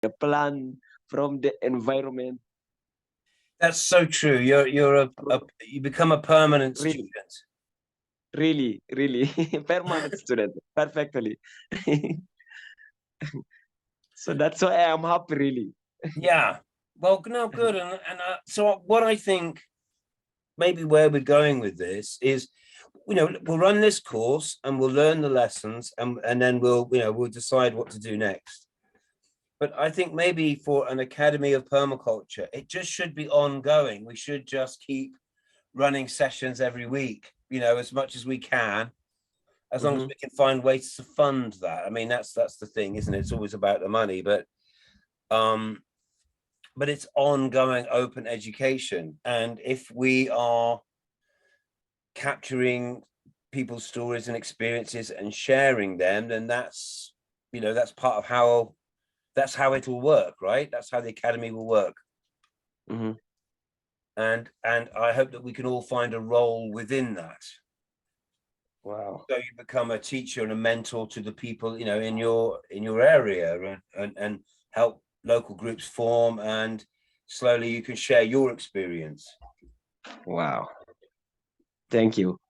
a plan from the environment. That's so true. You become a permanent Really, student. really, permanent student, perfectly. So that's why I am happy, really. Yeah. Well, no, good. And so what I think maybe where we're going with this is, we'll run this course and we'll learn the lessons, and then we'll decide what to do next. But I think maybe for an Academy of Permaculture, it just should be ongoing. We should just keep running sessions every week, as much as we can, as long as we can find ways to fund that. I mean, that's the thing, isn't it? It's always about the money, but it's ongoing open education. And if we are capturing people's stories and experiences and sharing them, then that's part of how it'll work, right? That's how the Academy will work. And I hope that we can all find a role within that. Wow. So you become a teacher and a mentor to the people, in your area, and help local groups form, and slowly you can share your experience. Wow. Thank you.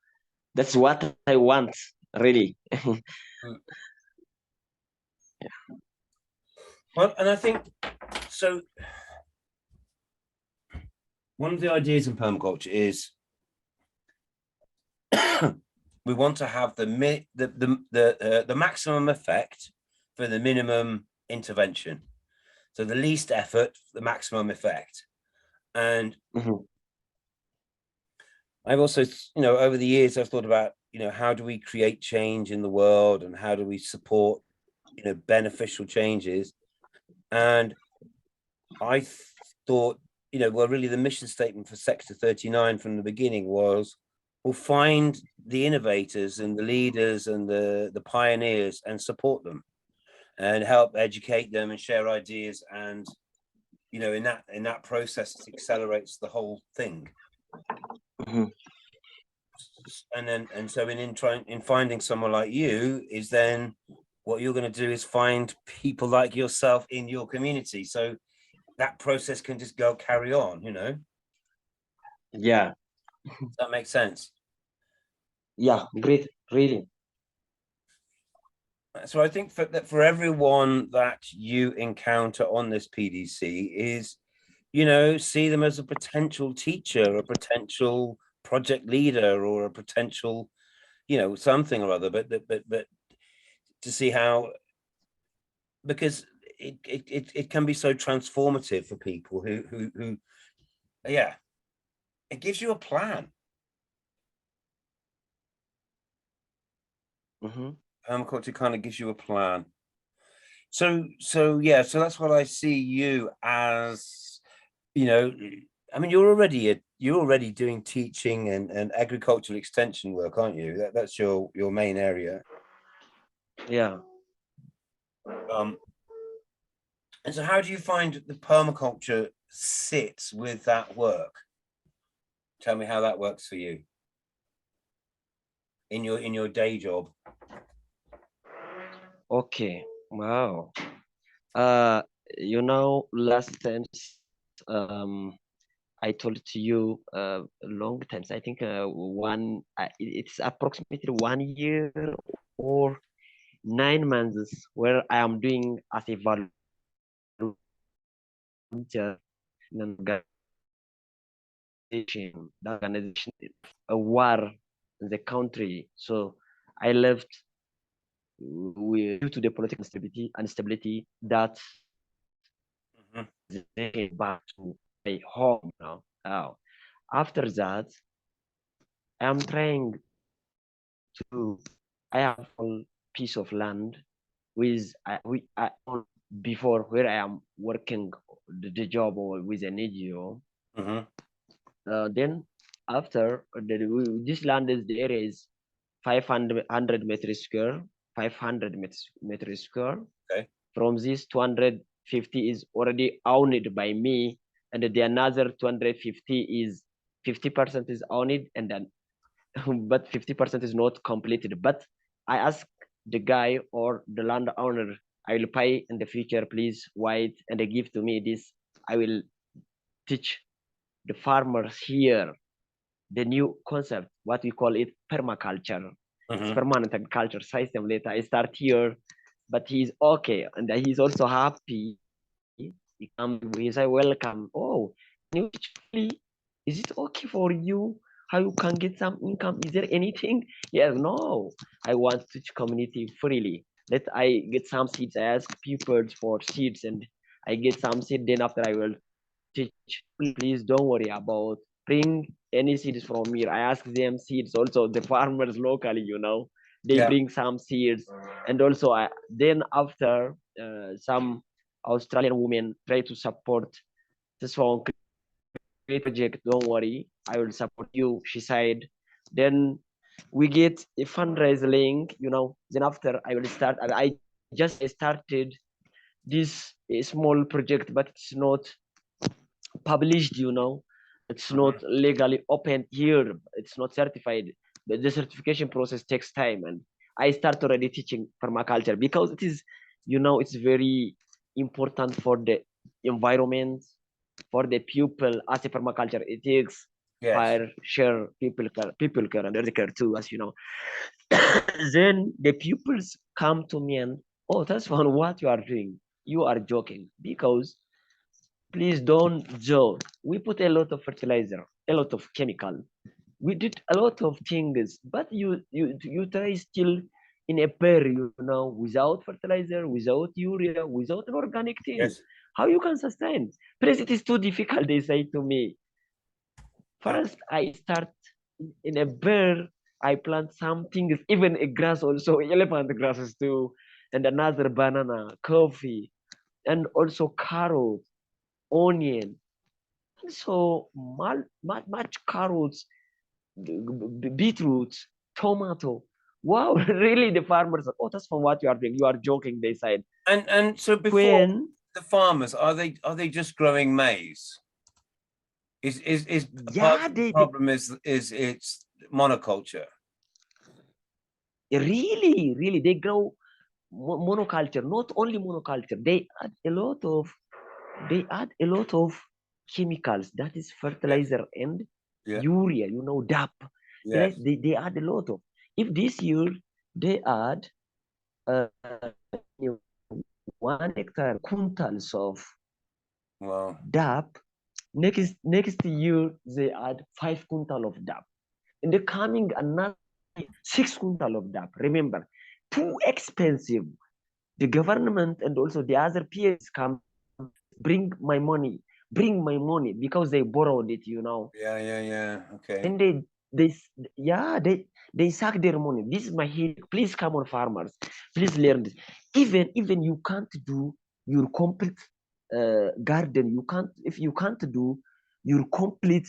That's what I want, really. Well, and I think so. One of the ideas in permaculture is we want to have the maximum effect for the minimum intervention. So the least effort, the maximum effect. And I've also, over the years, I've thought about, how do we create change in the world, and how do we support, beneficial changes? And I thought, well, really the mission statement for Sector 39 from the beginning was, we'll find the innovators and the leaders and the pioneers and support them and help educate them and share ideas. And, in that process, it accelerates the whole thing. And so in finding someone like you is then what you're going to do is find people like yourself in your community. So that process can just carry on, Yeah. Does that make sense? Yeah, great, really. So I think for everyone that you encounter on this PDC is, see them as a potential teacher, a potential project leader, or a potential, something or other, but to see how, because it can be so transformative for people who yeah, it gives you a plan. Permaculture kind of gives you a plan. So that's what I see you as. I mean, you're already doing teaching and agricultural extension work, aren't you? That's your main area. Yeah. And so how do you find the permaculture sits with that work? Tell me how that works for you in your day job. Okay. Wow. Last times, I told to you long times. I think it's approximately 1 year or 9 months where I am doing as a volunteer in an organization. That organization is a war in the country. So I left due to the political instability that they back to a home now. After that, I am trying to. I have a piece of land with I own before where I am working the job or with an NGO. Then after this land is the area is 500 meters square, 500 meters square. Okay. From this 250 is already owned by me, and the another 250 is 50% is owned, and then but 50% is not completed. But I ask the guy or the landowner, I will pay in the future, please wait and give to me this. I will teach the farmers here the new concept, what we call it permaculture. It's permanent agriculture system. Later, I start here, but he's okay, and he's also happy. He comes, he say, welcome. Oh, can you teach me? Is it okay for you? How you can get some income? Is there anything? Yes, no. I want to teach community freely. Let I get some seeds. I ask people for seeds, and I get some seed. Then after I will teach. Please don't worry about bring any seeds from here. I ask them seeds also. The farmers locally, they bring some seeds, and also then after some Australian women try to support this one great project. Don't worry, I will support you. She said. Then we get a fundraise link. Then after I will start. I just started this small project, but it's not published. It's not legally open here. It's not certified. The certification process takes time, and I start already teaching permaculture because it is, it's very important for the environment, for the people. As a permaculture ethics, fire, share, people care, and earth care too, as you know. Then the pupils come to me and, oh, that's one what you are doing. You are joking because please don't joke. We put a lot of fertilizer, a lot of chemical. We did a lot of things, but you try still in a pair, without fertilizer, without urea, without an organic thing. How you can sustain? Please, it is too difficult, they say to me. First, I start in a bear. I plant something, even a grass also, elephant grasses too, and another banana, coffee, and also carrot, onion. So much carrots, beetroots, tomato. Wow, really the farmers are, oh, that's from what you are doing. You are joking, they said. And so before the farmers, are they just growing maize? Is part of the problem is it's monoculture? Really, they grow monoculture. Not only monoculture, they add a lot of chemicals, that is fertilizer and urea, DAP. They add a lot of. If this year they add uh, 1 hectare quintals of DAP, next year they add 5 quintal of DAP. In the coming another 6 quintal of DAP. Remember, too expensive. The government and also the other peers come bring my money because they borrowed it. Okay. And they suck their money. This is my headache. Please come on, farmers. Please learn this. Even you can't do your complete garden. If you can't do your complete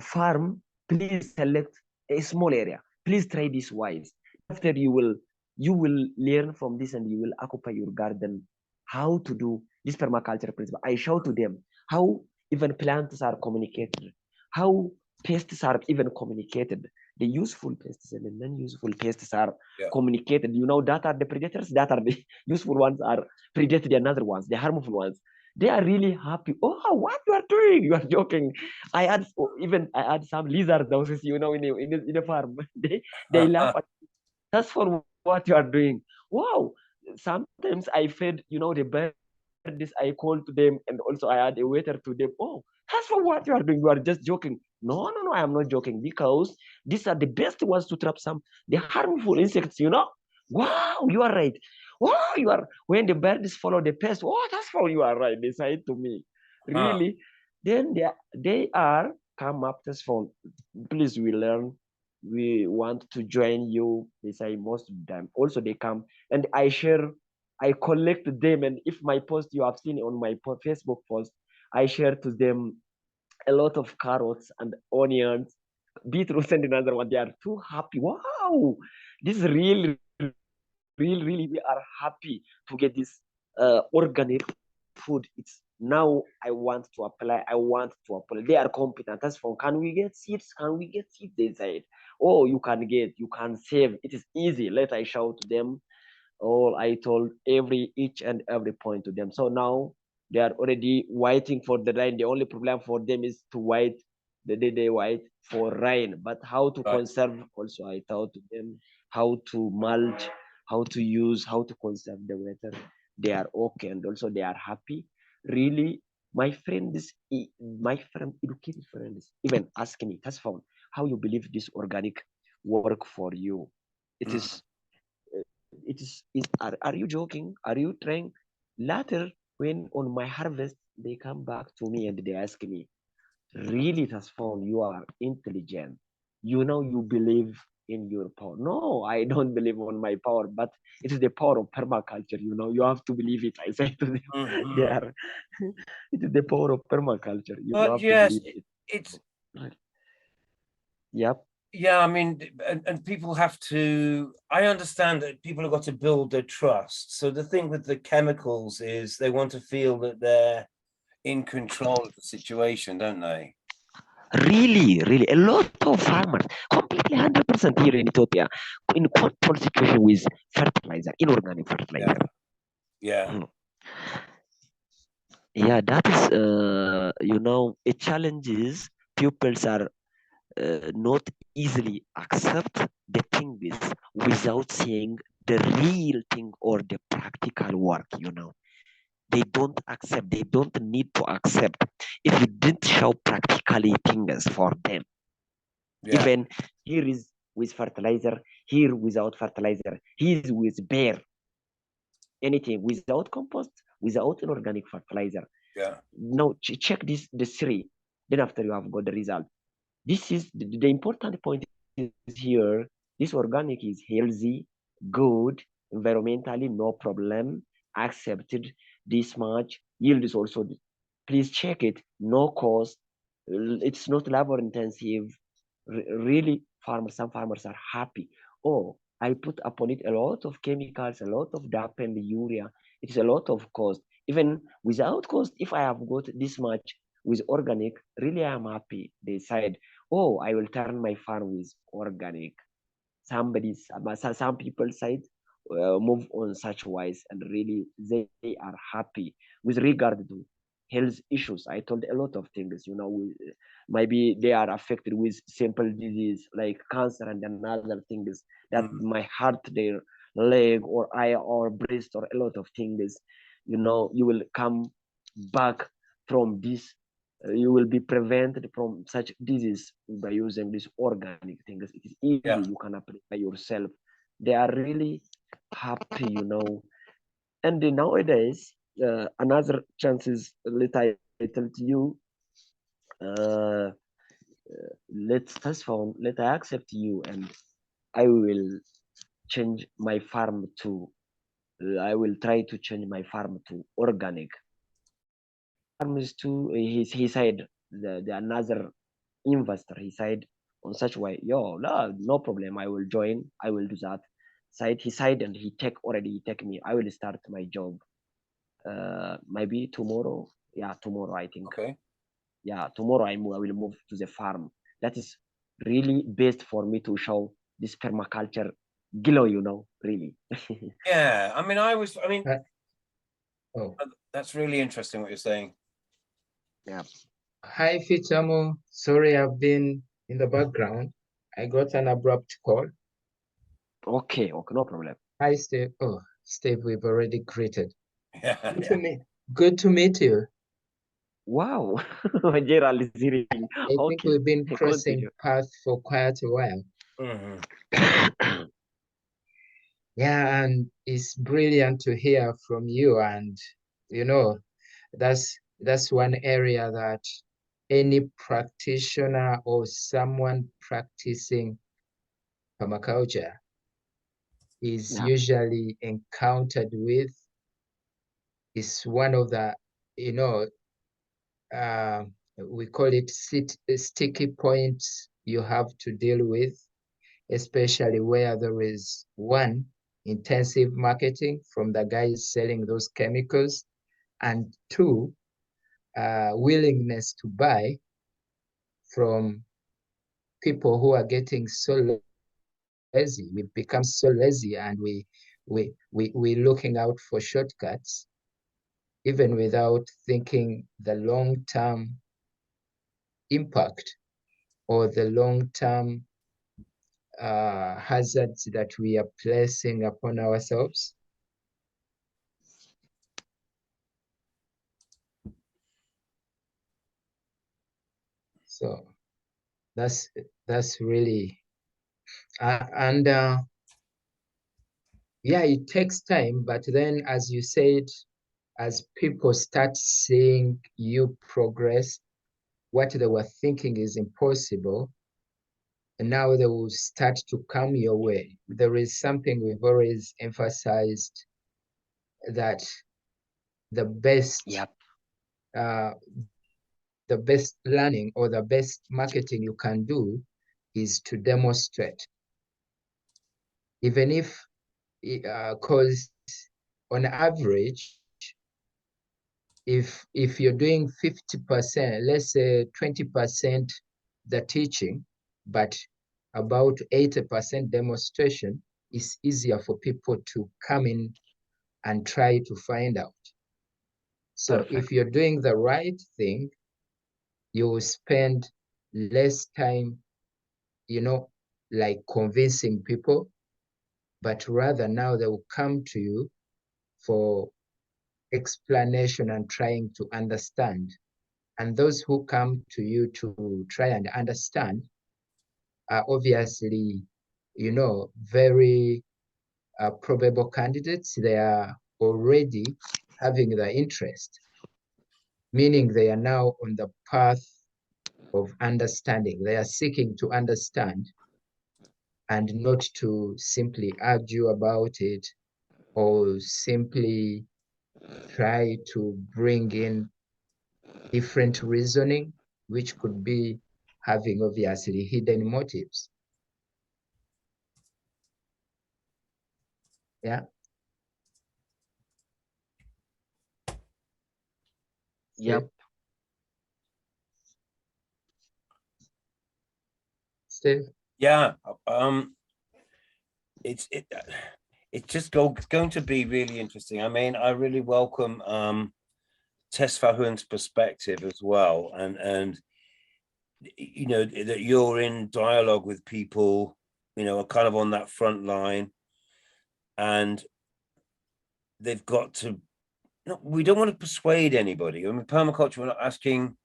farm, please select a small area. Please try this wise. After you will learn from this, and you will occupy your garden how to do this permaculture principle. I show to them how even plants are communicated, how pests are even communicated. The useful pests and the non-useful pests are communicated. That are the predators, that are the useful ones are predated, the another ones, the harmful ones. They are really happy. Oh, what you are doing? You are joking. I had some lizard houses, in the farm. They laugh at. That's for what you are doing. Wow. Sometimes I fed, the birds. I called to them, and also I had a waiter to them. Oh, that's for what you are doing. You are just joking. No, I am not joking, because these are the best ones to trap the harmful insects. Wow, you are right. Wow, you are. When the birds follow the pest, oh, that's how you are right. They say to me, really. Then they are come up this phone. Please, we learn. We want to join you. They say most of them. Also, they come and I share. I collect them, and if my post you have seen on my Facebook post, I share to them a lot of carrots and onions, beetroots, and another one. They are too happy. Wow, this is really, really, we are happy to get this organic food. It's now I want to apply. They are competent. That's from. Can we get seeds? Can we get seeds? They said, oh, you can save. It is easy. Let I show to them. All I told each and every point to them. So now they are already waiting for the rain. The only problem for them is to wait the day they wait for rain. But how to Right. conserve also I taught to them how to mulch, how to conserve the water. They are okay and also they are happy. Really, my friend, educated friends, even asking me, has found how you believe this organic work for you. It Mhm. is are you joking? Are you trying? Later, when on my harvest, they come back to me and they ask me, really, it has found you are intelligent. You know, you believe in your power. No, I don't believe on my power, but it is the power of permaculture. You know, you have to believe it. I say to them, they Mhm. are, it is the power of permaculture. You But have to yes, believe it. it's Right. Yep. yeah. I mean, and people have to. I understand that people have got to build their trust. So the thing with the chemicals is they want to feel that they're in control of the situation, don't they? Really, really, a lot of farmers, completely 100% here in Ethiopia, in control situation with fertilizer, inorganic Yeah, fertilizer. yeah, Mm. Yeah, that is, a challenge is pupils are not easily accept the things without seeing the real thing or the practical work. They don't accept, they don't need to accept if you didn't show practically things for them. yeah, Even here is with fertilizer, here without fertilizer, here is with bare, anything without compost, without inorganic fertilizer. yeah, Now check this the three. Then after you have got the result. This is the important point is here. This organic is healthy, good, environmentally no problem, accepted this much. Yield is also, please check it, no cost. It's not labor intensive. Really, some farmers are happy. Oh, I put upon it a lot of chemicals, a lot of DAP and urea. It is a lot of cost. Even without cost, if I have got this much with organic, really I am happy. They said, oh, I will turn my farm with organic. Some people said move on such wise, and really they are happy with regard to health issues. I told a lot of things, maybe they are affected with simple disease like cancer and another things that mm, my heart, their leg or eye or breast or a lot of things. You will come back from this. You will be prevented from such disease by using these organic things. It is easy. yeah. You can apply by yourself. They are really happy. And nowadays, another chances, let I tell to you, uh, let's test phone, let I accept you, and I will change my farm to, I will try to change my farm to organic. Farm is to, he said, the another investor, he said, on such way, yo, no problem, I will join, I will do that. He said, and he take me, I will start my job maybe tomorrow. Yeah, tomorrow I think. Okay. Yeah, tomorrow I will move to the farm. That is really best for me to show this permaculture glow, really. Yeah. I mean, I mean, Uh, oh, that's really interesting what you're saying. Yeah. hi, Fitamo. Sorry, I've been in the background. I got an abrupt call. Okay, no problem. Hi, Steve. Oh, Steve, we've already greeted. Yeah. Good to meet. Good to meet you. Wow. Gerald is hearing. I think Okay, we've been crossing continue. paths for quite a while. Mhm. Yeah, and it's brilliant to hear from you. And you know, that's one area that any practitioner or someone practicing permaculture is Yeah, usually encountered with. Is one of the, you know, uh, we call it sticky points you have to deal with, especially where there is one, intensive marketing from the guys selling those chemicals, and two, willingness to buy from people who are getting so lazy. We've become so lazy, and we're looking out for shortcuts, even without thinking the long-term impact or the long-term hazards that we are placing upon ourselves. So that's really, yeah, it takes time, but then, as you said, as people start seeing you progress, what they were thinking is impossible, and now they will start to come your way. There is something we've always emphasized, that the best, Yep. The best learning or the best marketing you can do is to demonstrate. Even if, because on average, if you're doing 50%, let's say 20% the teaching, but about 80% demonstration, is easier for people to come in and try to find out. So Perfect. if you're doing the right thing, you will spend less time, like convincing people, but rather now they will come to you for explanation and trying to understand. And those who come to you to try and understand are obviously, very probable candidates. They are already having the interest, meaning they are now on the path of understanding. They are seeking to understand and not to simply argue about it or simply try to bring in different reasoning, which could be having obviously hidden motives. Yeah. Yep. Steve? Yeah. It's just going to be really interesting. I mean, I really welcome Tess Fahun's perspective as well, and that you're in dialogue with people, are kind of on that front line, and they've got to. No, we don't want to persuade anybody. I mean, permaculture, we're not asking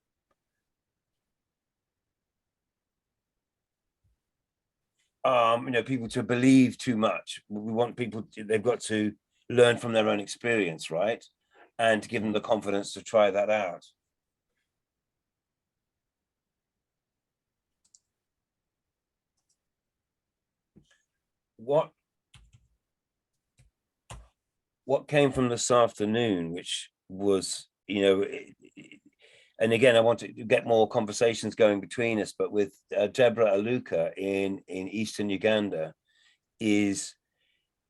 people to believe too much. We want people they've got to learn from their own experience, right? And to give them the confidence to try that out. What came from this afternoon, which was, and again, I want to get more conversations going between us, but with Deborah Aluka in Eastern Uganda, is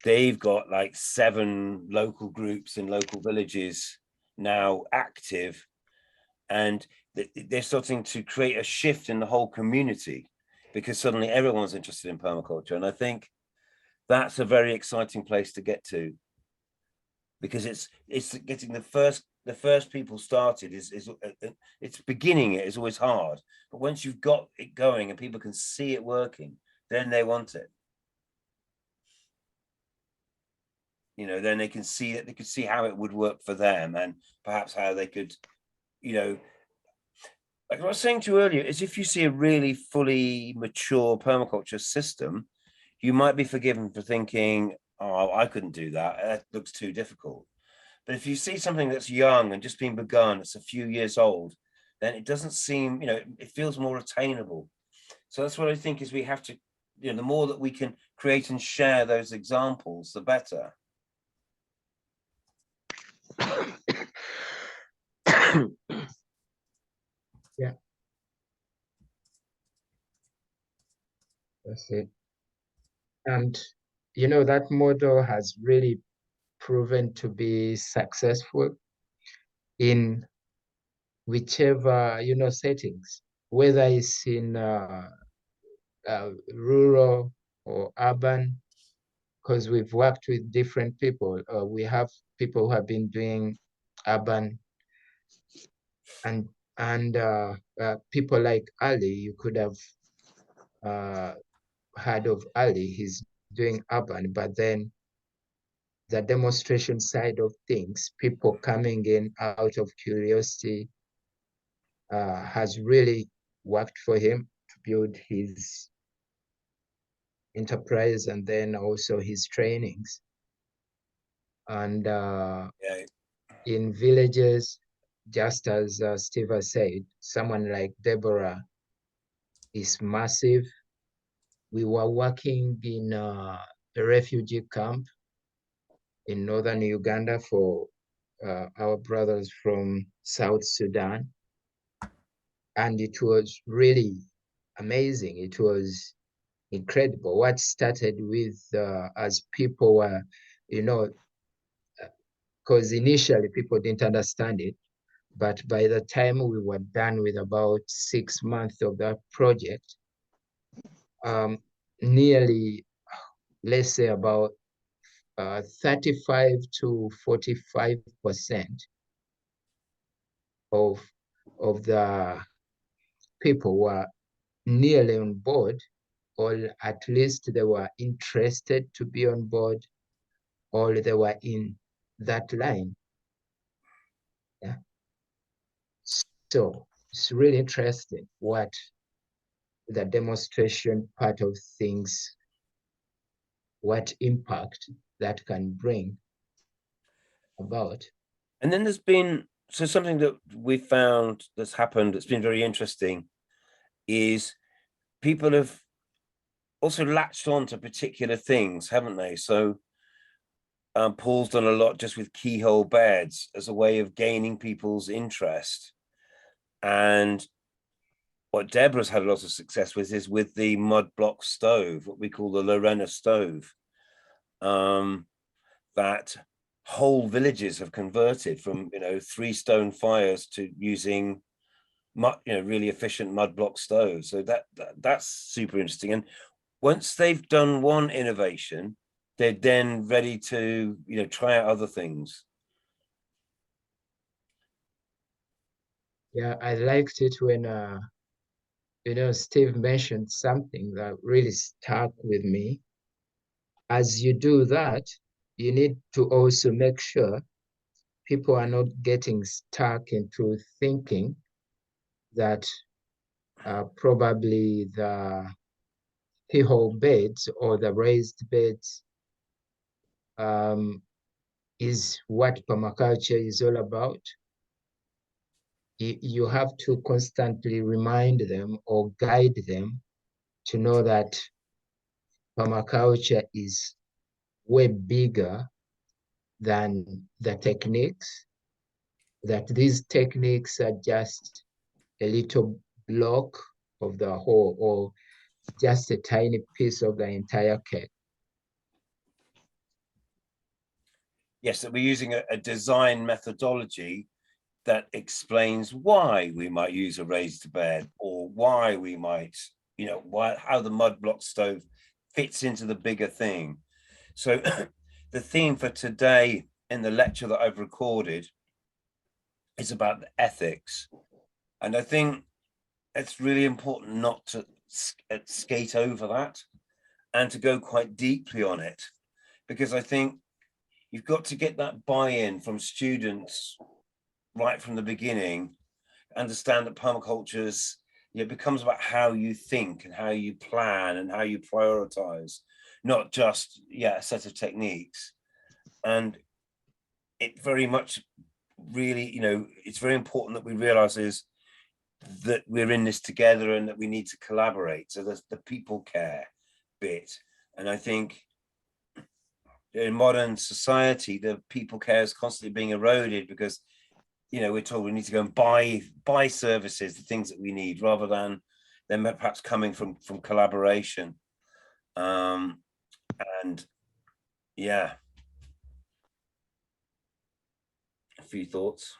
they've got like 7 local groups in local villages now active, and they're starting to create a shift in the whole community because suddenly everyone's interested in permaculture. And I think that's a very exciting place to get to, because it's getting the first people started is it's beginning it is always hard, but once you've got it going and people can see it working, then they want it. Then they can see that, they could see how it would work for them, and perhaps how they could, like I was saying to you earlier, is if you see a really fully mature permaculture system, you might be forgiven for thinking, oh, I couldn't do that. That looks too difficult. But if you see something that's young and just being begun, it's a few years old, then it doesn't seem, it feels more attainable. So that's what I think is we have to, the more that we can create and share those examples, the better. Yeah. That's it. And, that model has really proven to be successful in whichever, settings, whether it's in rural or urban, because we've worked with different people. We have people who have been doing urban and people like Ali. You could have heard of Ali. He's doing urban, but then the demonstration side of things, people coming in out of curiosity, has really worked for him to build his enterprise and then also his trainings. And in villages, just as Steve has said, someone like Deborah is massive. We were working in a refugee camp in northern Uganda for our brothers from South Sudan. And it was really amazing. It was incredible. What started with as people were, because initially people didn't understand it, but by the time we were done with about 6 months of that project, nearly, let's say about 35 to 45% of the people were nearly on board, or at least they were interested to be on board, or they were in that line. Yeah. So it's really interesting what the demonstration part of things, what impact that can bring about. And then there's been, so something that we found that's happened that's been very interesting is people have also latched on to particular things, haven't they? So Paul's done a lot just with keyhole beds as a way of gaining people's interest. And what Deborah's had a lot of success with is with the mud block stove, what we call the Lorena stove, that whole villages have converted from 3 stone fires to using really efficient mud block stoves. So that's super interesting. And once they've done one innovation, they're then ready to try out other things. Yeah, I liked it when Steve mentioned something that really stuck with me. As you do that, you need to also make sure people are not getting stuck into thinking that probably the keyhole beds or the raised beds is what permaculture is all about. You have to constantly remind them or guide them to know that permaculture is way bigger than the techniques, that these techniques are just a little block of the whole, or just a tiny piece of the entire cake. Yes, that we're using a design methodology that explains why we might use a raised bed, or why we might, how the mud block stove fits into the bigger thing. So the theme for today in the lecture that I've recorded is about the ethics. And I think it's really important not to skate over that and to go quite deeply on it, because I think you've got to get that buy-in from students right from the beginning, understand that permaculture is, becomes about how you think and how you plan and how you prioritize, not just a set of techniques. And it very much really, it's very important that we realize is that we're in this together and that we need to collaborate. So there's the people care bit. And I think in modern society, the people care is constantly being eroded because we're told we need to go and buy services, the things that we need, rather than them perhaps coming from collaboration. And yeah, a few thoughts.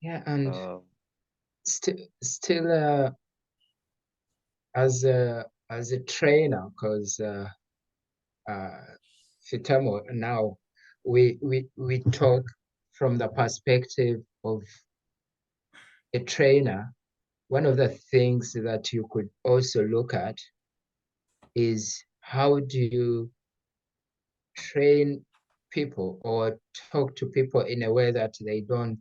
Yeah, and still as as a trainer, because Fitamo, now we talk from the perspective of a trainer. One of the things that you could also look at is how do you train people or talk to people in a way that they don't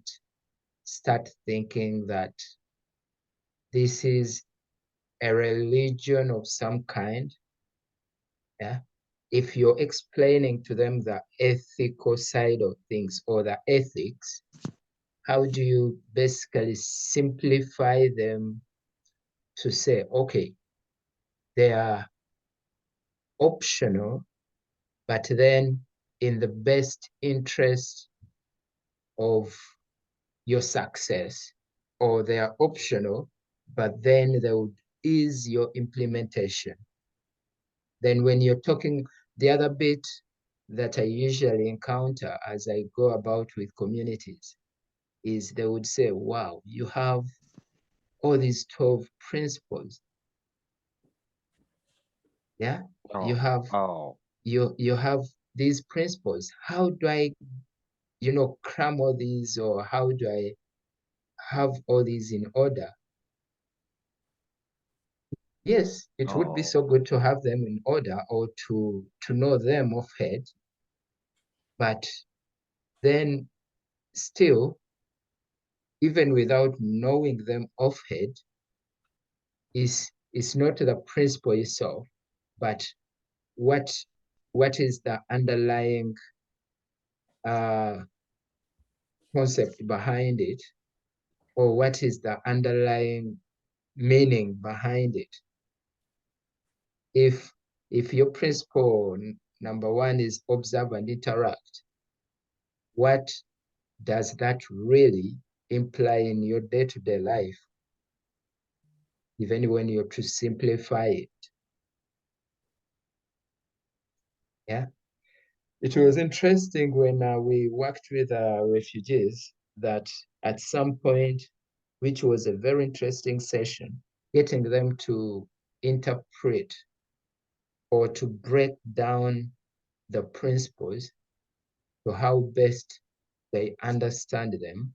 start thinking that this is a religion of some kind. Yeah. If you're explaining to them the ethical side of things or the ethics, how do you basically simplify them to say, okay, they are optional, but then in the best interest of your success, or they are optional, but then they would ease your implementation. Then when you're talking, the other bit that I usually encounter as I go about with communities is they would say, wow, you have all these 12 principles. Yeah, you have you have these principles. How do I, cram all these, or how do I have all these in order? Yes, it would be so good to have them in order or to know them off head, but then still, even without knowing them off head, is not the principle itself, but what is the underlying concept behind it, or what is the underlying meaning behind it. If your principle number one is observe and interact, what does that really imply in your day-to-day life, even when you're to simplify it? Yeah. It was interesting when we worked with refugees that at some point, which was a very interesting session, getting them to interpret or to break down the principles to how best they understand them.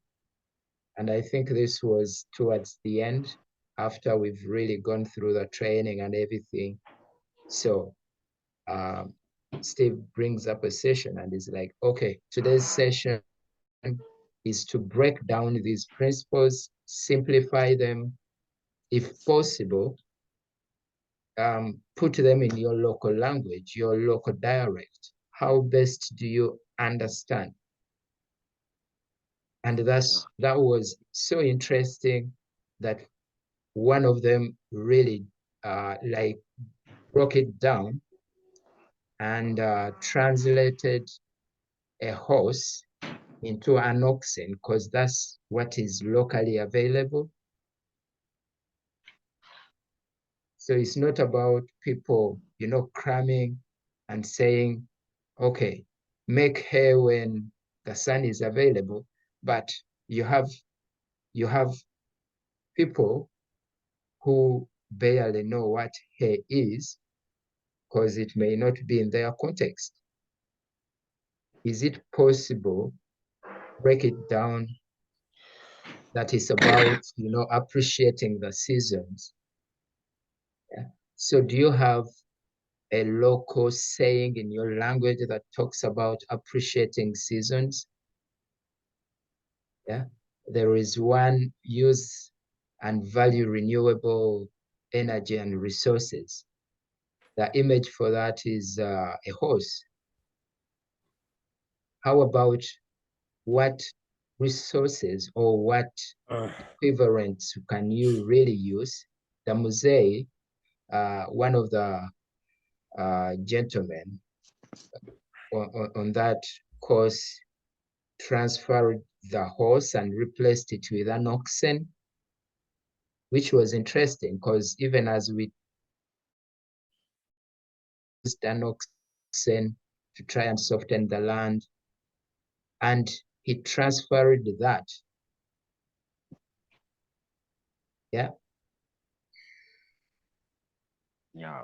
And I think this was towards the end, after we've really gone through the training and everything. So Steve brings up a session and is like, okay, today's session is to break down these principles, simplify them, if possible, put them in your local language, your local dialect. How best do you understand? And that was so interesting that one of them really like broke it down and translated a horse into an oxen, because that's what is locally available. So it's not about people, cramming and saying, okay, make hay when the sun is available, but you have people who barely know what hay is, because it may not be in their context. Is it possible break it down that is about, appreciating the seasons? Yeah. So do you have a local saying in your language that talks about appreciating seasons? Yeah. There is one: use and value renewable energy and resources. The image for that is a horse. How about what resources or what equivalents can you really use? The Musée, one of the gentlemen on that course transferred the horse and replaced it with an oxen, which was interesting because even as we used an oxen to try and soften the land, and he transferred that. Yeah. Yeah.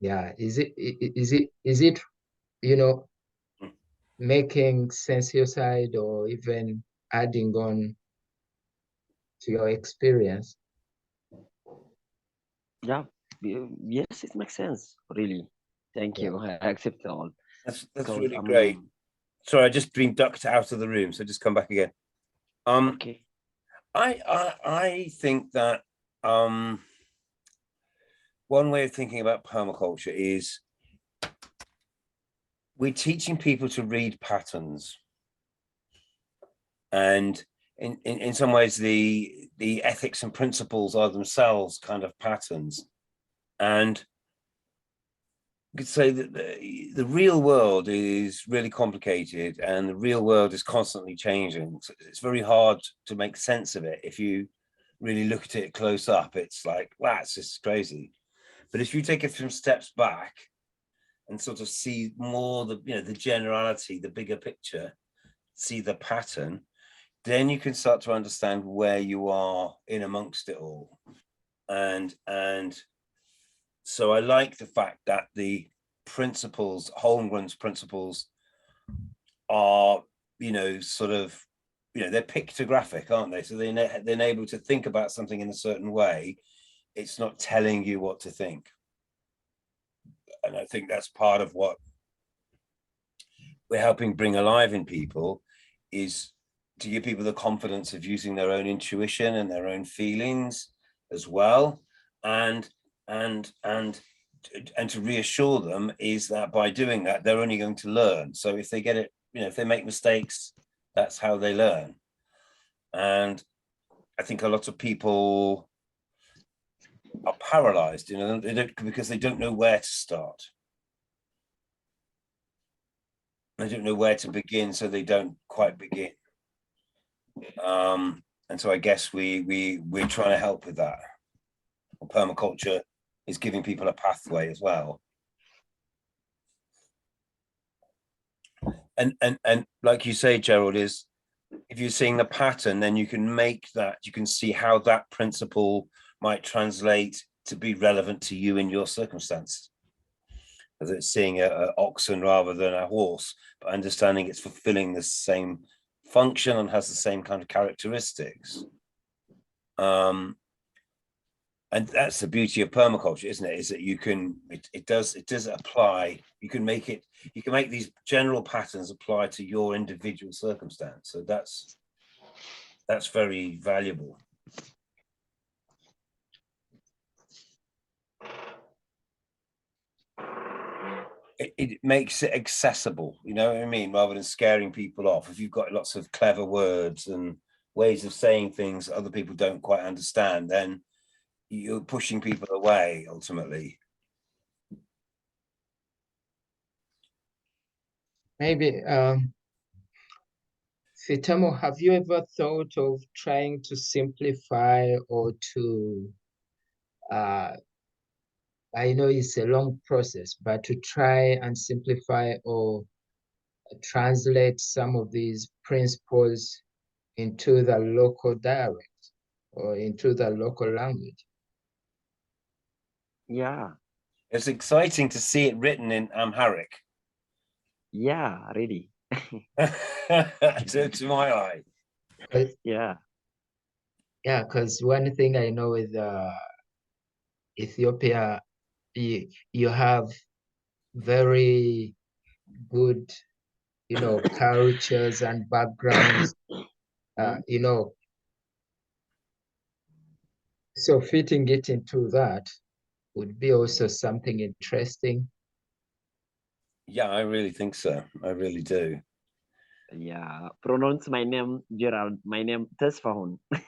Yeah. Is it, you know, Mm. making sense to your side or even adding on to your experience? Yeah. Yes, it makes sense. Really. Thank Yeah. you. I accept all. That's Because really great. Sorry, I just been ducked out of the room, so just come back again. Okay. I think that one way of thinking about permaculture is we're teaching people to read patterns, and in some ways the ethics and principles are themselves kind of patterns. And you could say that the real world is really complicated and the real world is constantly changing. So it's very hard to make sense of it. If you really look at it close up, it's like, wow, it's just crazy. But if you take it some steps back and sort of see more the generality, the bigger picture, see the pattern, then you can start to understand where you are in amongst it all. And so I like the fact that the principles, Holmgren's principles, are, sort of, they're pictographic, aren't they? So they're able to think about something in a certain way. It's not telling you what to think. And I think that's part of what we're helping bring alive in people, is to give people the confidence of using their own intuition and their own feelings as well. And to reassure them is that by doing that, they're only going to learn. So if they get it, if they make mistakes, that's how they learn. And I think a lot of people are paralyzed, because they don't know where to start. They don't know where to begin, so they don't quite begin. And so I guess we're trying to help with that. Permaculture is giving people a pathway as well. And like you say, Gerald, is if you're seeing the pattern, then you can see how that principle might translate to be relevant to you in your circumstance. Whether it's seeing an oxen rather than a horse, but understanding it's fulfilling the same function and has the same kind of characteristics. And that's the beauty of permaculture, isn't it? Is that it does apply. You can make these general patterns apply to your individual circumstance. So that's very valuable. It makes it accessible, you know what I mean, rather than scaring people off. If you've got lots of clever words and ways of saying things other people don't quite understand, then you're pushing people away ultimately. Maybe, Fitamo, have you ever thought of trying to simplify or to, I know it's a long process, but to try and simplify or translate some of these principles into the local dialect or into the local language? Yeah. It's exciting to see it written in Amharic. Yeah, really. to my eye. Yeah. Yeah, because one thing I know with Ethiopia, you have very good, cultures and backgrounds, so fitting it into that would be also something interesting. Yeah, I really think so. I really do. Yeah. Pronounce my name, Gerald. My name, Tesfahun. Uh,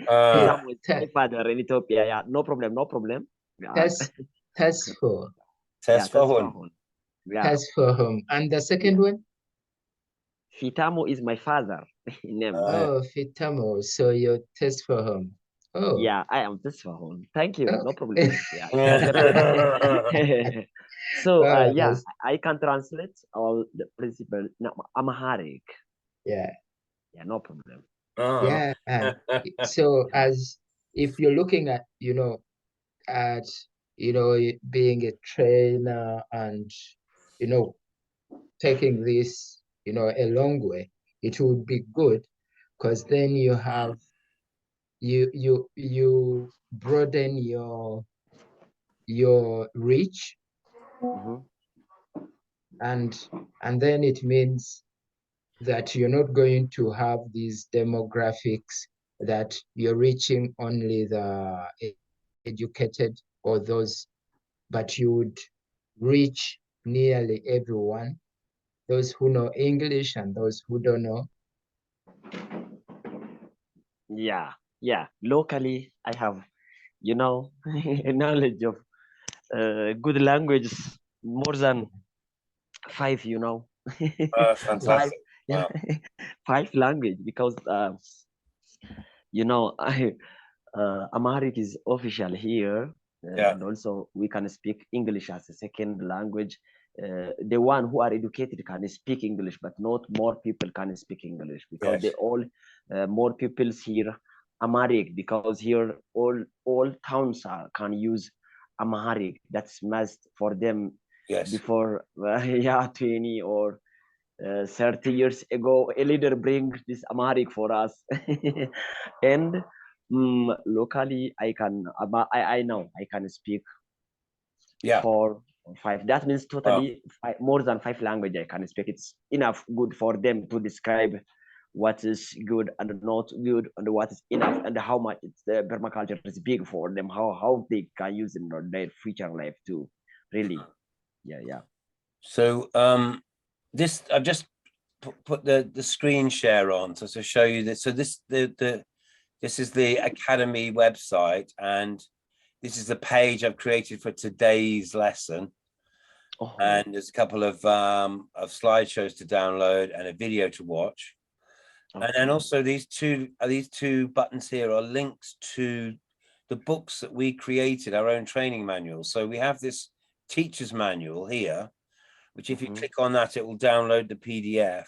That was my father in Ethiopia. Yeah. No problem. No problem. Yeah. Test for Yeah. Tesfahun. Tesfahun. Yeah. Test for whom? And the second one? Fitamo is my father name. Oh, Fitamo. So you're test for whom? Oh. Yeah, I am Tesfahun. Thank you. No problem. Yeah. uh, So yeah, That's, I can translate all the principle. No, Amharic. yeah. Yeah, no problem. Yeah. So as if you're looking at, at being a trainer and, taking this, a long way, it would be good, because then you broaden your reach, Mhm. and then it means that you're not going to have these demographics that you're reaching only the educated or those, but you would reach nearly everyone, those who know English and those who don't know. Yeah, yeah. Locally, I have, a knowledge of good languages more than five, five, Fantastic. yeah, Wow. five language because I Amharic is official here, Yeah. and also we can speak English as a second language. The one who are educated can speak English, but not more people can speak English because Yes. they all more people here Amharic because here all towns can use Amharic. That's must for them Yes. before yeah 20 or 30 years ago a leader bring this Amharic for us and locally I know I can speak Yeah. 4 or 5. That means Wow. totally more than 5 language I can speak. It's enough good for them to describe what is good and not good and what is enough and how much the permaculture is big for them, how they can use it in their future life too. Really. Yeah. So this I've just put the screen share on to show you this. So this is the Academy website, and this is the page I've created for today's lesson. Oh, And there's a couple of slideshows to download and a video to watch. okay. And then also these two buttons here are links to the books that we created, our own training manuals. So we have this teacher's manual here, which if you click on that, it will download the PDF.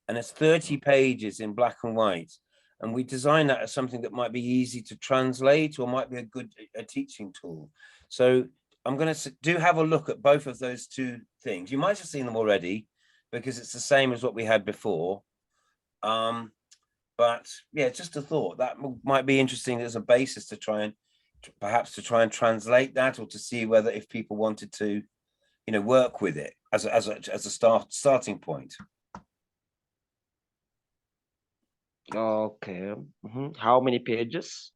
And it's 30 pages in black and white. And we designed that as something that might be easy to translate or might be a teaching tool. So I'm going to do have a look at both of those two things. You might have seen them already because it's the same as what we had before. But yeah, just a thought that might be interesting as a basis to try and translate that, or to see whether if people wanted to, work with it as a starting point. Okay. How many pages?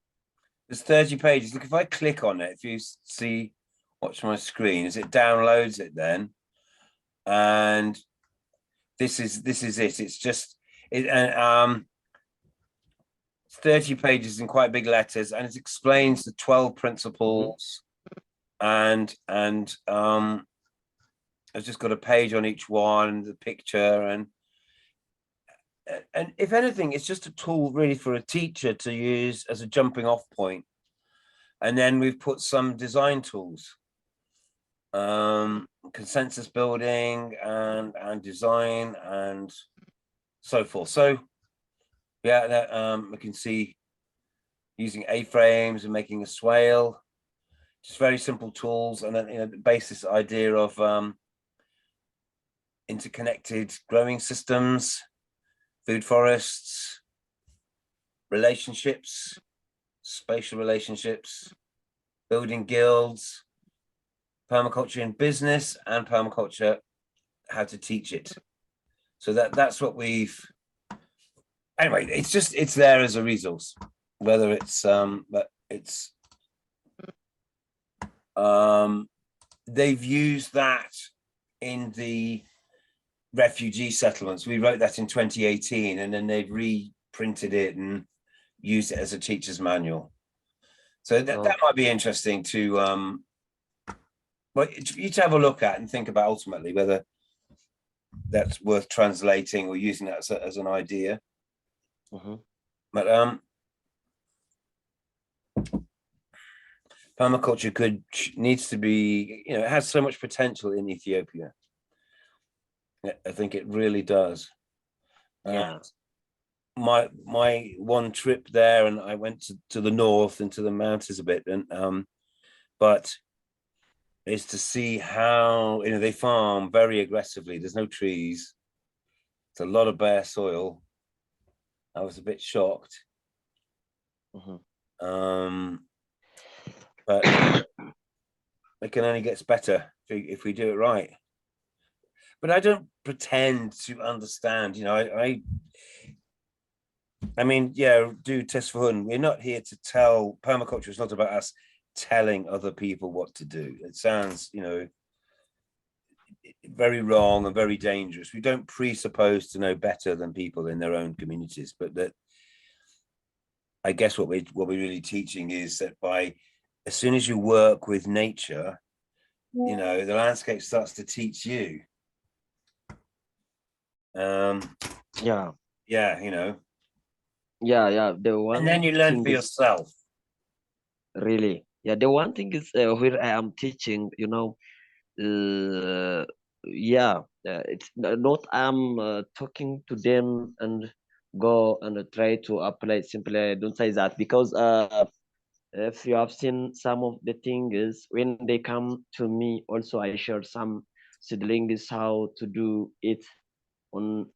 There's 30 pages. Look, if I click on it, if you see, watch my screen, as it downloads it then, and this is it. It's just it, and 30 pages in quite big letters, and it explains the 12 principles, and I've just got a page on each one, the picture, and if anything, it's just a tool really for a teacher to use as a jumping off point. And then we've put some design tools, consensus building and design and so forth. So yeah, that we can see using A-frames and making a swale, just very simple tools. And then the basis idea of interconnected growing systems, food forests, relationships, spatial relationships, building guilds, permaculture in business, and permaculture, how to teach it. So that's what we've, anyway, it's there as a resource, whether it's but it's they've used that in the refugee settlements. We wrote that in 2018, and then they've reprinted it and used it as a teacher's manual. So that might be interesting to well, you to have a look at and think about ultimately whether that's worth translating or using that as an idea. But permaculture needs to be, it has so much potential in Ethiopia. I think it really does. Yeah. My one trip there, and I went to the north into the mountains a bit, and but is to see how, you know, they farm very aggressively. There's no trees. It's a lot of bare soil. I was a bit shocked. But it can only get better if we do it right. But I don't pretend to understand, you know, I mean, yeah, do test for hun. We're not here to tell, permaculture is not about us telling other people what to do. It sounds, you know, very wrong and very dangerous. We don't presuppose to know better than people in their own communities, but that I guess what we're really teaching is that as soon as you work with nature, you know, the landscape starts to teach you. Yeah, you know. yeah. The one And then you learn thing for is yourself. really, yeah. The one thing is where I am teaching, you know, yeah, it's not I'm talking to them and go and try to apply. Simply, I don't say that because if you have seen some of the things when they come to me, also I share some seedlings how to do it on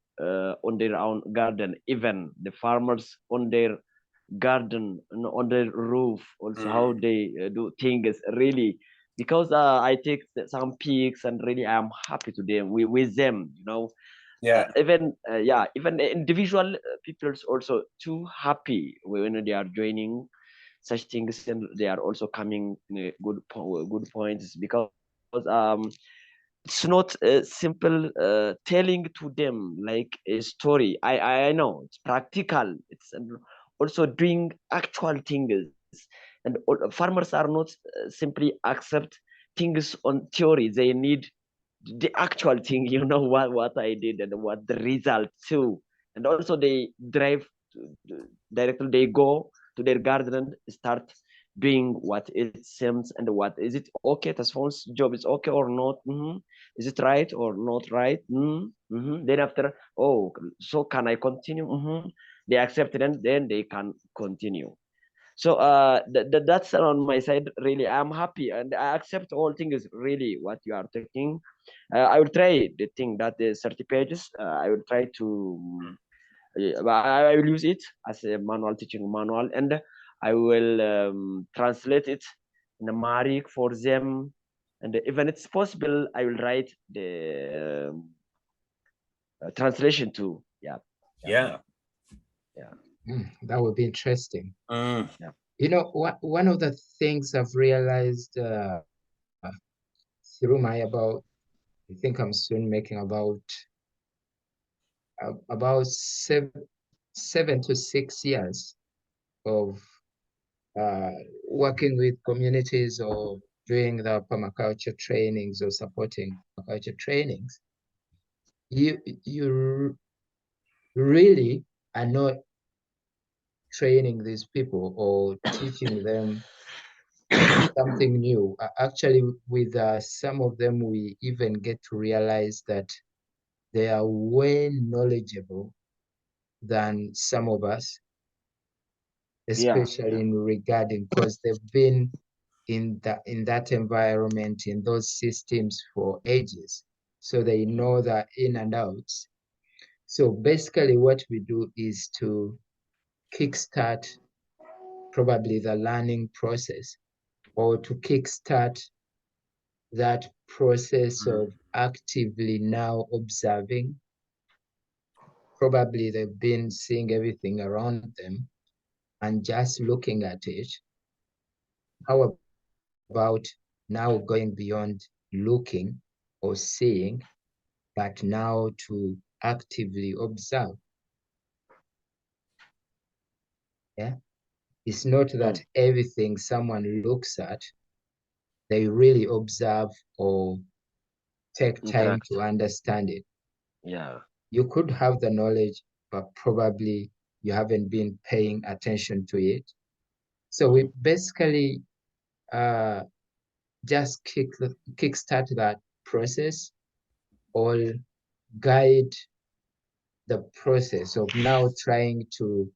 their own garden. Even the farmers on their garden and on their roof, also how they do things really. Because I take some pics and really I'm happy to them with them, you know. Yeah. Even even the individual people's also too happy when they are joining such things, and they are also coming good points because um it's not simple telling to them like a story. I know it's practical. It's also doing actual things, and farmers are not simply accept things on theory. They need the actual thing. You know what I did and what the result too, and also they drive directly. They go to their garden and start doing what it seems and what is it okay. This phone's job is okay or not. Is it right or not right? Then after, oh, so can I continue? They accept it and then they can continue. So that's on my side. Really, I'm happy and I accept all things. Really, what you are taking, I will try the thing that the 30 pages. I will try to. I will use it as a manual, teaching manual, and I will translate it in Amharic for them. And even it's possible, I will write the translation too. Yeah. That would be interesting. Yeah. You know, one of the things I've realized through my I think I'm soon making about 7 to 6 years of working with communities or doing the permaculture trainings or supporting permaculture trainings. You really are not training these people or teaching them something new. Actually, with some of them, we even get to realize that they are way knowledgeable than some of us, especially in regarding because they've been in that environment, in those systems for ages. So they know the in and outs. So basically what we do is to kickstart probably the learning process, or to kickstart that process of actively now observing. Probably they've been seeing everything around them and just looking at it. How about now going beyond looking or seeing, but now to actively observe? Yeah. It's not that everything someone looks at, they really observe or take time to understand it. Yeah. You could have the knowledge, but probably you haven't been paying attention to it. So we basically just kickstart that process or guide the process of now trying to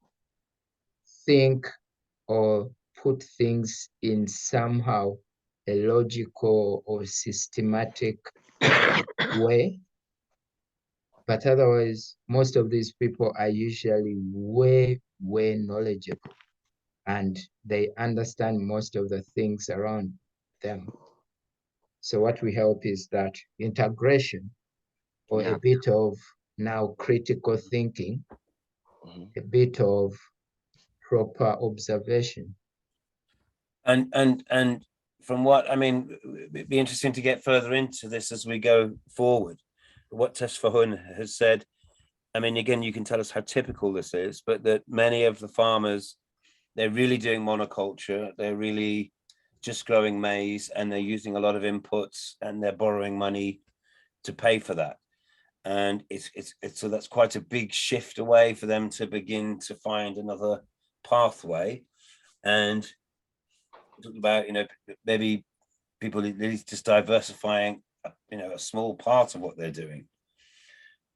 think or put things in somehow a logical or systematic way. But otherwise, most of these people are usually way knowledgeable, and they understand most of the things around them. So what we help is that integration, or a bit of now critical thinking, a bit of proper observation. And from what, I mean, it'd be interesting to get further into this as we go forward. What Tesfahun has said, I mean, again, you can tell us how typical this is, but that many of the farmers, they're really doing monoculture. They're really just growing maize, and they're using a lot of inputs, and they're borrowing money to pay for that. And it's so that's quite a big shift away for them to begin to find another pathway. And talk about, you know, maybe people at least just diversifying, you know, a small part of what they're doing.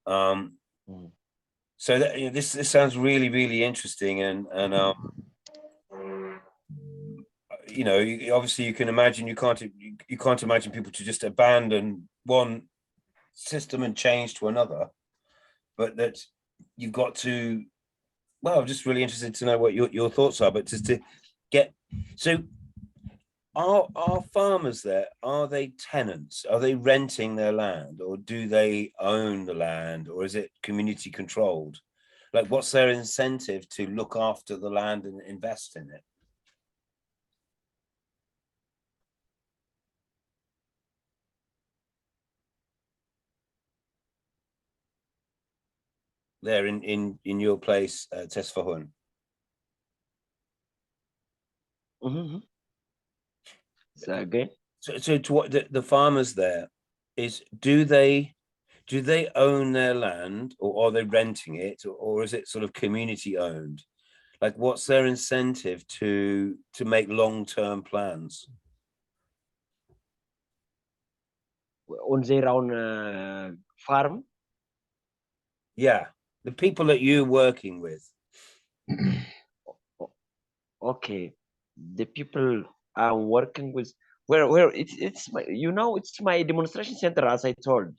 So that, you know, this sounds really interesting, and you know, obviously you can imagine you can't imagine people to just abandon one system and change to another, but that you've got to, well, I'm just really interested to know what your thoughts are, but just to get, so are farmers there, are they tenants, are they renting their land, or do they own the land, or is it community controlled? Like, what's their incentive to look after the land and invest in it? There in your place, Tesfahun. So again, So to what the farmers there is, do they own their land, or are they renting it, or is it sort of community owned? Like, what's their incentive to make long-term plans? on their own farm. Yeah, the people that you're working with. Okay, the people I'm working with, where it's my, you know, it's my demonstration center, as I told.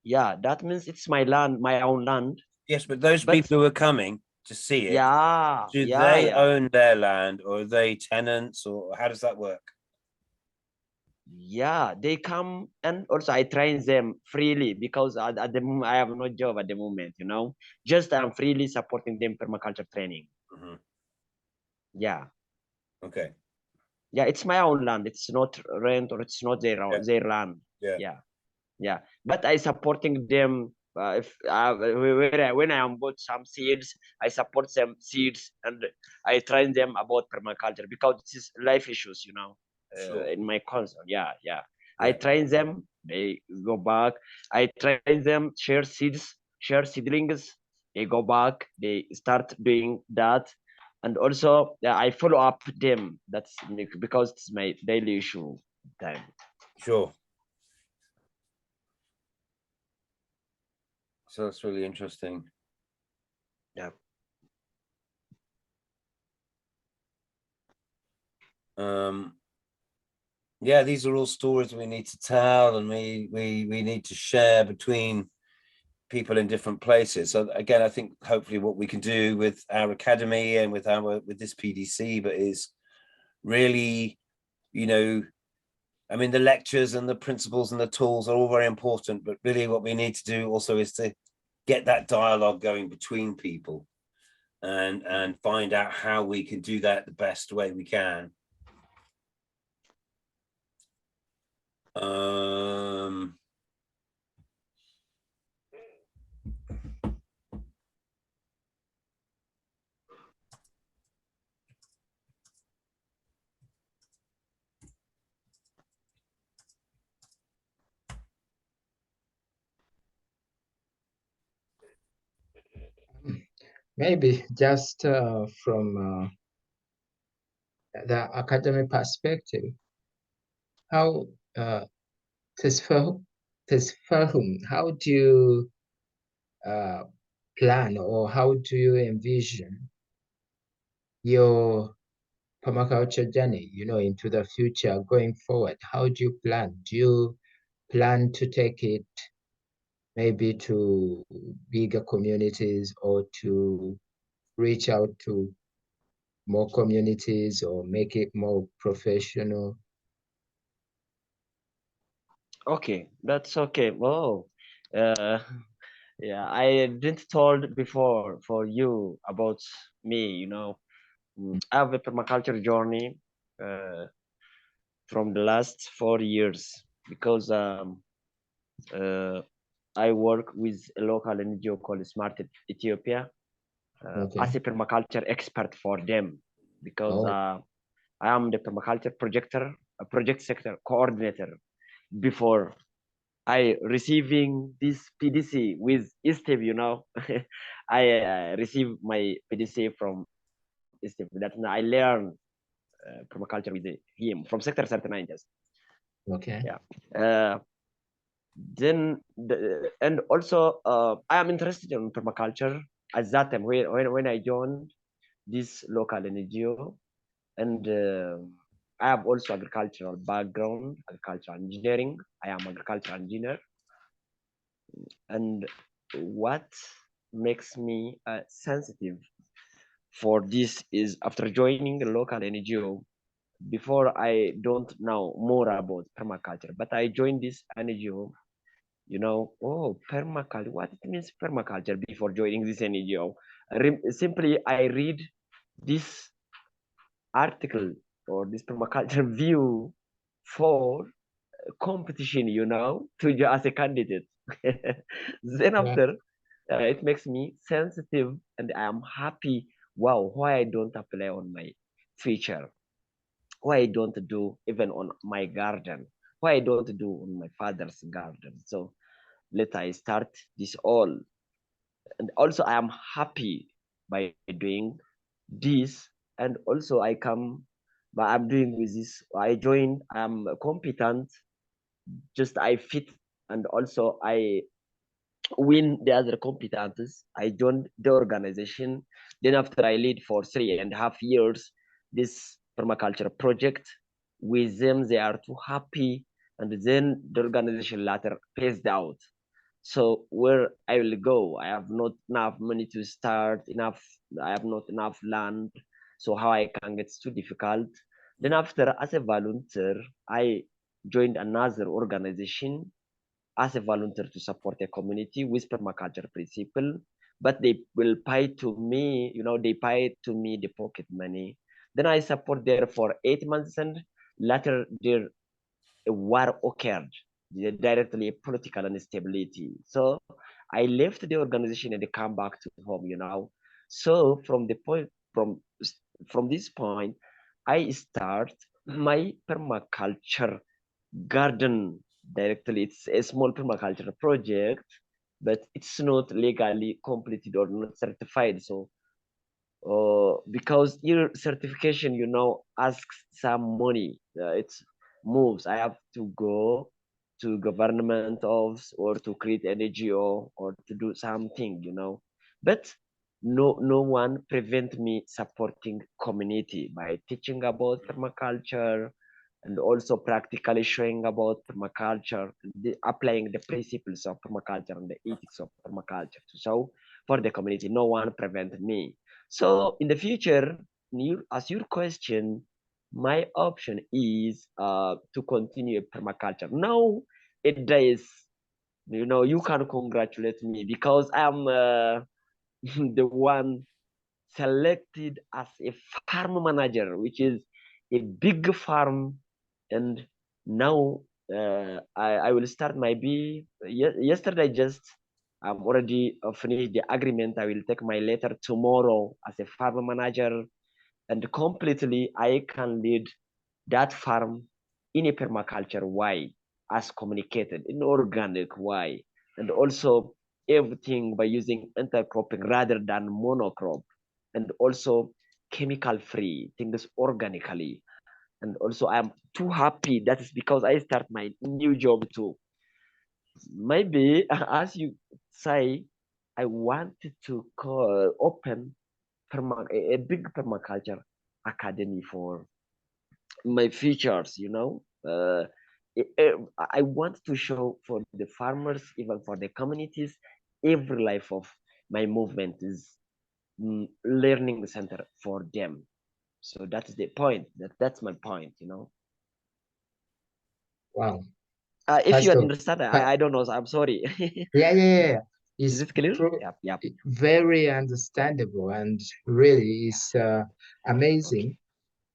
Yeah, that means it's my land, my own land. Yes, but those people who are coming to see it, do they own their land, or are they tenants, or how does that work? Yeah, they come, and also I train them freely, because at the moment I have no job at the moment, you know, just I'm freely supporting them permaculture training. Yeah. Okay. Yeah, it's my own land. It's not rent, or it's not their land. Yeah. But I supporting them. If when I am bought some seeds, I support them seeds, and I train them about permaculture, because this is life issues, you know. In my concern. Yeah. I train them, they go back. I train them, share seeds, share seedlings, they go back, they start doing that. And also I follow up them. That's because it's my daily issue time. Sure. So that's really interesting. Yeah. Yeah, these are all stories we need to tell, and we need to share between people in different places. So again, I think hopefully what we can do with our academy and with this PDC, but is really, you know, I mean, the lectures and the principles and the tools are all very important, but really what we need to do also is to get that dialogue going between people, and find out how we can do that the best way we can. Maybe just from the academic perspective, how Tesfahum, how do you plan, or how do you envision your permaculture journey, into the future going forward? How do you plan? Do you plan to take it maybe to bigger communities or to reach out to more communities or make it more professional? Okay, that's okay. Whoa. Uh, yeah, I didn't told before for you about me. I have a permaculture journey from the last 4 years because uh, I work with a local NGO called Smart Ethiopia Okay. as a permaculture expert for them because Oh, I am the permaculture project sector coordinator before I receiving this PDC with Steve. I received my PDC from Steve. That I learned permaculture with him from Sector 39. Just okay. yeah. Uh, and also I am interested in permaculture at that time when I joined this local NGO, and I have also agricultural background, agricultural engineering. I am agricultural engineer, and what makes me sensitive for this is after joining a local NGO. Before I don't know more about permaculture, but I joined this NGO. Oh, permaculture. What it means permaculture before joining this NGO? Simply, I read this article or this permaculture view for competition, as a candidate. Then Yeah. after, it makes me sensitive and I am happy. Wow, why I don't apply on my future? Why I don't do even on my garden? Why I don't do on my father's garden? So let I start this all. And also I am happy by doing this. And also I come, but I'm doing with this. I joined, I'm competent, just I fit, and also I win the other competencies. I joined the organization. Then after I lead for 3.5 years, this permaculture project with them, they are too happy. And then the organization later phased out. So where I will go, I have not enough money to start, I have not enough land. So how I can get, it's too difficult. Then after, as a volunteer, I joined another organization as a volunteer to support a community with permaculture principle, but they will pay to me, they pay to me the pocket money. Then I support there for 8 months, and later there a war occurred, directly political instability. So I left the organization and I come back to home. So from this point, I start my permaculture garden directly. It's a small permaculture project, but it's not legally completed or not certified. So because your certification, asks some money. It's moves. I have to go to government office or to create an NGO or to do something. But no one prevent me supporting community by teaching about permaculture and also practically showing about permaculture, applying the principles of permaculture and the ethics of permaculture. So for the community, no one prevent me. So in the future, as your question, my option is to continue permaculture. Now it is, you can congratulate me because I'm the one selected as a farm manager, which is a big farm. And now I will start my bee. Yesterday, just I'm already finished the agreement. I will take my letter tomorrow as a farm manager, and completely I can lead that farm in a permaculture way, as communicated in organic way, and also everything by using intercropping rather than monocrop, and also chemical free things organically. And also I'm too happy. That is because I start my new job too. Maybe as you say, I wanted to open a big permaculture academy for my features, you know. I want to show for the farmers, even for the communities, every life of my movement is learning center for them. So that's the point. That's my point, you know. Wow. If you First of, understand, fa- I don't know. I'm sorry. yeah. Is It's it clear? pro Yep, yep. very understandable and really is Okay. amazing.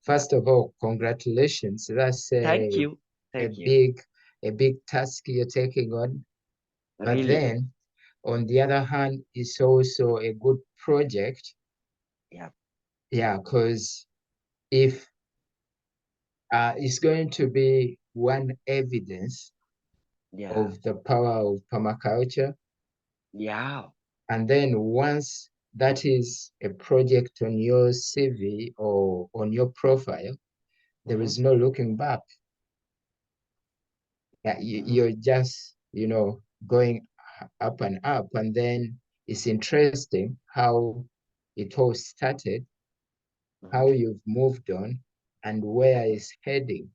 First of all, congratulations. That's Thank you. a Thank you. big a big task you're taking on. But Really. then, on the other hand, it's also a good project. Yeah. Yeah, because if it's going to be one evidence Yeah. of the power of permaculture. Yeah. And then once that is a project on your CV or on your profile, there is no looking back. Yeah, you're just, going up and up. And then it's interesting how it all started, how you've moved on, and where it's heading.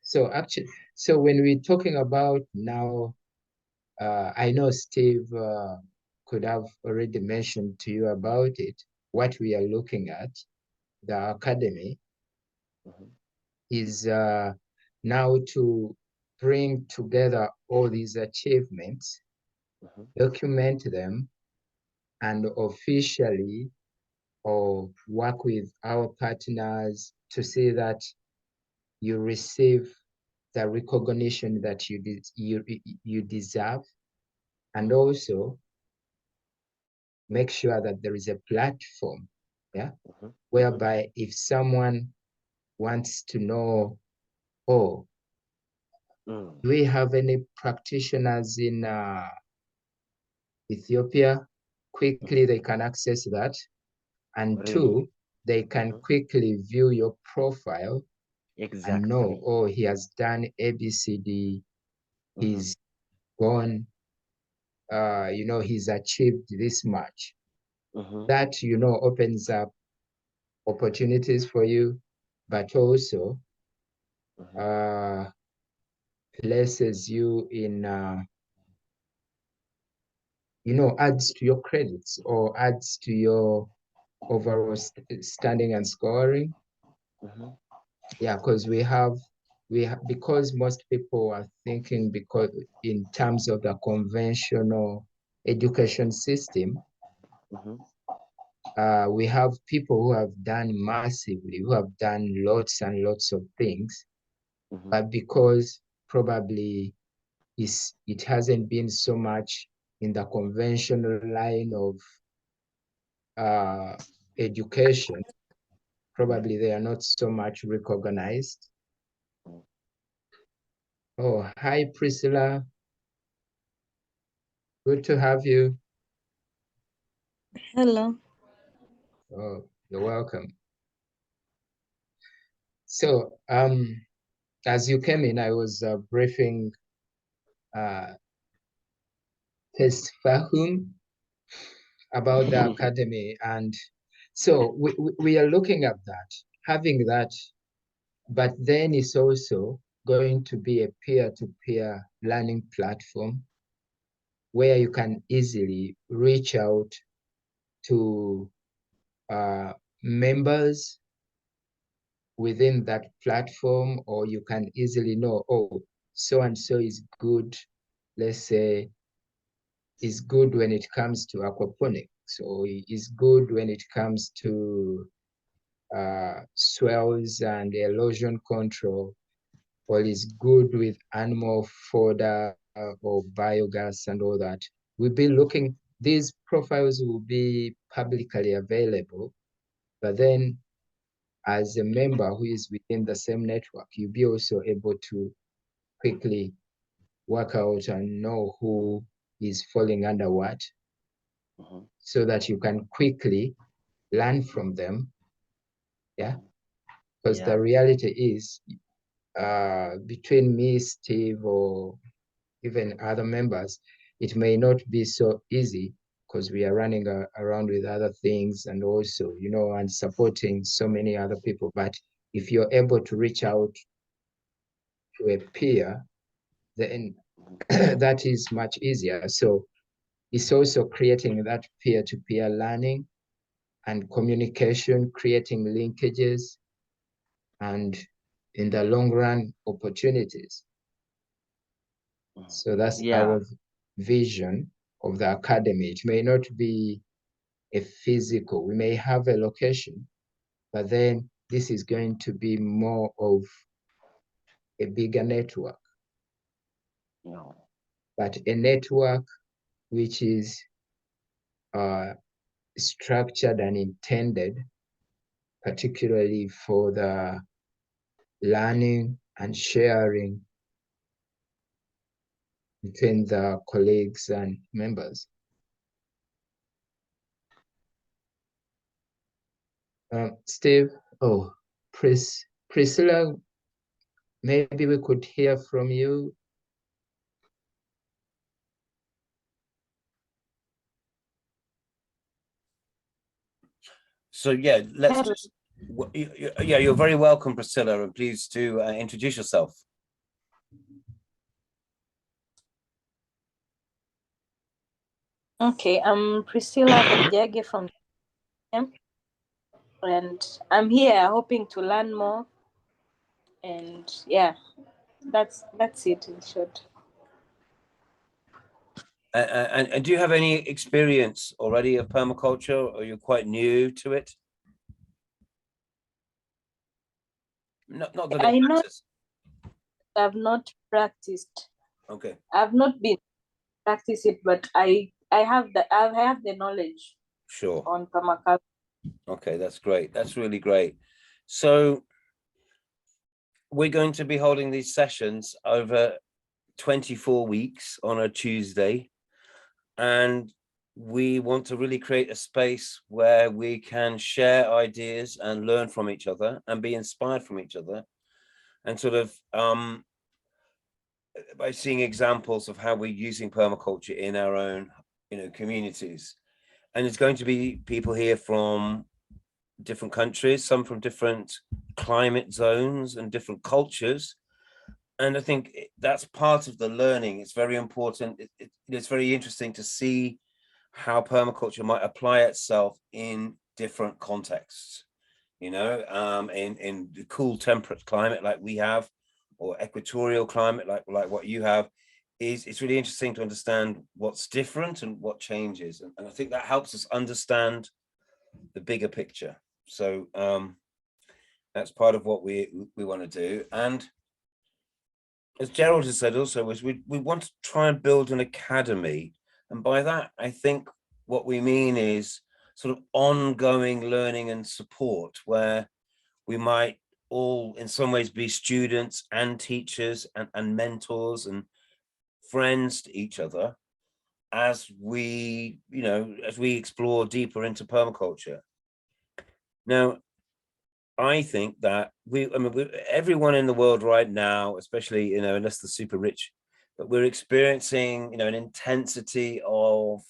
So actually, so when we're talking about now, I know Steve could have already mentioned to you about it. What we are looking at, the academy, is now to bring together all these achievements, document them, and officially or work with our partners to see that you receive the recognition that you deserve, and also make sure that there is a platform, yeah, whereby if someone wants to know, oh, do we have any practitioners in Ethiopia? Quickly, they can access that. And Really. two, they can quickly view your profile and know, Exactly. oh, he has done ABCD, he's gone, he's achieved this much. That, opens up opportunities for you, but also places you in, adds to your credits or adds to your overall standing and scoring. Yeah, because because most people are thinking because in terms of the conventional education system, we have people who have done massively, who have done lots and lots of things, but because probably it hasn't been so much in the conventional line of education, probably they are not so much recognized. Oh, hi, Priscilla. Good to have you. Hello. Oh, you're welcome. So, as you came in, I was briefing Test Fahum about the academy. And so we are looking at that, having that, but then it's also going to be a peer-to-peer learning platform where you can easily reach out to members within that platform, or you can easily know, oh, so-and-so is good, let's say, is good when it comes to aquaponics, so is good when it comes to swells and erosion control, or is good with animal fodder or biogas and all that. We'll be looking, these profiles will be publicly available, but then as a member who is within the same network, you'll be also able to quickly work out and know who is falling under what, so that you can quickly learn from them. Yeah. Because the reality is, between me, Steve, or even other members, it may not be so easy because we are running around with other things, and also, you know, and supporting so many other people. But if you're able to reach out to a peer, then that is much easier. So it's also creating that peer-to-peer learning and communication, creating linkages, and in the long run, opportunities. So that's our vision of the academy. It may not be a physical, we may have a location, but then this is going to be more of a bigger network. No. But a network which is structured and intended, particularly for the learning and sharing between the colleagues and members. Steve, Priscilla, maybe we could hear from you. So yeah, you're very welcome, Priscilla, and please to introduce yourself. Okay, I'm Priscilla Kajage from and I'm here hoping to learn more. And yeah, that's it in short. And do you have any experience already of permaculture, or you're quite new to it? Not that I it know matters. I've not practiced. Okay. I've not been practice it, but I have the knowledge. Sure. On permaculture. Okay, that's great. That's really great. So we're going to be holding these sessions over 24 weeks on a Tuesday, and we want to really create a space where we can share ideas and learn from each other and be inspired from each other, and sort of by seeing examples of how we're using permaculture in our own, communities. And it's going to be people here from different countries, some from different climate zones and different cultures. And I think that's part of the learning. It's very important. It's very interesting to see how permaculture might apply itself in different contexts, in the cool temperate climate like we have, or equatorial climate like what you have. It's really interesting to understand what's different and what changes. And I think that helps us understand the bigger picture. So that's part of what we want to do. And as Gerald has said also, is we want to try and build an academy. And by that, I think what we mean is sort of ongoing learning and support, where we might all in some ways be students and teachers and mentors and friends to each other as we explore deeper into permaculture. Now, I think that everyone in the world right now, especially, unless they're super rich, but we're experiencing, an intensity of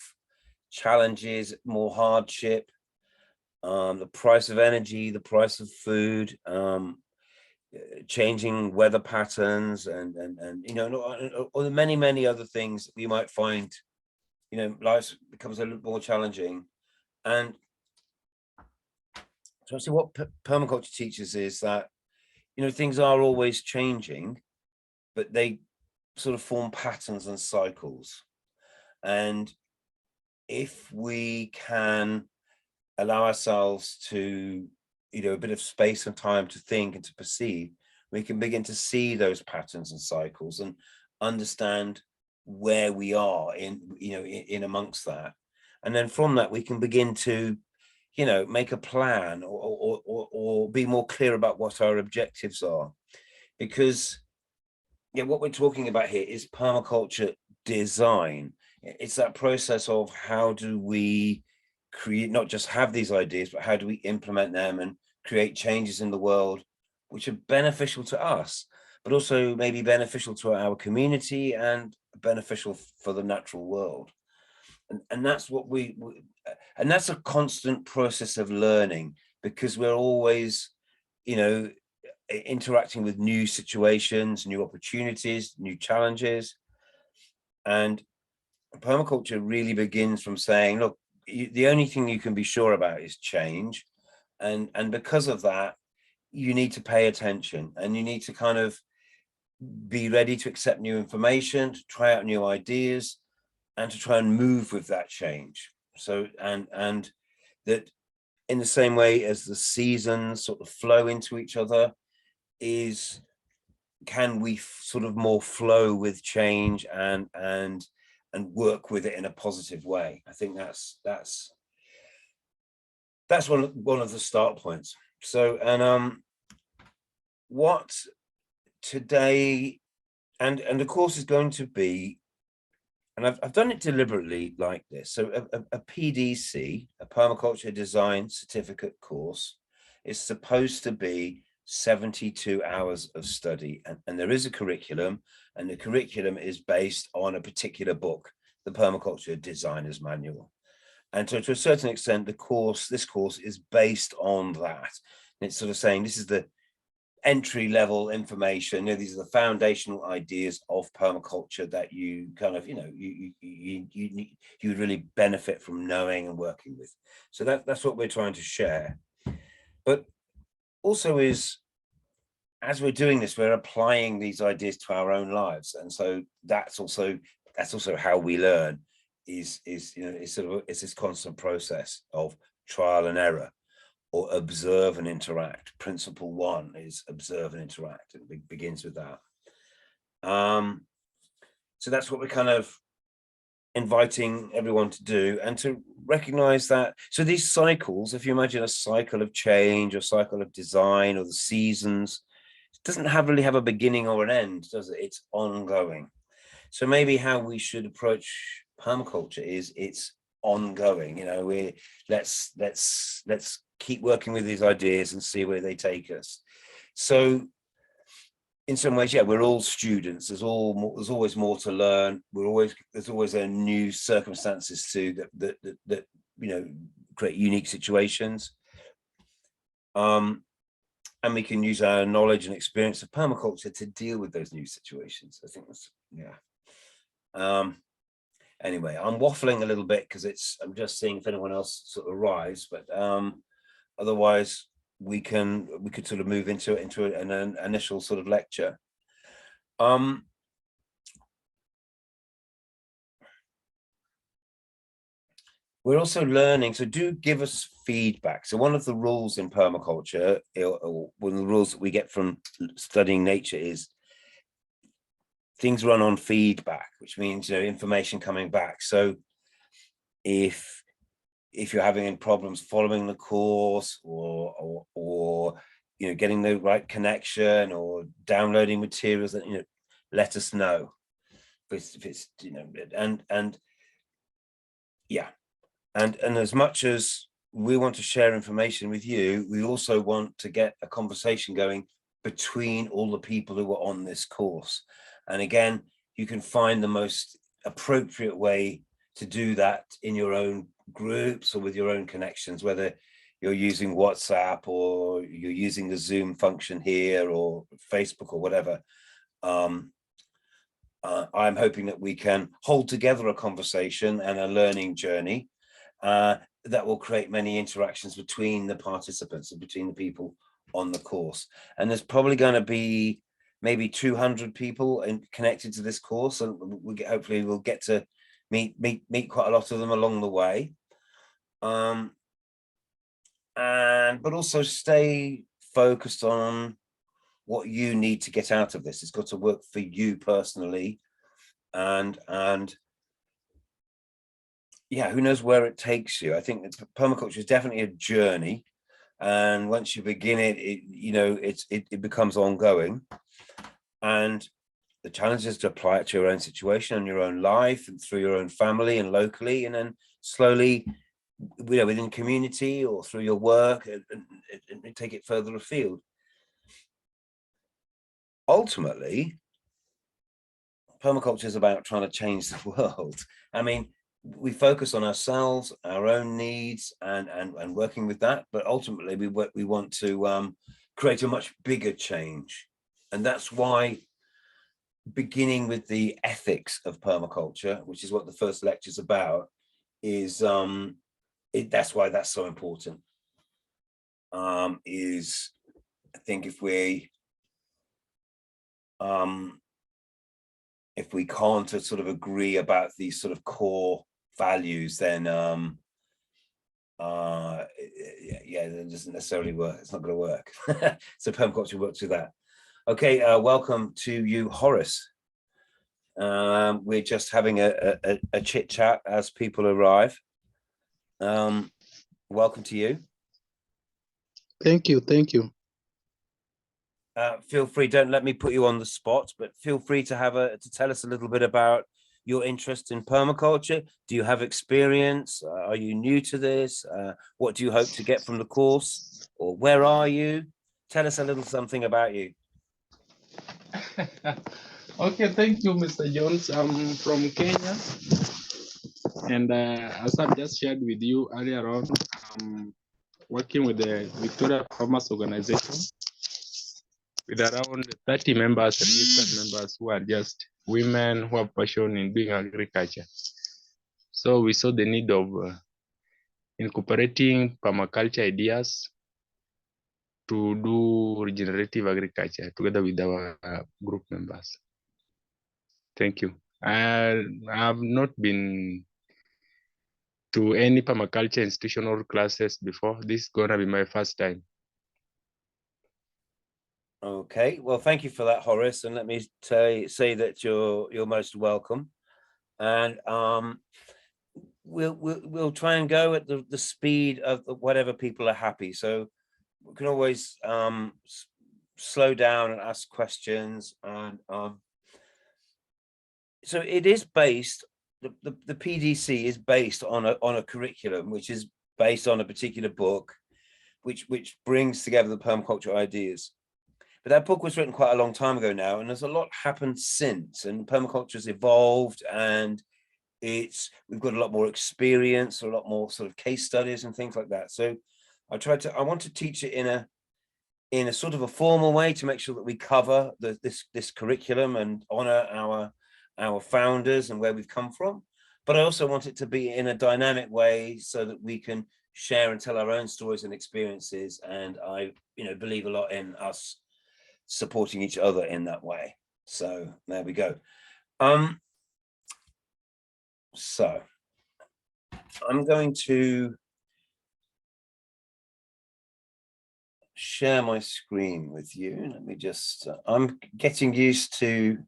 challenges, more hardship, the price of energy, the price of food, changing weather patterns, and or the many other things that we might find, life becomes a little more challenging. And so I see what permaculture teaches is that, things are always changing, but they sort of form patterns and cycles. And if we can allow ourselves to, a bit of space and time to think and to perceive, we can begin to see those patterns and cycles and understand where we are in amongst that. And then from that, we can begin to, make a plan or be more clear about what our objectives are. Because what we're talking about here is permaculture design. It's that process of how do we create, not just have these ideas, but how do we implement them and create changes in the world which are beneficial to us, but also maybe beneficial to our community and beneficial for the natural world. And that's what and that's a constant process of learning, because we're always, you know, interacting with new situations, new opportunities, new challenges. And permaculture really begins from saying, look, the only thing you can be sure about is change. And because of that, you need to pay attention, and you need to kind of be ready to accept new information, to try out new ideas, and to try and move with that change. So, and that in the same way as the seasons sort of flow into each other, can we sort of more flow with change and work with it in a positive way? I think that's one of the start points. So, and what today, and the course is going to be, and I've done it deliberately like this. So a PDC, a Permaculture Design Certificate course, is supposed to be 72 hours of study. And there is a curriculum, and the curriculum is based on a particular book, the Permaculture Designer's Manual. And to a certain extent, this course is based on that. And it's sort of saying, this is the entry level information, you know, these are the foundational ideas of permaculture that you kind of, you know, you would really benefit from knowing and working with. So that's what we're trying to share. But also is, as we're doing this, we're applying these ideas to our own lives. And so that's also how we learn, is you know, it's this constant process of trial and error, or observe and interact. Principle 1 is observe and interact. It begins with that. So that's what we're kind of inviting everyone to do, and to recognize that. So these cycles, if you imagine a cycle of change or cycle of design, or the seasons, it doesn't really have a beginning or an end, does it? It's ongoing. So maybe how we should approach permaculture is it's ongoing. You know, let's keep working with these ideas and see where they take us. So in some ways, yeah, we're all students. There's always more to learn. There's always a new circumstances too that you know, create unique situations. And we can use our knowledge and experience of permaculture to deal with those new situations. I think that's, yeah. Anyway, I'm waffling a little bit because I'm just seeing if anyone else sort of arrives, but otherwise we could sort of move into an initial sort of lecture. We're also learning, so do give us feedback. So one of the rules in permaculture, or one of the rules that we get from studying nature, is things run on feedback, which means, you know, information coming back. So if you're having any problems following the course, or you know, getting the right connection, or downloading materials, that, you know, let us know. If it's you know, and yeah, and as much as we want to share information with you, we also want to get a conversation going between all the people who are on this course. And again, you can find the most appropriate way to do that in your own groups or with your own connections, whether you're using WhatsApp or you're using the Zoom function here or Facebook or whatever. I'm hoping that we can hold together a conversation and a learning journey that will create many interactions between the participants and between the people on the course. And there's probably going to be maybe 200 people connected to this course, and hopefully we'll get to meet quite a lot of them along the way. But also stay focused on what you need to get out of this. It's got to work for you personally, and yeah, who knows where it takes you. I think permaculture is definitely a journey, and once you begin it, you know, it becomes ongoing. And the challenge is to apply it to your own situation and your own life, and through your own family and locally, and then slowly, you know, within community or through your work, and take it further afield. Ultimately, permaculture is about trying to change the world. I mean, we focus on ourselves, our own needs, and working with that. But ultimately, we want to create a much bigger change, and that's why, beginning with the ethics of permaculture, which is what the first lecture is about, is that's why that's so important. Is I think if we can't sort of agree about these sort of core values, then yeah, it doesn't necessarily work. It's not going to work. So permaculture works with that. Okay, welcome to you, Horace. We're just having a chit chat as people arrive. Welcome to you. Thank you. Thank you. Feel free, don't let me put you on the spot, but feel free to to tell us a little bit about your interest in permaculture. Do you have experience? Are you new to this? What do you hope to get from the course? Or where are you? Tell us a little something about you. Okay, thank you, Mr. Jones. I'm from Kenya. And as I've just shared with you earlier on, I'm working with the Victoria Farmers Organization with around 30 members, registered members who are just women who have passion in doing agriculture. So we saw the need of incorporating permaculture ideas to do regenerative agriculture together with our group members. Thank you. I have not been to any permaculture institutional classes before. This is gonna be my first time. Okay, well, thank you for that, Horace, and let me say that you're most welcome. And we'll try and go at the speed of whatever people are happy. So we can always slow down and ask questions. And so it is based. The PDC is based on a curriculum which is based on a particular book, which brings together the permaculture ideas. But that book was written quite a long time ago now, and there's a lot happened since, and permaculture has evolved, and we've got a lot more experience, a lot more sort of case studies and things like that. So I want to teach it in a sort of a formal way to make sure that we cover this curriculum and honor our founders and where we've come from. But I also want it to be in a dynamic way so that we can share and tell our own stories and experiences. And I, believe a lot in us supporting each other in that way. So there we go. So I'm going to share my screen with you. Let me just, I'm getting used to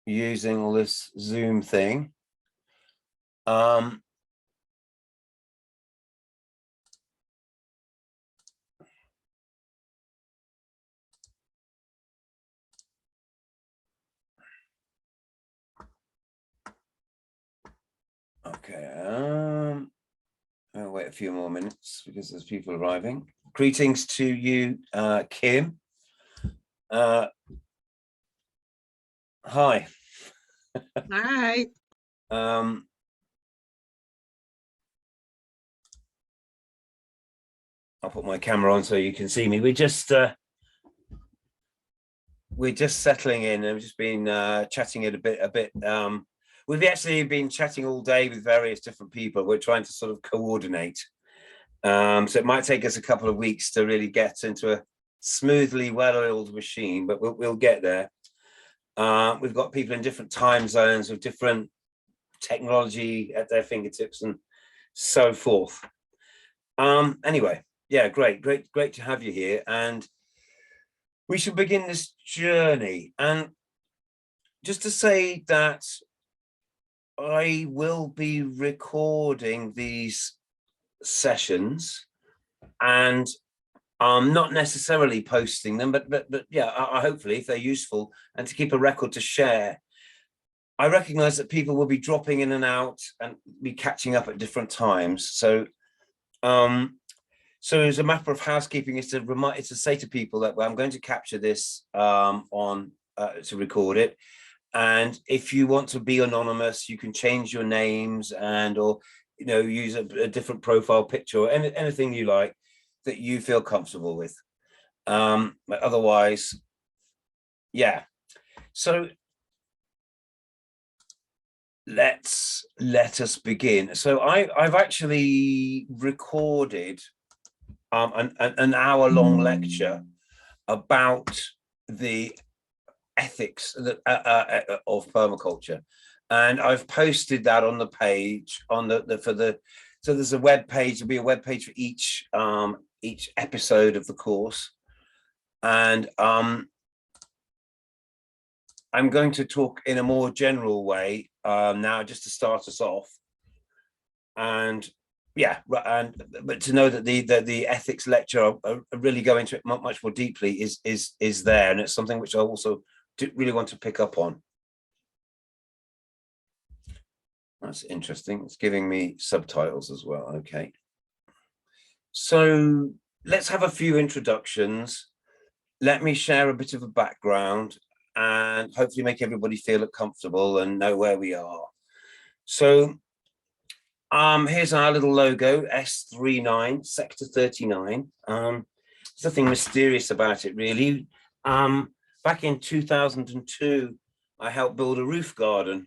using all this Zoom thing. Okay, I'll wait a few more minutes because there's people arriving. Greetings to you, Kim. Hi. Hi. I'll put my camera on so you can see me. We're just settling in, and we've just been chatting it a bit. We've actually been chatting all day with various different people. We're trying to sort of coordinate. So it might take us a couple of weeks to really get into a smoothly well-oiled machine, but we'll get there. We've got people in different time zones with different technology at their fingertips and so forth. Anyway, yeah, great to have you here. And we should begin this journey. And just to say that I will be recording these sessions and not necessarily posting them, but yeah, hopefully if they're useful and to keep a record to share. I recognize that people will be dropping in and out and be catching up at different times. So so as a matter of housekeeping is to say to people that, well, I'm going to capture this to record it. And if you want to be anonymous, you can change your names or use a different profile picture or anything you like that you feel comfortable with. But otherwise, yeah. So let us begin. So I've actually recorded an hour-long lecture about the ethics of permaculture, and I've posted that on the page so there's a web page. There'll be a web page for each episode of the course, and I'm going to talk in a more general way now, just to start us off. And yeah, but to know that the ethics lecture I really go into it much more deeply is there, and it's something which I also really want to pick up on. That's interesting. It's giving me subtitles as well. Okay. So let's have a few introductions. Let me share a bit of a background and hopefully make everybody feel comfortable and know where we are. So here's our little logo, S39, Sector 39. There's nothing mysterious about it, really. Back in 2002, I helped build a roof garden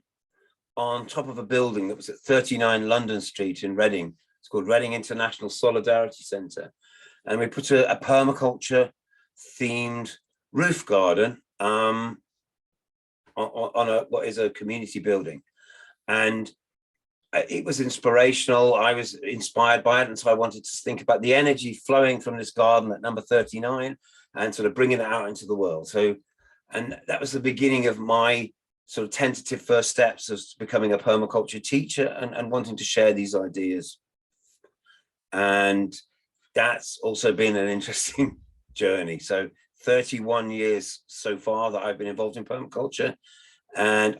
on top of a building that was at 39 London Street in Reading. It's called Reading International Solidarity Centre. And we put a permaculture themed roof garden on what is a community building. And it was inspirational. I was inspired by it. And so I wanted to think about the energy flowing from this garden at number 39 and sort of bringing it out into the world. So, and that was the beginning of my sort of tentative first steps as becoming a permaculture teacher and wanting to share these ideas. And that's also been an interesting journey. So 31 years so far that I've been involved in permaculture, and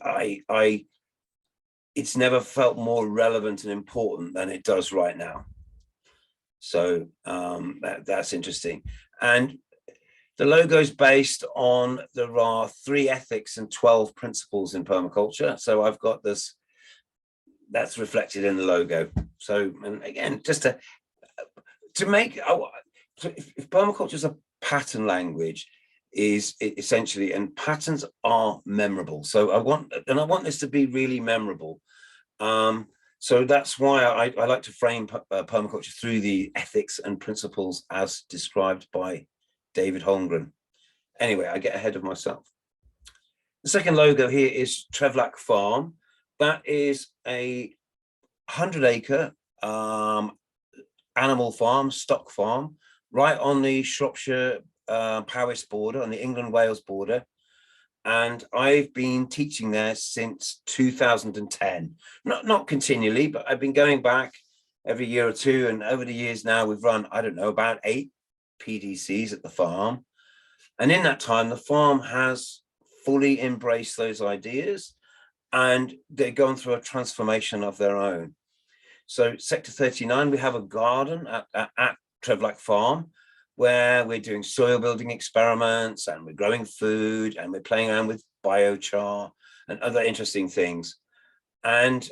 it's never felt more relevant and important than it does right now. So that's interesting. And the logo is based on, there are 3 ethics and 12 principles in permaculture. So I've got this, that's reflected in the logo. So, and again, just to make, if permaculture is a pattern language, is essentially, and patterns are memorable. So I want this to be really memorable. So that's why I like to frame permaculture through the ethics and principles as described by David Holmgren. Anyway, I get ahead of myself. The second logo here is Trevlack Farm. That is a 100-acre animal farm, stock farm, right on the Shropshire Powys border, on the England-Wales border. And I've been teaching there since 2010. Not continually, but I've been going back every year or two. And over the years now, we've run, I don't know, about 8 PDCs at the farm. And in that time, the farm has fully embraced those ideas, and they're going through a transformation of their own. So Sector 39, we have a garden at Trevlack Farm, where we're doing soil building experiments, and we're growing food, and we're playing around with biochar and other interesting things. And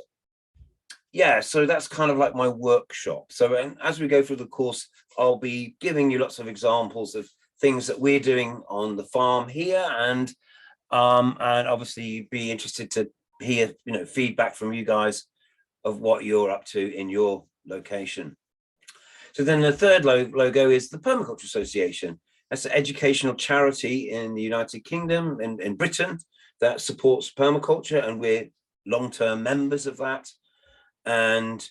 yeah, so that's kind of like my workshop. So as we go through the course, I'll be giving you lots of examples of things that we're doing on the farm here, and obviously be interested to hear, feedback from you guys of what you're up to in your location. So then the third logo is the Permaculture Association. That's an educational charity in the United Kingdom, in Britain, that supports permaculture, and we're long-term members of that. And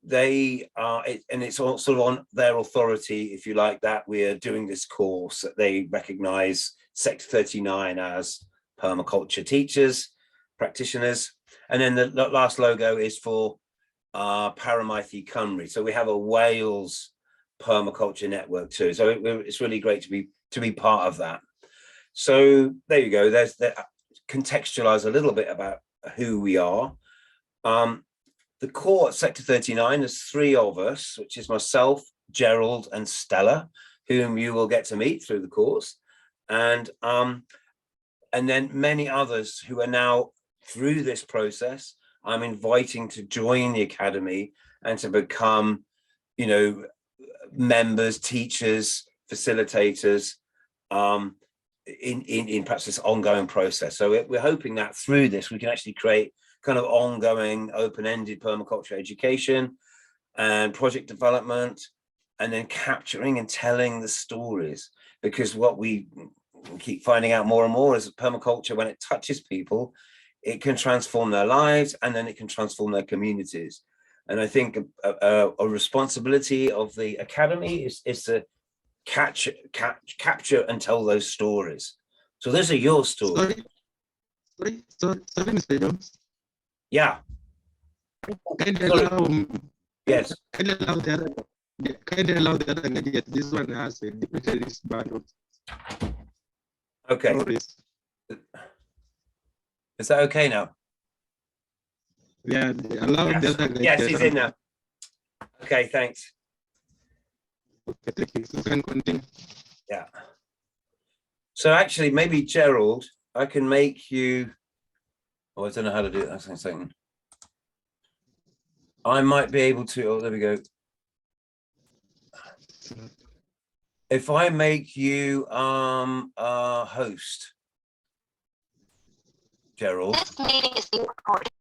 they are, and it's all sort of on their authority, if you like, that we are doing this course, that they recognize Sector 39 as permaculture teachers, practitioners. And then the last logo is for Paramythi Cymru. So we have a Wales permaculture network too. So it's really great to be part of that. So there you go. There's contextualize a little bit about who we are. The core at Sector 39, there's 3 of us, which is myself, Gerald, and Stella, whom you will get to meet through the course. And And then many others who are now through this process, I'm inviting to join the Academy and to become, you know, members, teachers, facilitators, in perhaps this ongoing process. So we're hoping that through this, we can actually create kind of ongoing open-ended permaculture education and project development, and then capturing and telling the stories. Because what we keep finding out more and more is that permaculture, when it touches people, it can transform their lives, and then it can transform their communities. And I think a responsibility of the Academy is to capture and tell those stories. So those are your stories. Sorry, Mr. Jones. Yeah. Kindly allow, Yes. kindly allow the other, kindly allow the other candidate. This one has a different band. Okay. Stories. Is that okay now? Yeah, allow the other guy. Yes, he's in now. Okay, thanks. Okay, thank you. So can continue. Yeah. So actually, maybe Gerald, I can make you. Oh, I don't know how to do it. That's a second. I might be able to. Oh, there we go. If I make you a host, Gerald. This meeting is being recorded.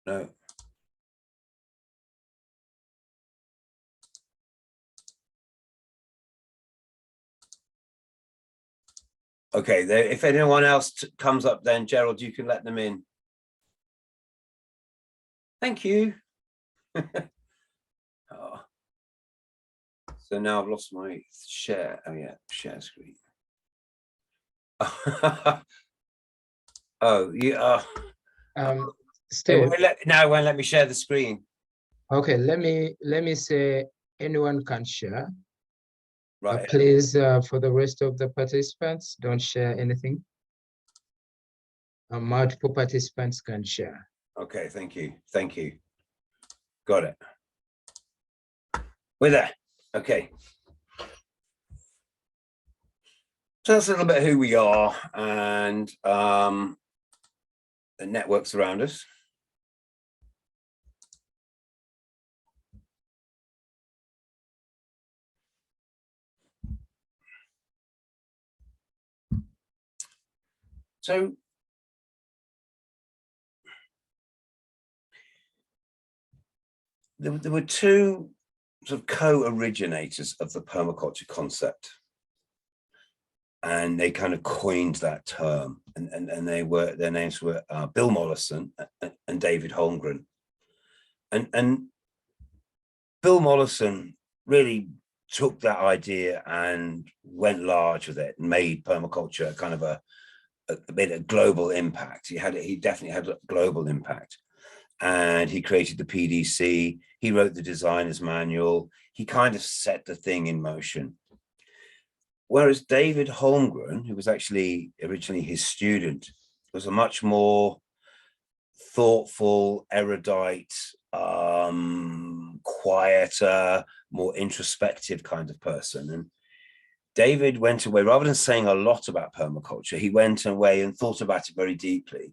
No. Okay, if anyone else comes up, then Gerald, you can let them in. Thank you. Oh. So now I've lost my share. Oh yeah, share screen. Oh yeah. Steve. Now it won't let me share the screen. Okay, let me say anyone can share. Right. Please, for the rest of the participants, don't share anything. Multiple participants can share. Okay, thank you. Thank you. Got it. We're there. Okay. So that's a little bit who we are and the networks around us. So there were two sort of co-originators of the permaculture concept, and they kind of coined that term, and their names were Bill Mollison and David Holmgren. And Bill Mollison really took that idea and went large with it and made permaculture kind of a global impact. He definitely had a global impact, and he created the PDC. He wrote the designer's manual. He kind of set the thing in motion. Whereas David Holmgren, who was actually originally his student, was a much more thoughtful, erudite, quieter, more introspective kind of person. And David went away, rather than saying a lot about permaculture, he went away and thought about it very deeply.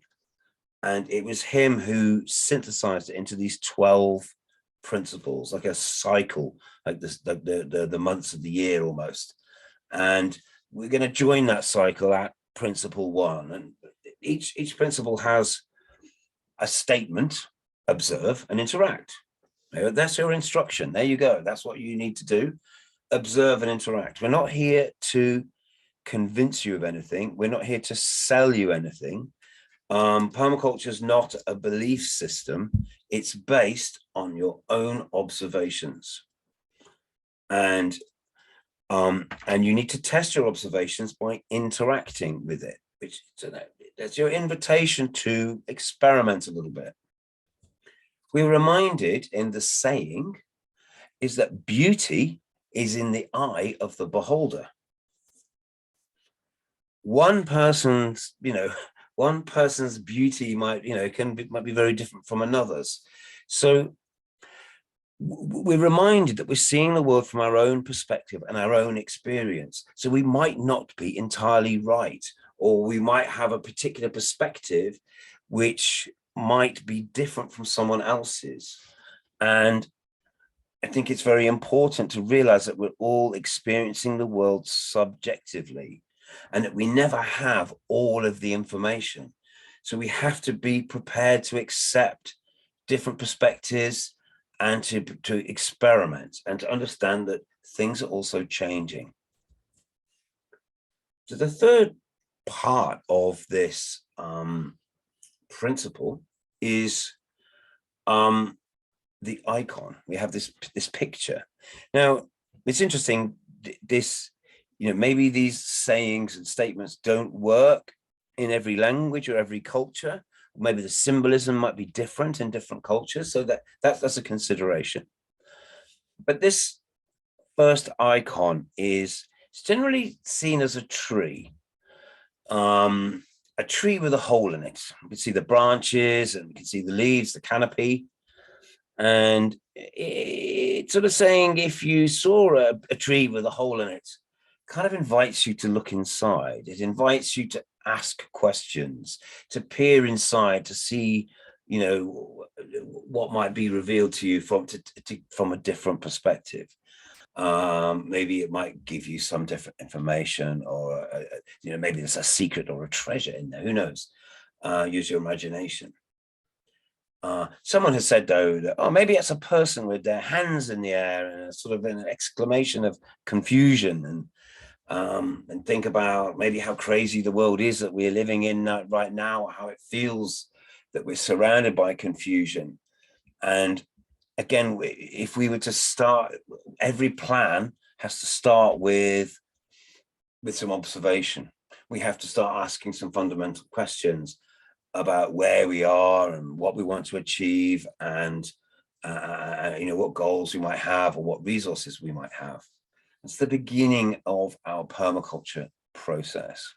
And it was him who synthesized it into these 12 principles, like a cycle, like this, the months of the year almost. And we're going to join that cycle at principle 1. And each principle has a statement: observe and interact. That's your instruction. There you go. That's what you need to do. Observe and interact. We're not here to convince you of anything. We're not here to sell you anything. Permaculture is not a belief system. It's based on your own observations. And you need to test your observations by interacting with it, which that's your invitation to experiment a little bit. We're reminded in the saying is that beauty is in the eye of the beholder. One person's beauty might be very different from another's. So we're reminded that we're seeing the world from our own perspective and our own experience. So we might not be entirely right or we might have a particular perspective which might be different from someone else's. And I think it's very important to realize that we're all experiencing the world subjectively, and that we never have all of the information. So we have to be prepared to accept different perspectives and to experiment and to understand that things are also changing. So the third part of this principle is the icon. We have this picture. Now, it's interesting, this, you know, maybe these sayings and statements don't work in every language or every culture. Maybe the symbolism might be different in different cultures, so that's a consideration. But this first icon is generally seen as a tree with a hole in it. You can see the branches and you can see the leaves, the canopy. And it's sort of saying, if you saw a tree with a hole in it, kind of invites you to look inside. It invites you to ask questions, to peer inside, to see, you know, what might be revealed to you from a different perspective. Maybe it might give you some different information, or you know, maybe there's a secret or a treasure in there. Who knows? Use your imagination. Someone has said, though, that, oh, maybe it's a person with their hands in the air and a sort of an exclamation of confusion, and think about maybe how crazy the world is that we're living in right now, or how it feels that we're surrounded by confusion. And again, if we were to start, every plan has to start with some observation. We have to start asking some fundamental questions about where we are and what we want to achieve, and you know, what goals we might have or what resources we might have. It's the beginning of our permaculture process.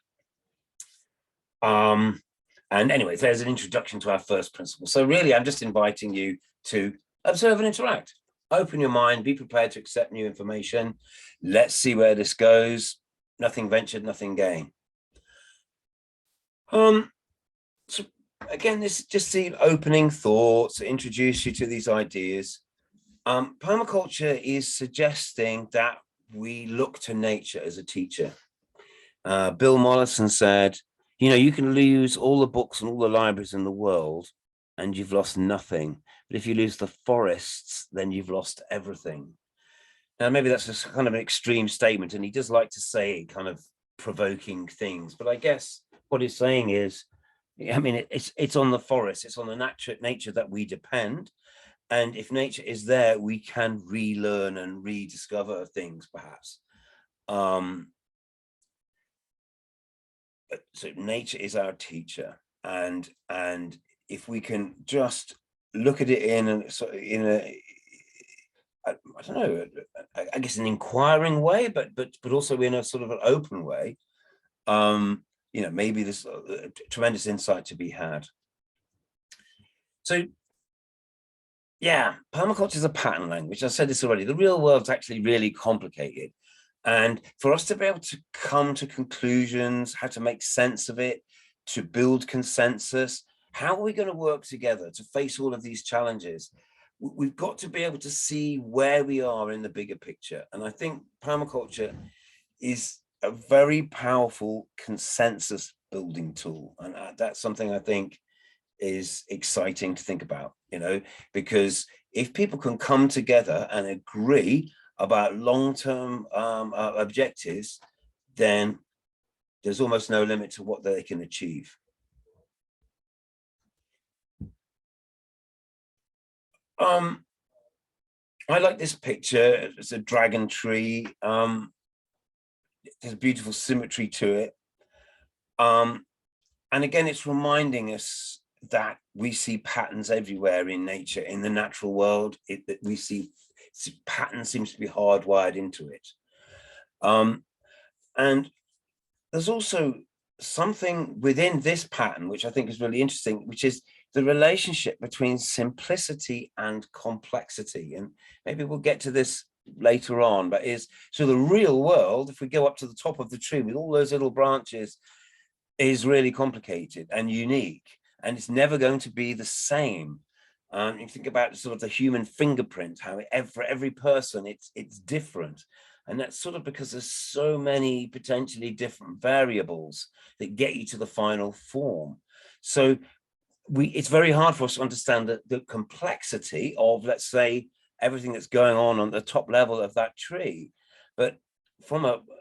And anyway, there's an introduction to our first principle. So really, I'm just inviting you to observe and interact. Open your mind, be prepared to accept new information. Let's see where this goes. Nothing ventured, nothing gained. So again, this is just the opening thoughts to introduce you to these ideas. Permaculture is suggesting that we look to nature as a teacher. Bill Mollison said, you know, you can lose all the books and all the libraries in the world and you've lost nothing. But if you lose the forests, then you've lost everything. Now, maybe that's just kind of an extreme statement, and he does like to say kind of provoking things. But I guess what he's saying is, I mean, it's on the forest, it's on the nature that we depend. And if nature is there, we can relearn and rediscover things, perhaps. So nature is our teacher, and if we can just look at it in a I don't know, I guess an inquiring way, but also in a sort of an open way, you know, maybe there's tremendous insight to be had. So yeah, permaculture is a pattern language. I said this already. The real world's actually really complicated. And for us to be able to come to conclusions, how to make sense of it, to build consensus, how are we going to work together to face all of these challenges? We've got to be able to see where we are in the bigger picture. And I think permaculture is a very powerful consensus building tool. And that's something I think is exciting to think about, you know, because if people can come together and agree about long-term objectives, then there's almost no limit to what they can achieve. I like this picture. It's a dragon tree. There's a beautiful symmetry to it. And again, it's reminding us that we see patterns everywhere in nature, in the natural world. We see pattern seems to be hardwired into it. And there's also something within this pattern, which I think is really interesting, which is the relationship between simplicity and complexity. And maybe we'll get to this later on, but so the real world, if we go up to the top of the tree with all those little branches, is really complicated and unique, and it's never going to be the same. You think about sort of the human fingerprint, how for every person it's different. And that's sort of because there's so many potentially different variables that get you to the final form. So it's very hard for us to understand the complexity of, let's say, everything that's going on the top level of that tree. But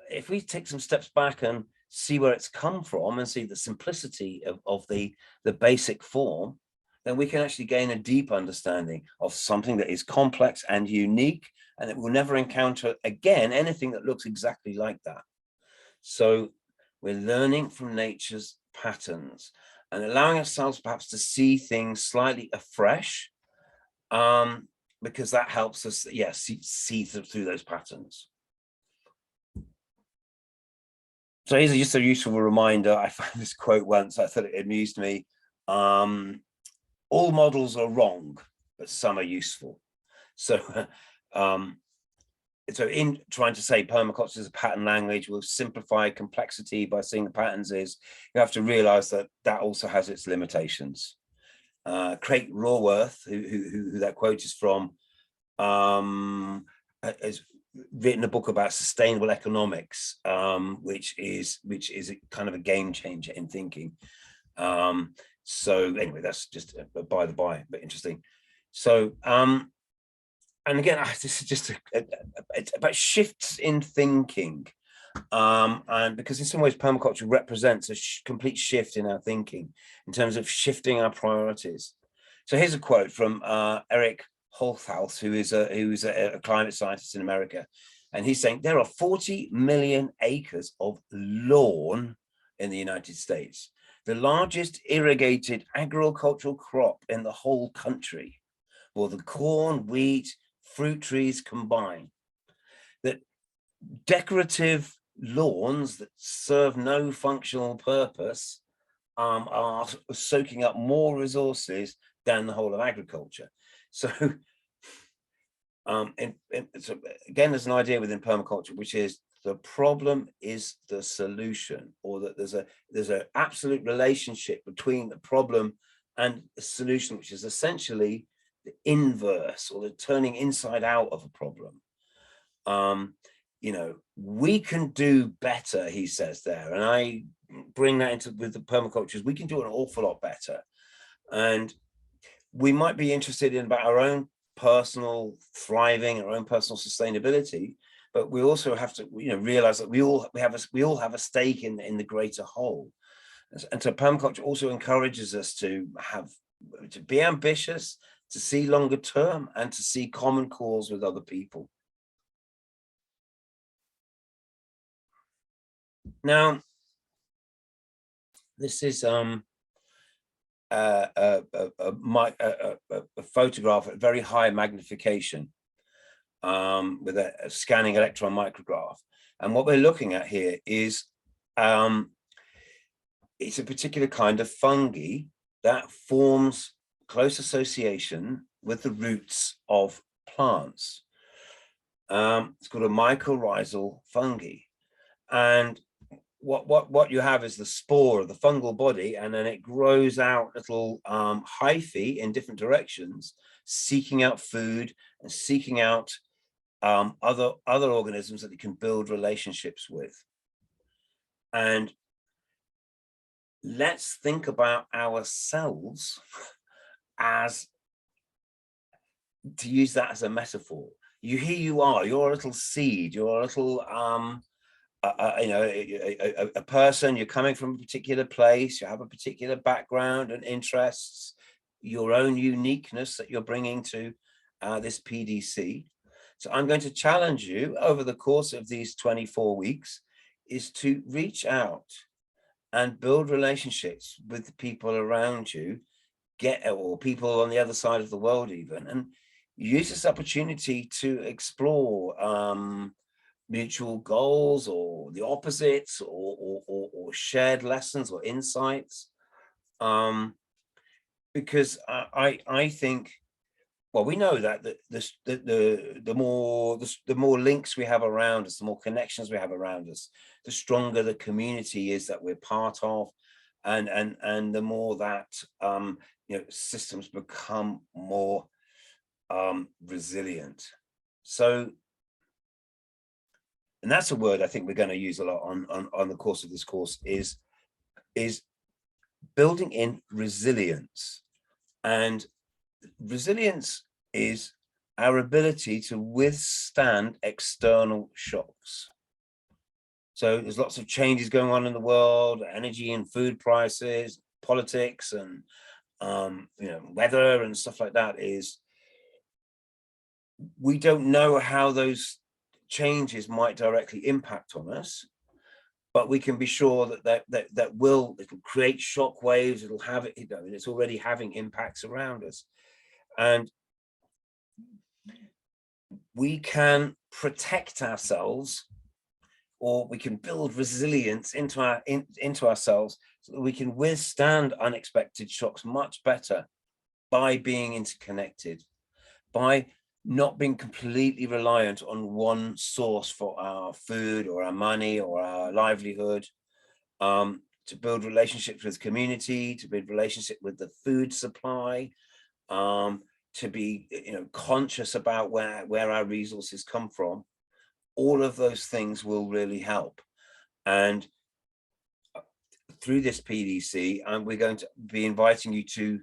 if we take some steps back and see where it's come from and see the simplicity of the basic form, then we can actually gain a deep understanding of something that is complex and unique, and that we'll never encounter again anything that looks exactly like that. So we're learning from nature's patterns and allowing ourselves perhaps to see things slightly afresh, because that helps us, see through those patterns. So here's just a useful reminder. I found this quote once, I thought it amused me. All models are wrong, but some are useful. So, so in trying to say permaculture is a pattern language, we'll simplify complexity by seeing the patterns is, you have to realize that that also has its limitations. Craig Raworth, who that quote is from, has written a book about sustainable economics, which is kind of a game changer in thinking. So anyway, that's just by the by, but interesting. So, and again, this is just it's about shifts in thinking, and because in some ways permaculture represents a complete shift in our thinking in terms of shifting our priorities. So here's a quote from Eric Holthaus, who is a climate scientist in America, and he's saying there are 40 million acres of lawn in the United States, the largest irrigated agricultural crop in the whole country, or the corn, wheat, fruit trees combined. That decorative lawns that serve no functional purpose are soaking up more resources than the whole of agriculture. So, so again, there's an idea within permaculture, which is the problem is the solution, or that there's an absolute relationship between the problem and the solution, which is essentially the inverse, or the turning inside out of a problem. You know, we can do better, he says there, and I bring that into with the permacultures. We can do an awful lot better, and we might be interested in about our own personal thriving, our own personal sustainability, but we also have to, you know, realize that we all have a stake in the greater whole. And so permaculture also encourages us to be ambitious, to see longer term, and to see common cause with other people. Now, this is a photograph at very high magnification with a scanning electron micrograph. And what we're looking at here is it's a particular kind of fungi that forms close association with the roots of plants. It's called a mycorrhizal fungi. And what you have is the spore of the fungal body, and then it grows out little hyphae in different directions, seeking out food and seeking out other organisms that it can build relationships with. And let's think about ourselves as, to use that as a metaphor. Here you are, you're a little seed, you're a little you know, a person, you're coming from a particular place, you have a particular background and interests, your own uniqueness that you're bringing to this PDC. So I'm going to challenge you over the course of these 24 weeks is to reach out and build relationships with the people around you, or people on the other side of the world even, and use this opportunity to explore mutual goals, or the opposites, or shared lessons or insights, because I think, well, we know that the more links we have around us, the more connections we have around us, the stronger the community is that we're part of, and the more that systems become more resilient. So, and that's a word I think we're going to use a lot on the course of this course, is building in resilience. And resilience is our ability to withstand external shocks. So there's lots of changes going on in the world, energy and food prices, politics, and weather and stuff like that. Is we don't know how those changes might directly impact on us, but we can be sure that it'll create shock waves. It'll have it, it's already having impacts around us, and we can protect ourselves, or we can build resilience into ourselves so that we can withstand unexpected shocks much better by being interconnected, by not being completely reliant on one source for our food or our money or our livelihood, to build relationships with community, to build relationship with the food supply, to be conscious about where our resources come from. All of those things will really help. And through this PDC, we're going to be inviting you to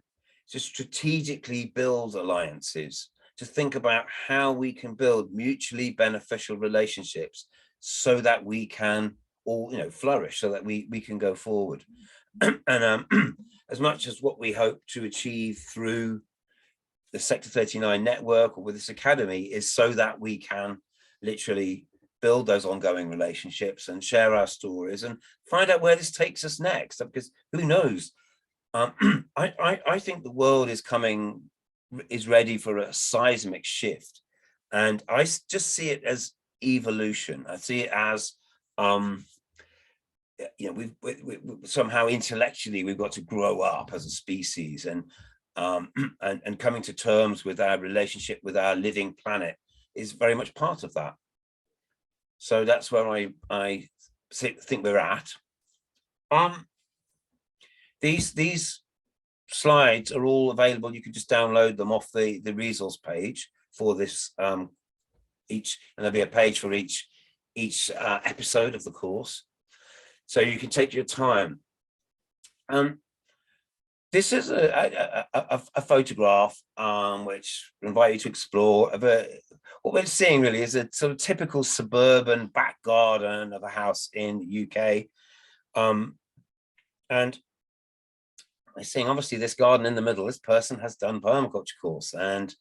strategically build alliances, to think about how we can build mutually beneficial relationships so that we can all flourish, so that we can go forward. And as much as what we hope to achieve through the Sector 39 network or with this academy is so that we can literally build those ongoing relationships and share our stories and find out where this takes us next, because who knows. I think the world is ready for a seismic shift, and I just see it as evolution. I see it as we've somehow intellectually we've got to grow up as a species, and coming to terms with our relationship with our living planet is very much part of that. So that's where I think we're at. These slides are all available. You can just download them off the resource page for this and there'll be a page for each episode of the course, so you can take your time. This is a photograph which I invite you to explore of what we're seeing really is a sort of typical suburban back garden of a house in the UK. And I'm seeing obviously this garden in the middle, this person has done permaculture course, and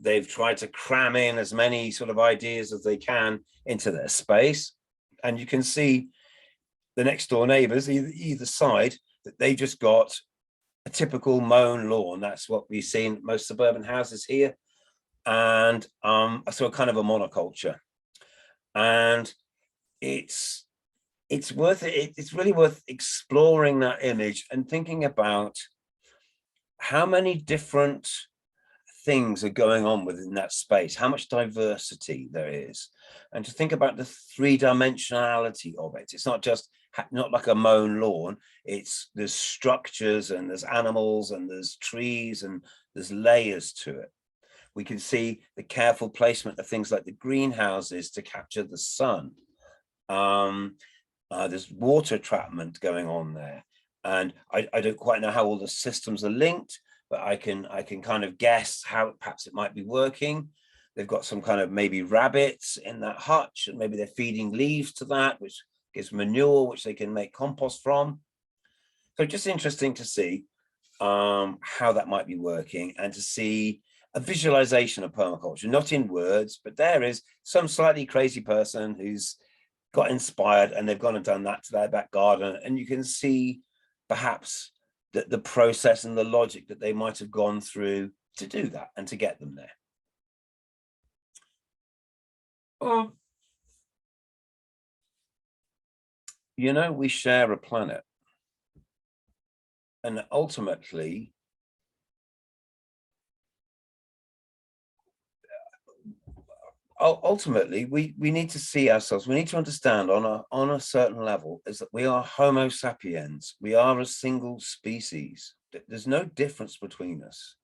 they've tried to cram in as many sort of ideas as they can into their space. And you can see the next door neighbors either side, that they just got a typical mown lawn. That's what we've seen most suburban houses here. And so kind of a monoculture. And it's really worth exploring that image and thinking about how many different things are going on within that space, how much diversity there is, and to think about the three-dimensionality of it. It's not like a mown lawn. There's structures, and there's animals, and there's trees, and there's layers to it. We can see the careful placement of things like the greenhouses to capture the sun. There's water trapment going on there, and I don't quite know how all the systems are linked, but I can kind of guess how perhaps it might be working. They've got some kind of maybe rabbits in that hutch, and maybe they're feeding leaves to that, which gives manure, which they can make compost from. So just interesting to see how that might be working, and to see a visualization of permaculture, not in words, but there is some slightly crazy person who's got inspired and they've gone and done that to their back garden, and you can see perhaps the process and the logic that they might have gone through to do that and to get them there. We share a planet, and ultimately ultimately, we need to see ourselves, we need to understand on a certain level is that we are Homo sapiens. We are a single species. There's no difference between us.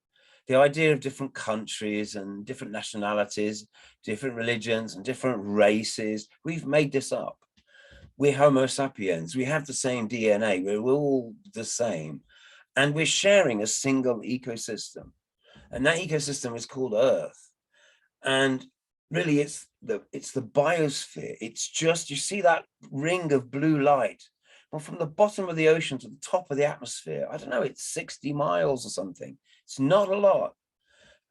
The idea of different countries and different nationalities, different religions and different races, we've made this up. We're Homo sapiens. We have the same DNA. We're all the same. And we're sharing a single ecosystem. And that ecosystem is called Earth. And really, it's the biosphere. It's just, you see that ring of blue light. Well, from the bottom of the ocean to the top of the atmosphere, I don't know, it's 60 miles or something. It's not a lot.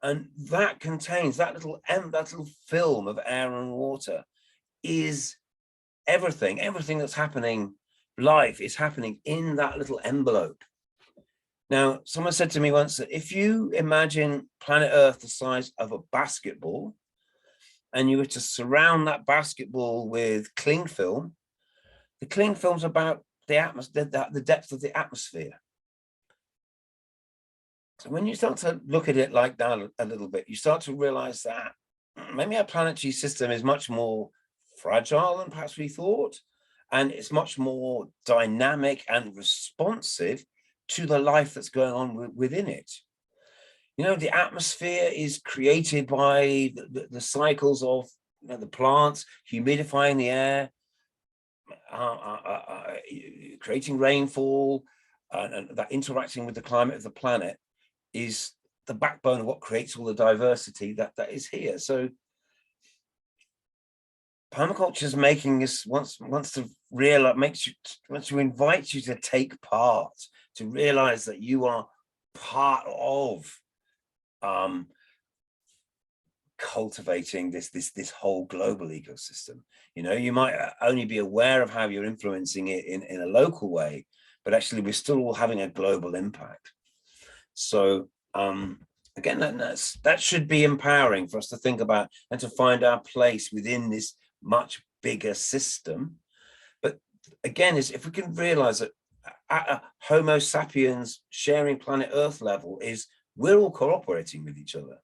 And that contains that little film of air and water is everything. Everything that's happening, life is happening in that little envelope. Now, someone said to me once that if you imagine planet Earth the size of a basketball, and you were to surround that basketball with cling film, the cling film's about the atmosphere, the depth of the atmosphere. So when you start to look at it like that a little bit, you start to realize that maybe our planetary system is much more fragile than perhaps we thought, and it's much more dynamic and responsive to the life that's going on within it. You know, the atmosphere is created by the cycles of the plants humidifying the air, creating rainfall, and that interacting with the climate of the planet is the backbone of what creates all the diversity that is here. So permaculture is making us wants to realize, wants to invite you to take part, to realize that you are part of cultivating this whole global ecosystem. You know, you might only be aware of how you're influencing it in a local way, but actually we're still all having a global impact. So again, that should be empowering for us to think about and to find our place within this much bigger system. But again, is if we can realize that at a Homo sapiens sharing planet Earth level is we're all cooperating with each other,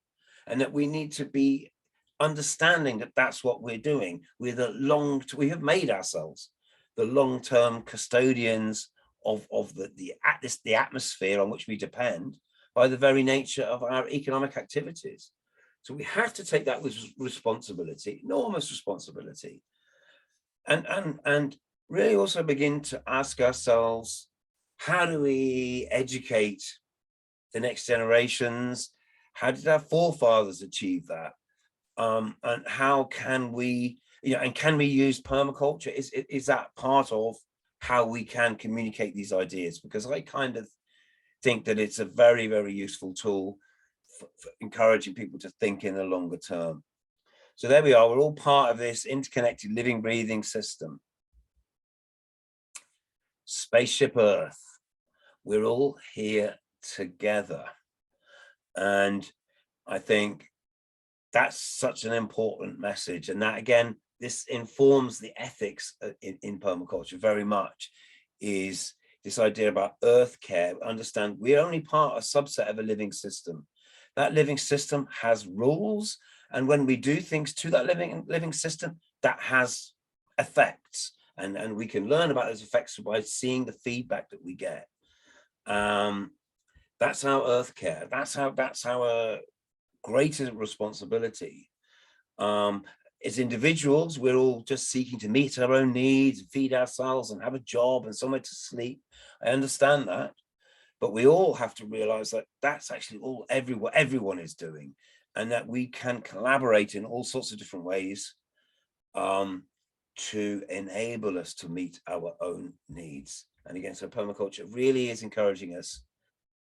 and that we need to be understanding that that's what we're doing. We have made ourselves the long-term custodians of the atmosphere on which we depend by the very nature of our economic activities. So we have to take that with responsibility, enormous responsibility, and really also begin to ask ourselves, how do we educate the next generations? How did our forefathers achieve that? And how can we, and can we use permaculture? Is that part of how we can communicate these ideas? Because I kind of think that it's a very, very useful tool for encouraging people to think in a longer term. So there we are, we're all part of this interconnected living, breathing system. Spaceship Earth, we're all here together. And I think that's such an important message. And that, again, this informs the ethics in permaculture very much, is this idea about earth care. Understand we're only a subset of a living system. That living system has rules. And when we do things to that living system, that has effects. And we can learn about those effects by seeing the feedback that we get. That's our earth care. That's our greater responsibility. As individuals, we're all just seeking to meet our own needs, feed ourselves, and have a job and somewhere to sleep. I understand that, but we all have to realize that that's actually all everyone is doing, and that we can collaborate in all sorts of different ways to enable us to meet our own needs. And again, so permaculture really is encouraging us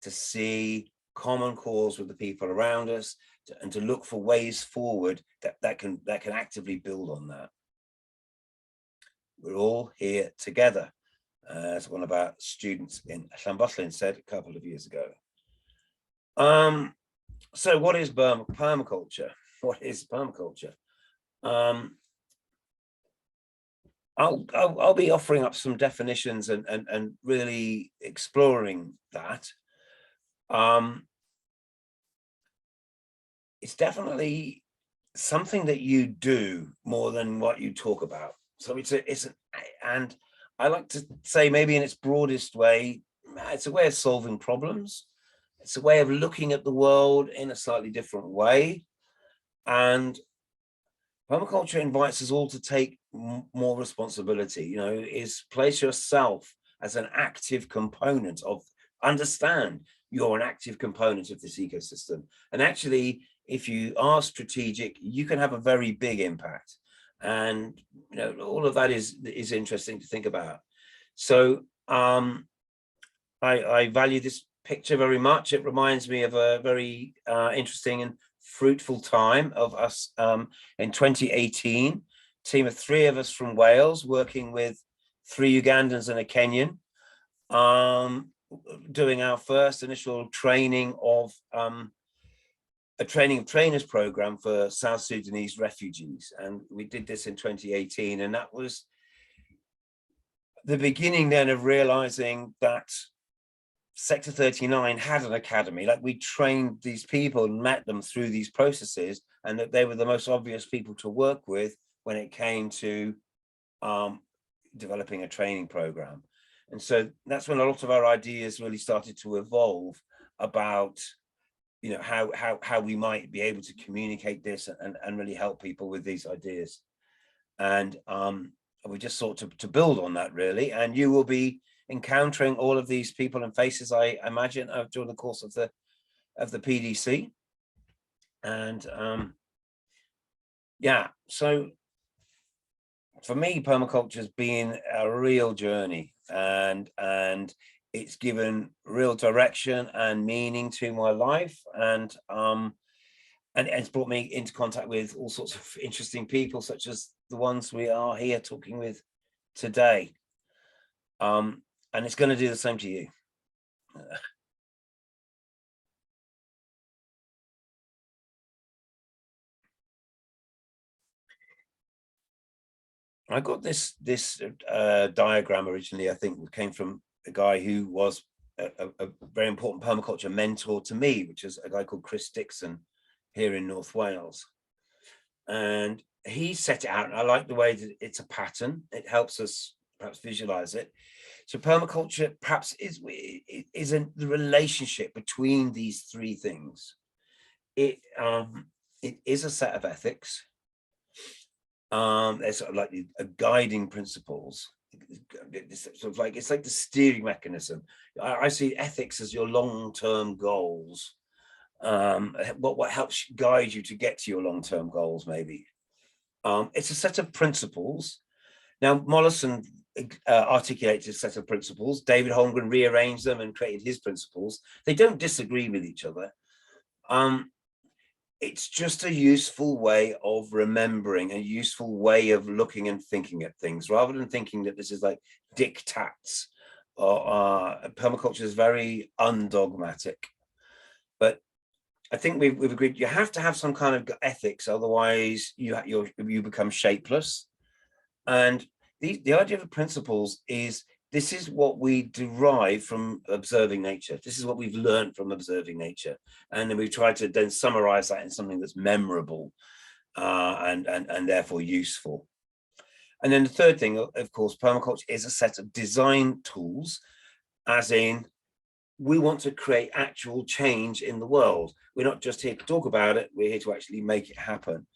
to see common cause with the people around us, and to look for ways forward that can actively build on that. We're all here together, as one of our students in Llanbosslyn said a couple of years ago. So what is permaculture? What is permaculture? I'll be offering up some definitions and really exploring that. It's definitely something that you do more than what you talk about. So and I like to say, maybe in its broadest way, it's a way of solving problems. It's a way of looking at the world in a slightly different way. And permaculture invites us all to take more responsibility, you know, is place yourself as an active component of, understand you're an active component of this ecosystem. And actually, if you are strategic, you can have a very big impact. And, you know, all of that is interesting to think about. So I value this picture very much. It reminds me of a very interesting and fruitful time of us in 2018, team of 3 of us from Wales working with 3 Ugandans and a Kenyan, doing our first initial training of a training of trainers program for South Sudanese refugees. And we did this in 2018. And that was the beginning then of realizing that Sector 39 had an academy. Like, we trained these people and met them through these processes, and that they were the most obvious people to work with when it came to developing a training program. And so that's when a lot of our ideas really started to evolve about, you know, how we might be able to communicate this and really help people with these ideas. And we just sought to build on that, really. And you will be encountering all of these people and faces, I imagine, during the course of the PDC. And yeah, so for me, permaculture has been a real journey, and it's given real direction and meaning to my life, and it's brought me into contact with all sorts of interesting people, such as the ones we are here talking with today. And it's going to do the same to you. I got this diagram originally, I think, came from a guy who was a very important permaculture mentor to me, which is a guy called Chris Dixon here in North Wales. And he set it out, and I like the way that it's a pattern. It helps us perhaps visualize it. So permaculture perhaps is the relationship between these 3 things. It is a set of ethics. There's sort of like a guiding principles. It's sort of like, it's like the steering mechanism. I see ethics as your long-term goals. What helps guide you to get to your long-term goals, maybe. It's a set of principles. Now, Mollison articulated a set of principles. David Holmgren rearranged them and created his principles. They don't disagree with each other. It's just a useful way of remembering, a useful way of looking and thinking at things, rather than thinking that this is like diktats. Permaculture is very undogmatic. But I think we've agreed you have to have some kind of ethics, otherwise you become shapeless. And the idea of principles is, this is what we derive from observing nature. This is what we've learned from observing nature. And then we've tried to then summarize that in something that's memorable and therefore useful. And then the third thing, of course, permaculture is a set of design tools, as in, we want to create actual change in the world. We're not just here to talk about it, we're here to actually make it happen.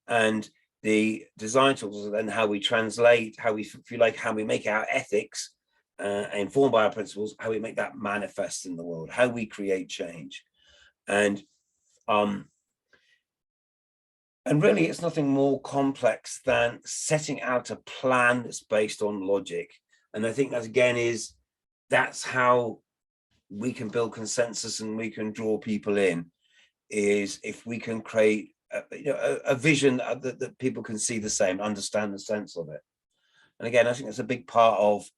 And the design tools are then how we translate, how we, if you like, how we make our ethics informed by our principles, how we make that manifest in the world, how we create change. And really, it's nothing more complex than setting out a plan that's based on logic. And I think that, again, that's how we can build consensus and we can draw people in, is if we can create a vision that people can see the same, understand the sense of it. And again, I think that's a big part of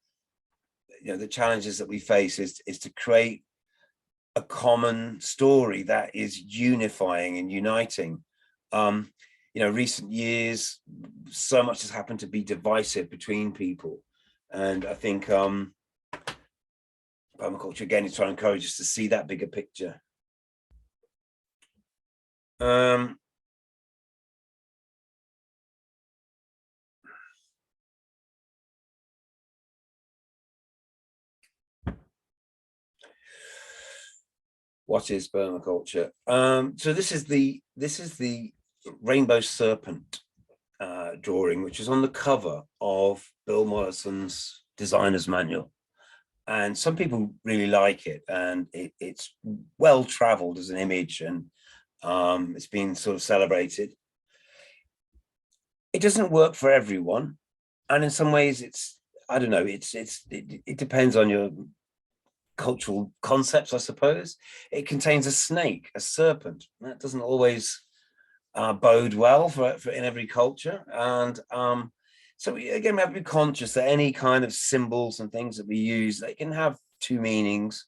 the challenges that we face, is to create a common story that is unifying and uniting. Recent years, so much has happened to be divisive between people, and I think permaculture again is trying to encourage us to see that bigger picture. What is permaculture? So this is the rainbow serpent drawing, which is on the cover of Bill Mollison's designer's manual. And some people really like it, and it's well traveled as an image, and it's been sort of celebrated. It doesn't work for everyone, and in some ways I don't know, it depends on your cultural concepts, I suppose. It contains a snake, a serpent. That doesn't always bode well for in every culture. And so we have to be conscious that any kind of symbols and things that we use, they can have two meanings.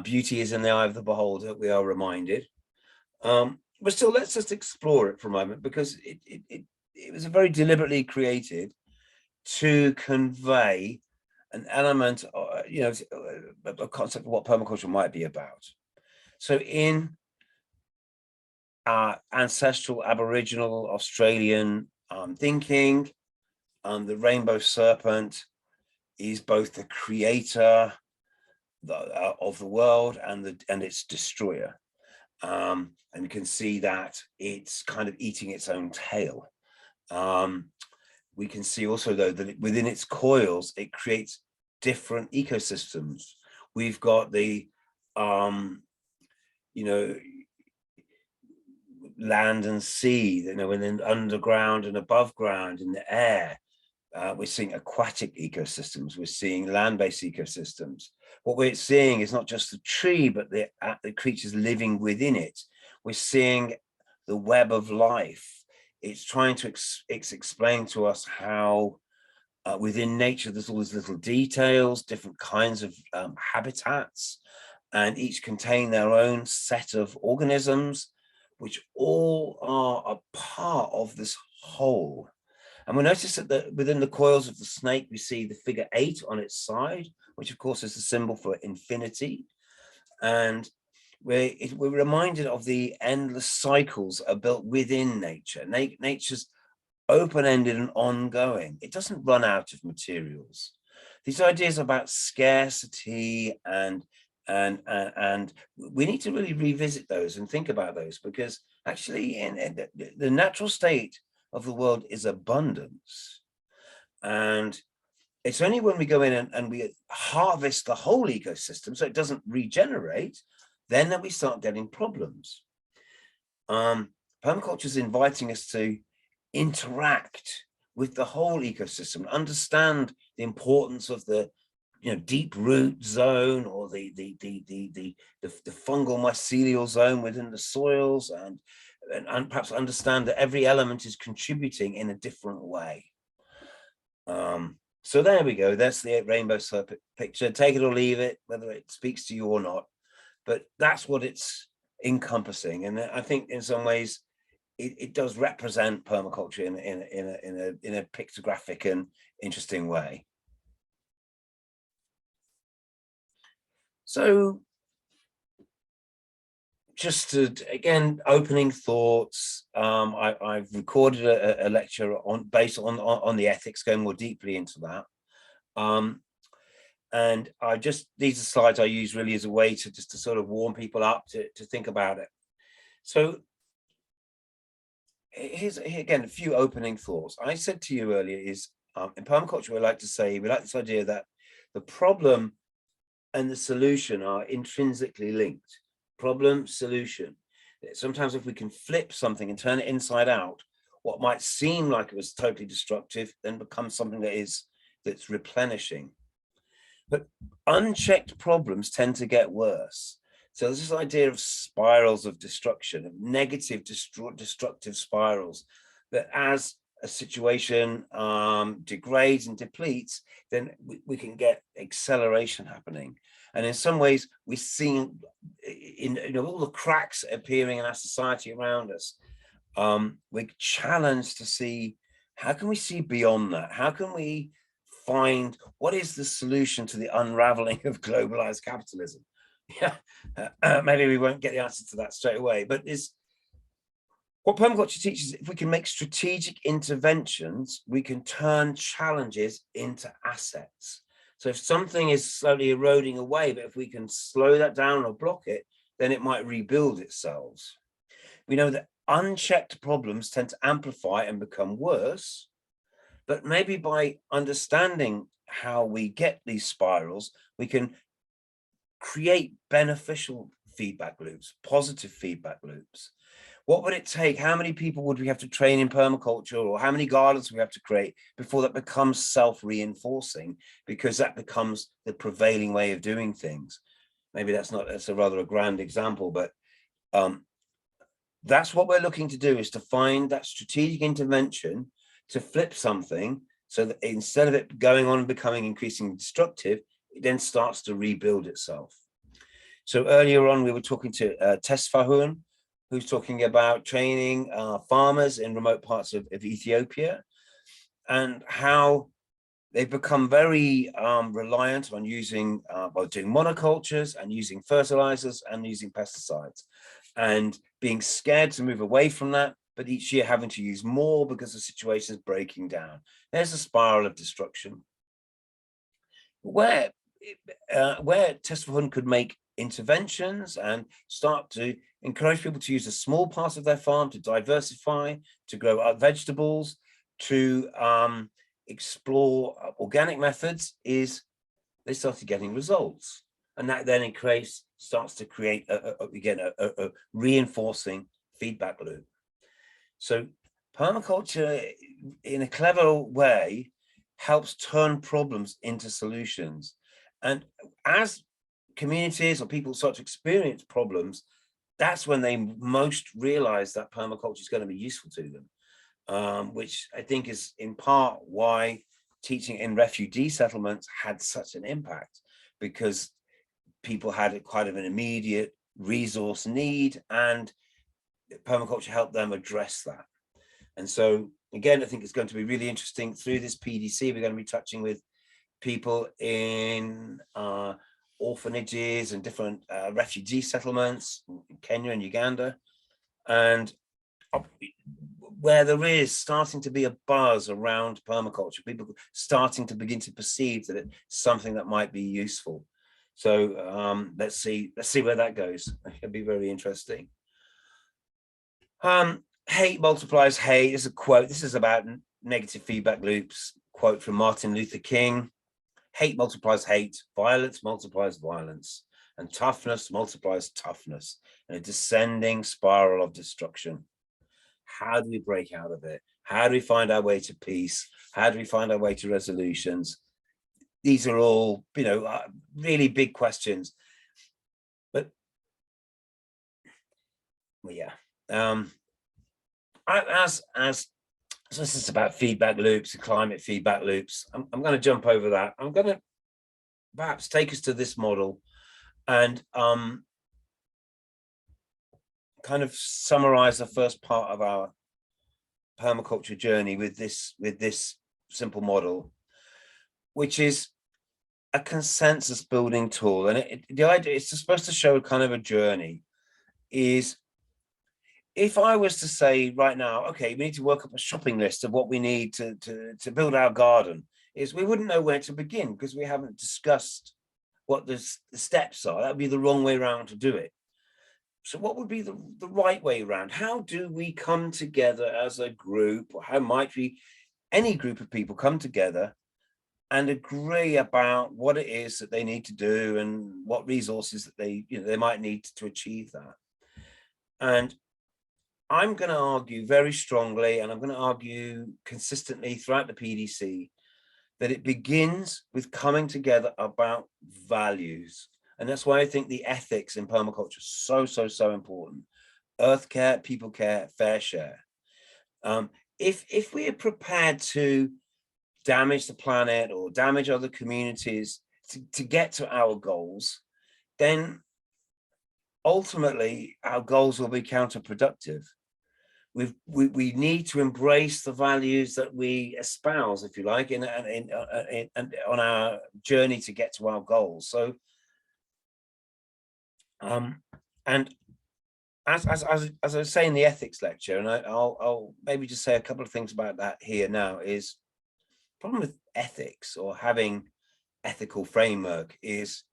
Beauty is in the eye of the beholder, we are reminded. But still, let's just explore it for a moment, because it was very deliberately created to convey an element, a concept of what permaculture might be about. So in ancestral Aboriginal Australian thinking, the rainbow serpent is both the creator of the world and its destroyer. And you can see that it's kind of eating its own tail. We can see also, though, that within its coils, it creates different ecosystems. We've got the, land and sea, and then underground and above ground in the air. We're seeing aquatic ecosystems. We're seeing land-based ecosystems. What we're seeing is not just the tree, but the creatures living within it. We're seeing the web of life. It's trying to explain to us how within nature, there's all these little details, different kinds of habitats, and each contain their own set of organisms, which all are a part of this whole. And we notice that within the coils of the snake, we see the figure 8 on its side, which of course is the symbol for infinity. And we're reminded of the endless cycles that are built within nature. Nature's open-ended and ongoing. It doesn't run out of materials. These ideas about scarcity and we need to really revisit those and think about those, because actually in the natural state of the world is abundance. And it's only when we go in and we harvest the whole ecosystem so it doesn't regenerate, then that we start getting problems. Permaculture is inviting us to interact with the whole ecosystem, understand the importance of the deep root zone, or the fungal mycelial zone within the soils, and perhaps understand that every element is contributing in a different way. So there we go. That's the rainbow serpent picture. Take it or leave it, whether it speaks to you or not, but that's what it's encompassing. And I think in some ways it does represent permaculture in a pictographic and interesting way. So just to, again, opening thoughts, I've recorded a lecture based on the ethics, going more deeply into that. And these are slides I use really as a way to just to sort of warm people up to think about it. So here's again a few opening thoughts. I said to you earlier is in permaculture, we like this idea that the problem and the solution are intrinsically linked. Problem, solution. Sometimes if we can flip something and turn it inside out, what might seem like it was totally destructive then becomes something that's replenishing. But unchecked problems tend to get worse. So there's this idea of spirals of destruction, of negative destructive spirals, that as a situation degrades and depletes, then we can get acceleration happening. And in some ways, we're seeing all the cracks appearing in our society around us. We're challenged to see, how can we see beyond that? How can we find what is the solution to the unraveling of globalized capitalism? Yeah, maybe we won't get the answer to that straight away, but what permaculture teaches, if we can make strategic interventions, we can turn challenges into assets. So if something is slowly eroding away, but if we can slow that down or block it, then it might rebuild itself. We know that unchecked problems tend to amplify and become worse, but maybe by understanding how we get these spirals, we can create beneficial feedback loops, positive feedback loops. What would it take? How many people would we have to train in permaculture, or how many gardens we have to create before that becomes self-reinforcing, because that becomes the prevailing way of doing things? Maybe that's a rather a grand example, but that's what we're looking to do, is to find that strategic intervention to flip something so that instead of it going on and becoming increasingly destructive, it then starts to rebuild itself. So earlier on, we were talking to Tesfahoon, who's talking about training farmers in remote parts of Ethiopia, and how they've become very reliant on using, doing monocultures and using fertilizers and using pesticides, and being scared to move away from that, but each year having to use more because the situation is breaking down. There's a spiral of destruction. Where Tesfahoon could make interventions and start to encourage people to use a small part of their farm to diversify, to grow vegetables, to explore organic methods, is they started getting results, and that then starts to create a reinforcing feedback loop. So permaculture, in a clever way, helps turn problems into solutions. And as communities or people start to experience problems, that's when they most realize that permaculture is going to be useful to them, which I think is in part why teaching in refugee settlements had such an impact, because people had quite of an immediate resource need, and permaculture helped them address that. And so again, I think it's going to be really interesting. Through this PDC, we're going to be touching with people in orphanages and different refugee settlements in Kenya and Uganda, and where there is starting to be a buzz around permaculture, people starting to begin to perceive that it's something that might be useful. So let's see where that goes. It'll be very interesting. Hate multiplies hate is a quote. This is about negative feedback loops. Quote from Martin Luther King: hate multiplies hate, violence multiplies violence, and toughness multiplies toughness, in a descending spiral of destruction. How do we break out of it? How do we find our way to peace? How do we find our way to resolutions? These are all, really big questions. But well, yeah. So this is about feedback loops and climate feedback loops. I'm going to jump over that. I'm going to perhaps take us to this model and kind of summarize the first part of our permaculture journey with this simple model, which is a consensus building tool. And the idea is supposed to show kind of a journey. Is if I was to say right now, okay, we need to work up a shopping list of what we need to build our garden, is we wouldn't know where to begin because we haven't discussed what the steps are. That would be the wrong way around to do it. So what would be the right way around? How do we come together as a group, or how might any group of people come together and agree about what it is that they need to do and what resources that they might need to achieve that? And I'm going to argue very strongly, and I'm going to argue consistently throughout the PDC, that it begins with coming together about values. And that's why I think the ethics in permaculture is so important. Earth care, people care, fair share. If we are prepared to damage the planet or damage other communities to get to our goals, then ultimately our goals will be counterproductive. We need to embrace the values that we espouse, if you like, in on our journey to get to our goals. So, and as I was saying in the ethics lecture, and I'll maybe just say a couple of things about that here now, is the problem with ethics or having ethical framework is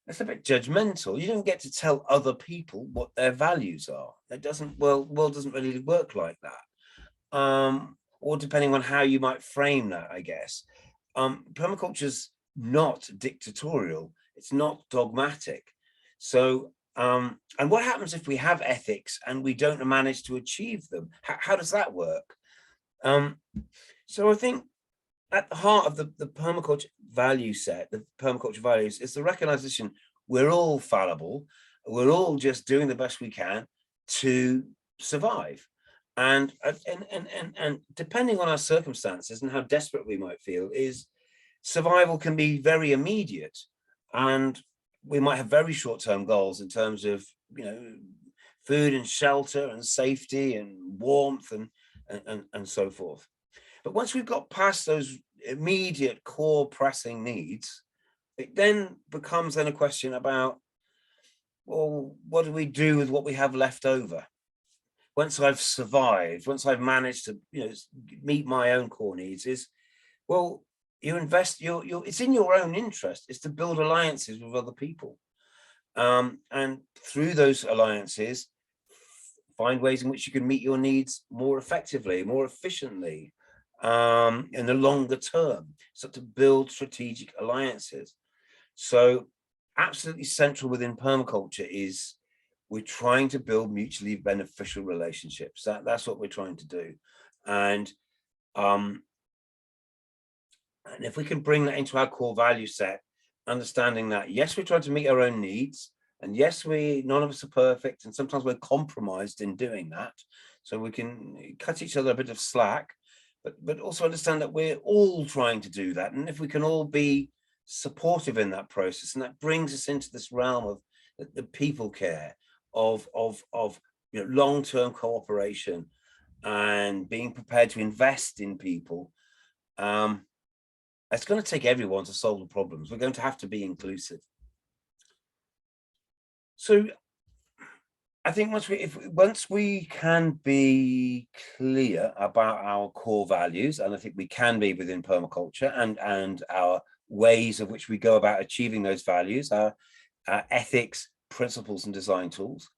That's a bit judgmental. You don't get to tell other people what their values are. That doesn't, world doesn't really work like that. Or depending on how you might frame that, I guess. Permaculture's not dictatorial. It's not dogmatic. So, and what happens if we have ethics and we don't manage to achieve them? How does that work? So I think at the heart of the permaculture value set, the permaculture values, is the recognition we're all fallible. We're all just doing the best we can to survive. And depending on our circumstances and how desperate we might feel, is survival can be very immediate. And we might have very short-term goals in terms of, you know, food and shelter and safety and warmth and so forth. But once we've got past those immediate core pressing needs, it then becomes then a question about, well, what do we do with what we have left over? Once I've survived, once I've managed to, you know, meet my own core needs, is, well, you invest, it's in your own interest, is to build alliances with other people. And through those alliances, find ways in which you can meet your needs more effectively, more efficiently, in the longer term, so to build strategic alliances. So absolutely central within permaculture is we're trying to build mutually beneficial relationships. That's what we're trying to do. And if we can bring that into our core value set, understanding that, yes, we're trying to meet our own needs, and yes, none of us are perfect, and sometimes we're compromised in doing that. So we can cut each other a bit of slack, but also understand that we're all trying to do that. And if we can all be supportive in that process, and that brings us into this realm of the people care, of you know, long-term cooperation and being prepared to invest in people. It's going to take everyone to solve the problems. We're going to have to be inclusive. So I think once we can be clear about our core values, and I think we can be within permaculture, and our ways of which we go about achieving those values, our ethics, principles, and design tools,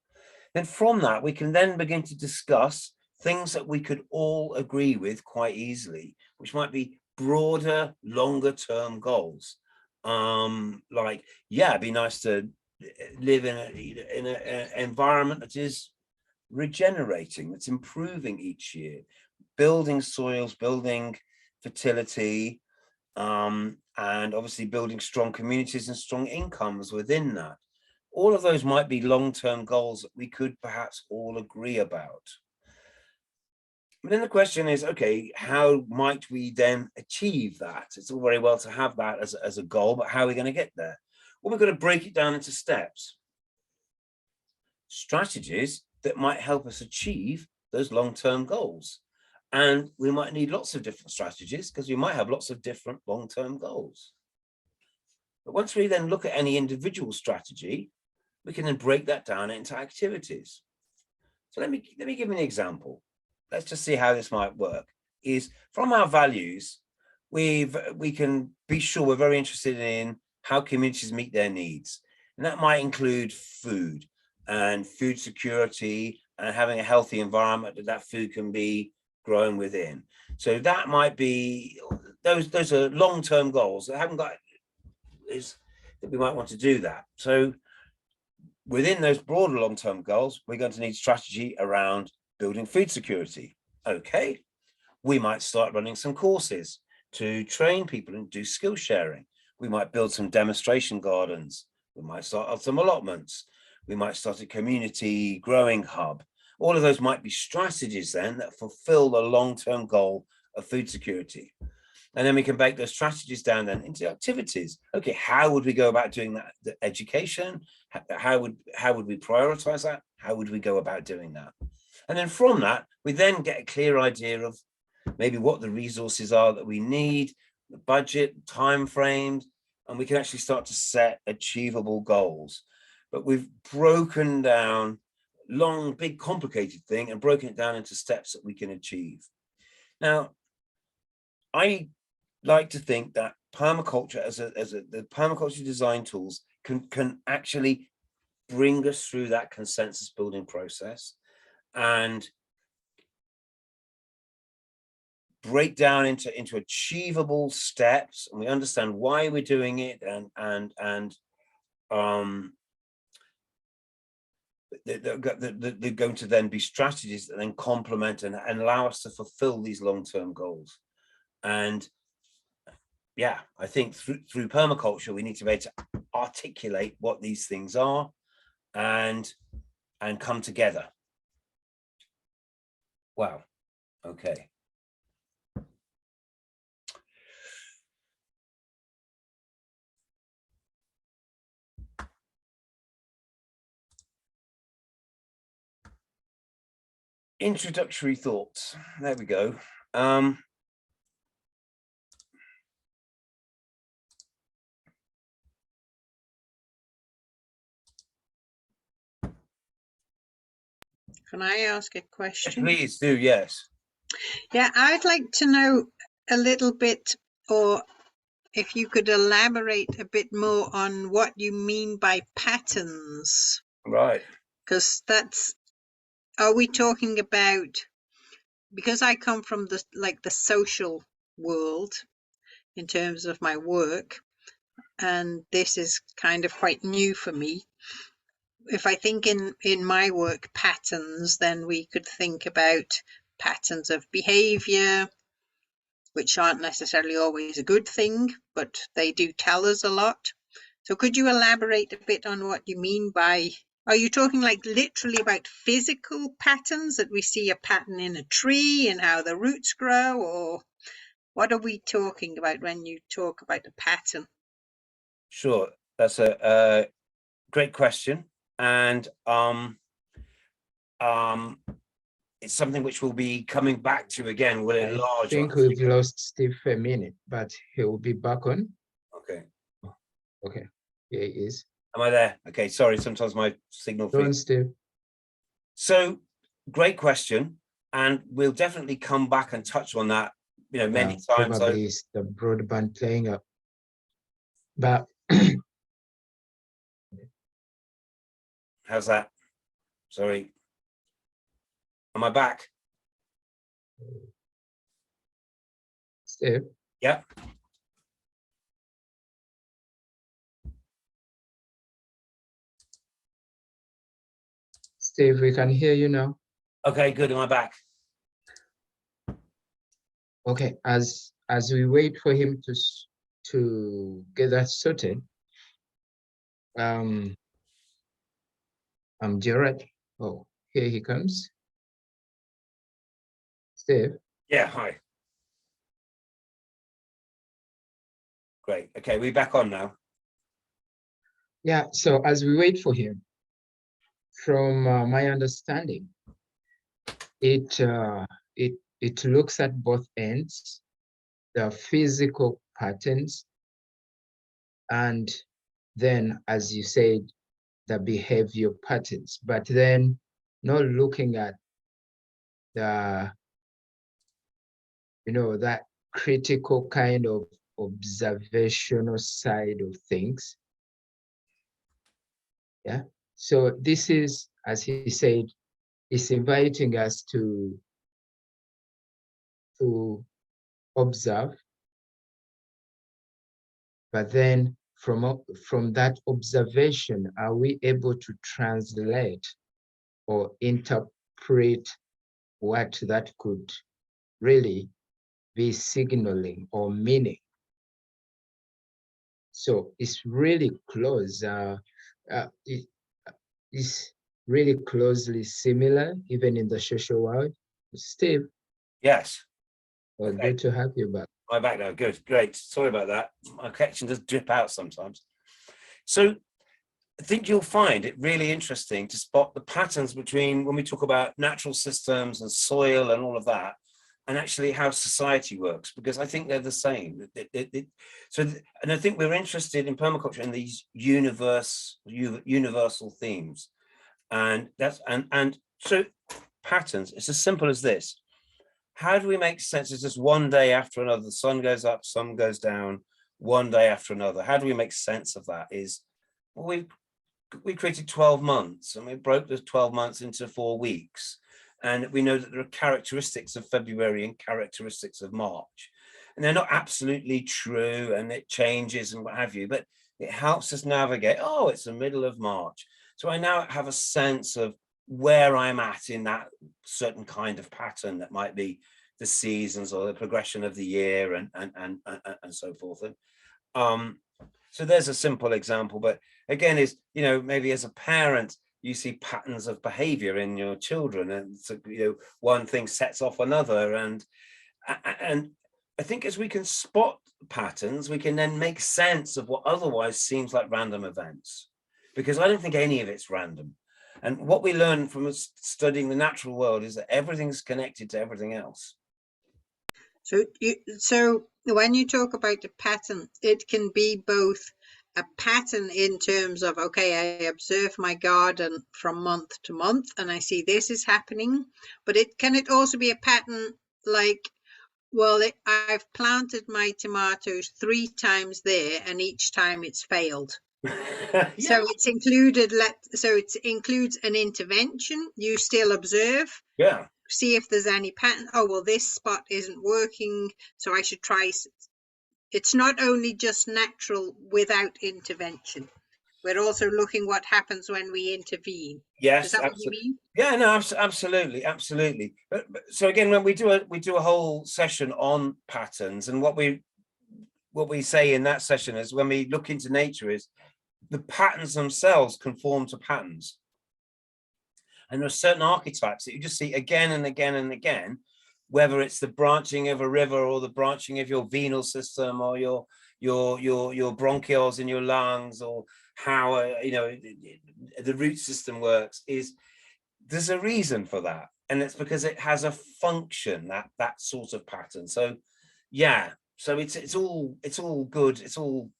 then from that we can then begin to discuss things that we could all agree with quite easily, which might be broader, longer term goals. Like, yeah, it'd be nice to live in an environment that is regenerating, that's improving each year, building soils, building fertility, and obviously building strong communities and strong incomes within that. All of those might be long-term goals that we could perhaps all agree about. But then the question is, okay, how might we then achieve that? It's all very well to have that as a goal, but how are we going to get there? Well, we're going to break it down into steps. Strategies that might help us achieve those long-term goals. And we might need lots of different strategies because we might have lots of different long-term goals. But once we then look at any individual strategy, we can then break that down into activities. So let me give you an example. Let's just see how this might work. Is from our values, we can be sure we're very interested in how communities meet their needs. And that might include food and food security and having a healthy environment that food can be grown within. So that might be, those are long-term goals that haven't got, that we might want to do that. So within those broader long-term goals, we're going to need strategy around building food security. Okay, we might start running some courses to train people and do skill sharing. We might build some demonstration gardens. We might start some allotments. We might start a community growing hub. All of those might be strategies then that fulfill the long-term goal of food security. And then we can break those strategies down then into activities. Okay, how would we go about doing that? The education, how would we prioritize that? How would we go about doing that? And then from that, we then get a clear idea of maybe what the resources are that we need, the budget, timeframes, and we can actually start to set achievable goals. But we've broken down long, big, complicated thing and broken it down into steps that we can achieve. Now, I like to think that permaculture the permaculture design tools can actually bring us through that consensus building process and break down into achievable steps, and we understand why we're doing it, and they're going to then be strategies that then complement and allow us to fulfill these long-term goals. And yeah, I think through permaculture, we need to be able to articulate what these things are and come together. Wow. Okay. Introductory thoughts. There we go. Can I ask a question? Please do, yes. Yeah, I'd like to know a little bit, or if you could elaborate a bit more on what you mean by patterns. Right. Because are we talking about, because I come from the social world in terms of my work, and this is kind of quite new for me. If I think in my work patterns, then we could think about patterns of behavior, which aren't necessarily always a good thing, but they do tell us a lot. So could you elaborate a bit on what you mean by, are you talking like literally about physical patterns, that we see a pattern in a tree and how the roots grow, or what are we talking about when you talk about a pattern? Sure, that's a great question. And it's something which we'll be coming back to again. We'll enlarge. I think we've lost Steve for a minute, but he will be back on. Okay. Okay, here he is. Am I there? Okay, sorry, sometimes my signal. Go on, Steve. So, great question, and we'll definitely come back and touch on that, many times. Probably it's the broadband playing up, but how's that? Sorry. Am I back? Steve? Yeah. Steve, we can hear you now. Okay, good. Am I back? Okay, as we wait for him to get that sorted, I'm Jared. Oh, here he comes. Steve? Yeah, hi. Great. Okay, we're back on now. Yeah, so as we wait for him, from my understanding, it looks at both ends, the physical patterns, and then, as you said, the behavior patterns, but then not looking at the, that critical kind of observational side of things. Yeah. So this is, as he said, is inviting us to observe, but then from that observation, are we able to translate or interpret what that could really be signaling or meaning? So it's really close. It's really closely similar, even in the social world. Steve? Yes. Well, Okay. good to have you back. I'm back now. Good, great. Sorry about that. My connection does drip out sometimes. So I think you'll find it really interesting to spot the patterns between when we talk about natural systems and soil and all of that, and actually how society works, because I think they're the same. And I think we're interested in permaculture in these universal themes, and so patterns. It's as simple as this. How do we make sense? It's just one day after another. The sun goes up, sun goes down, one day after another. How do we make sense of that? Is we created 12 months, and we broke the 12 months into 4 weeks. And we know that there are characteristics of February and characteristics of March. And they're not absolutely true, and it changes and what have you, but it helps us navigate. Oh, it's the middle of March. So I now have a sense of where I'm at in that certain kind of pattern that might be the seasons or the progression of the year and so forth. And so there's a simple example, but again, is, you know, maybe as a parent, you see patterns of behavior in your children, and so, you know, one thing sets off another, and I think as we can spot patterns, we can then make sense of what otherwise seems like random events, because I don't think any of it's random. And what we learn from studying the natural world is that everything's connected to everything else. So when you talk about the pattern, it can be both a pattern in terms of, okay, I observe my garden from month to month and I see this is happening, but can it also be a pattern like, well, I've planted my tomatoes 3 times there and each time it's failed. Yeah. So it's included, so it includes an intervention. You still observe. Yeah. See if there's any pattern. Oh, well, this spot isn't working, so I should try. It's not only just natural without intervention. We're also looking what happens when we intervene. Yes, is that what you mean? Yeah, no, absolutely. But so again, when we do a whole session on patterns, and what we say in that session is, when we look into nature, is the patterns themselves conform to patterns. And there are certain archetypes that you just see again and again and again, whether it's the branching of a river or the branching of your venal system or your bronchioles in your lungs, or how you know, the root system works. Is there's a reason for that, and it's because it has a function, that sort of pattern. So yeah, so it's all good, it's all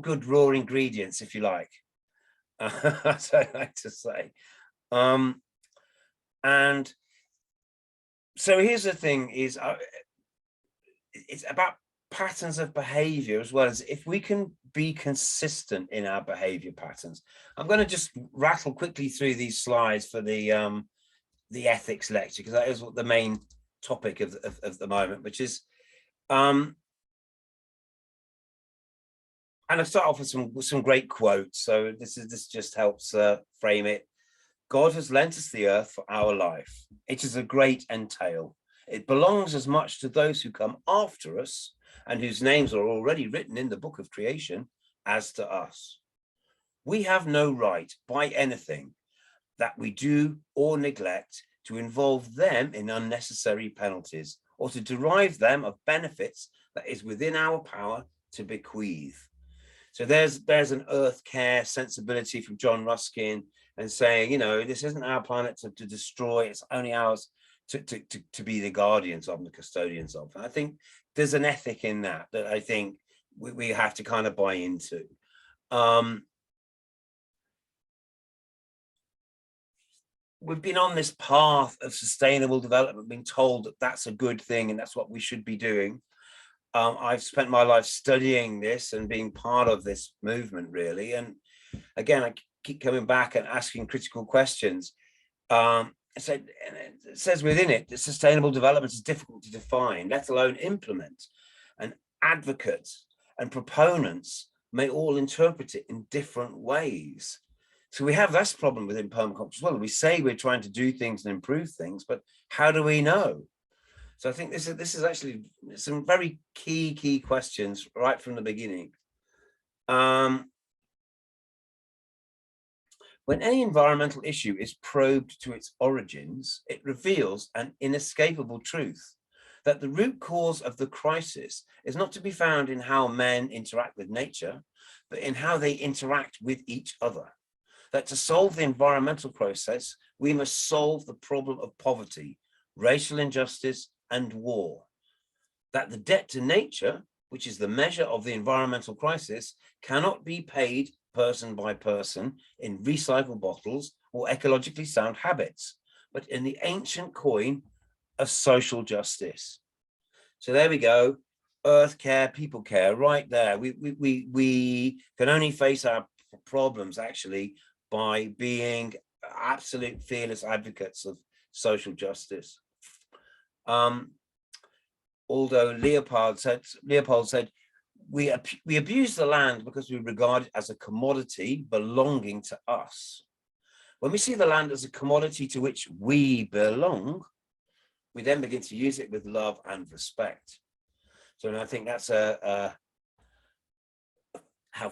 good raw ingredients, if you like. As I like to say. And so here's the thing, is it's about patterns of behavior, as well as if we can be consistent in our behavior patterns. I'm going to just rattle quickly through these slides for the ethics lecture, because that is what the main topic of the moment, which is and I'll start off with some great quotes. So this just helps frame it. God has lent us the earth for our life. It is a great entail. It belongs as much to those who come after us and whose names are already written in the book of creation as to us. We have no right by anything that we do or neglect to involve them in unnecessary penalties, or to derive them of benefits that is within our power to bequeath. So there's an earth care sensibility from John Ruskin, and saying, you know, this isn't our planet to destroy, it's only ours to be the guardians of, and the custodians of. And I think there's an ethic in that I think we have to kind of buy into. We've been on this path of sustainable development, being told that that's a good thing and that's what we should be doing. I've spent my life studying this and being part of this movement, really. And again, I keep coming back and asking critical questions. So it says within it that sustainable development is difficult to define, let alone implement. And advocates and proponents may all interpret it in different ways. So we have this problem within permaculture as well. We say we're trying to do things and improve things, but how do we know? So I think this is actually some very key questions right from the beginning. When any environmental issue is probed to its origins, it reveals an inescapable truth, that the root cause of the crisis is not to be found in how men interact with nature, but in how they interact with each other. That to solve the environmental process, we must solve the problem of poverty, racial injustice, and war. That the debt to nature, which is the measure of the environmental crisis, cannot be paid person by person in recycled bottles or ecologically sound habits, but in the ancient coin of social justice. So there we go. earth care, people care, right there. We can only face our problems actually by being absolute fearless advocates of social justice. Although Leopold said, we abuse the land because we regard it as a commodity belonging to us. When we see the land as a commodity to which we belong, we then begin to use it with love and respect. So I think that's how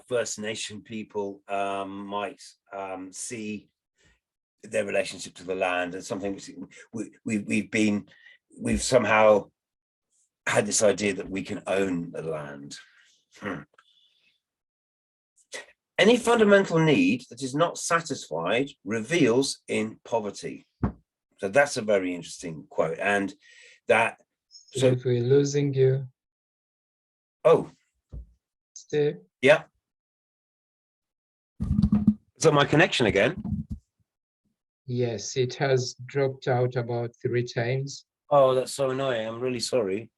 First Nation people might see their relationship to the land, and something we've somehow had this idea that we can own the land. Any fundamental need that is not satisfied reveals in poverty. So that's a very interesting quote. And that, so if we're losing you. Oh, Steve? Yeah. Is that my connection again? Yes, it has dropped out about 3 times. Oh, that's so annoying. I'm really sorry.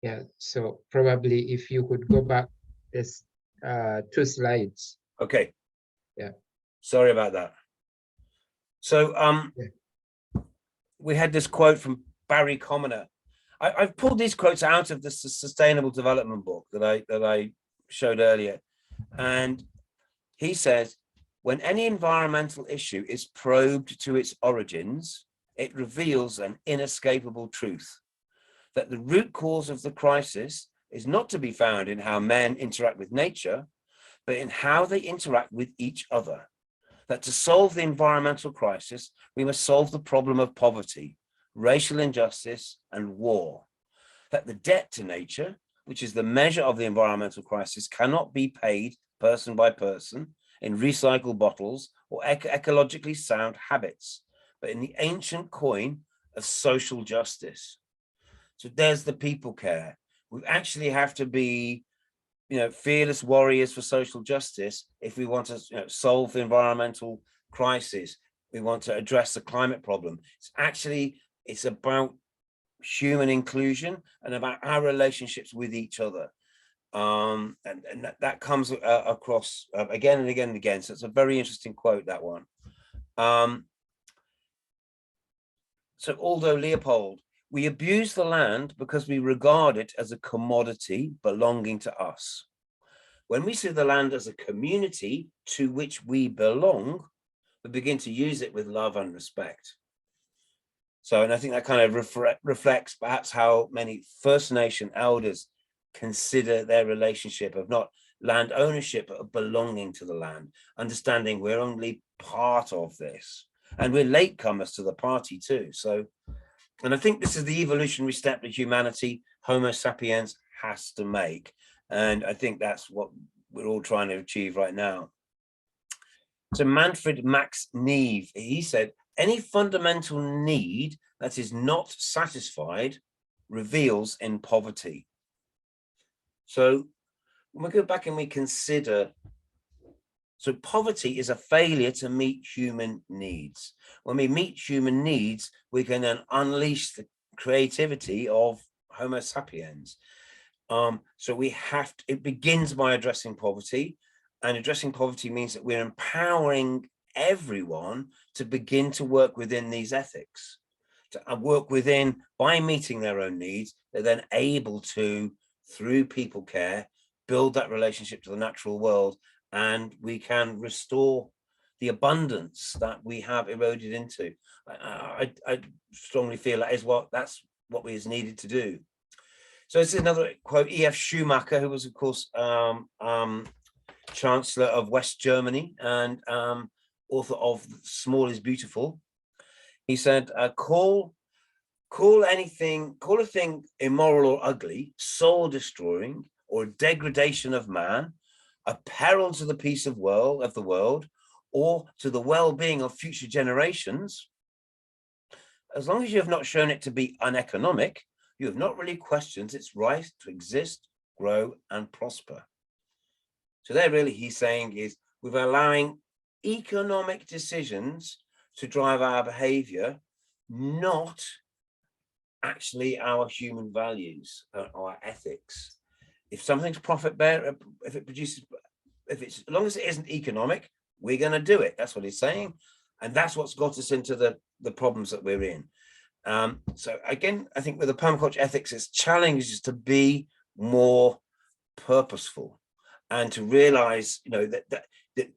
Yeah, so probably if you could go back this 2 slides. Okay. Yeah. Sorry about that. So we had this quote from Barry Commoner. I've pulled these quotes out of the Sustainable Development book that I showed earlier. And he says, when any environmental issue is probed to its origins, it reveals an inescapable truth, that the root cause of the crisis is not to be found in how men interact with nature, but in how they interact with each other. That to solve the environmental crisis, we must solve the problem of poverty, racial injustice, and war. That the debt to nature, which is the measure of the environmental crisis, cannot be paid person by person in recycled bottles or ecologically sound habits, but in the ancient coin of social justice. So there's the people care. We actually have to be, fearless warriors for social justice if we want to solve the environmental crisis. We want to address the climate problem. It's about human inclusion and about our relationships with each other. And that comes across again and again and again. So it's a very interesting quote, that one. So although Leopold, we abuse the land because we regard it as a commodity belonging to us. When we see the land as a community to which we belong, we begin to use it with love and respect. So, and I think that kind of reflects perhaps how many First Nation elders consider their relationship of not land ownership, but of belonging to the land, understanding we're only part of this. And we're latecomers to the party too. So, and I think this is the evolutionary step that humanity, Homo sapiens, has to make. And I think that's what we're all trying to achieve right now. So Manfred Max Neve, he said, any fundamental need that is not satisfied reveals in poverty. So when we go back and we consider, so poverty is a failure to meet human needs. When we meet human needs, we can then unleash the creativity of Homo sapiens. So we have to, it begins by addressing poverty, and addressing poverty means that we're empowering everyone to begin to work within these ethics, to work within, by meeting their own needs, they're then able to, through people care, build that relationship to the natural world, and we can restore the abundance that we have eroded into. I strongly feel that's what is needed to do. So this is another quote, E.F. Schumacher, who was, of course, Chancellor of West Germany and author of Small is Beautiful. He said, call a thing immoral or ugly, soul destroying, or a degradation of man, a peril to the peace of the world, or to the well-being of future generations. As long as you have not shown it to be uneconomic, you have not really questioned its right to exist, grow, and prosper. So there really he's saying is we're allowing economic decisions to drive our behavior, not actually our human values, our ethics. If something's profit bearer, if it produces, if it's, as long as it isn't economic, we're going to do it. That's what he's saying. And that's what's got us into the problems that we're in. So again, I think with the permaculture ethics, it's challenges to be more purposeful and to realize, you know, that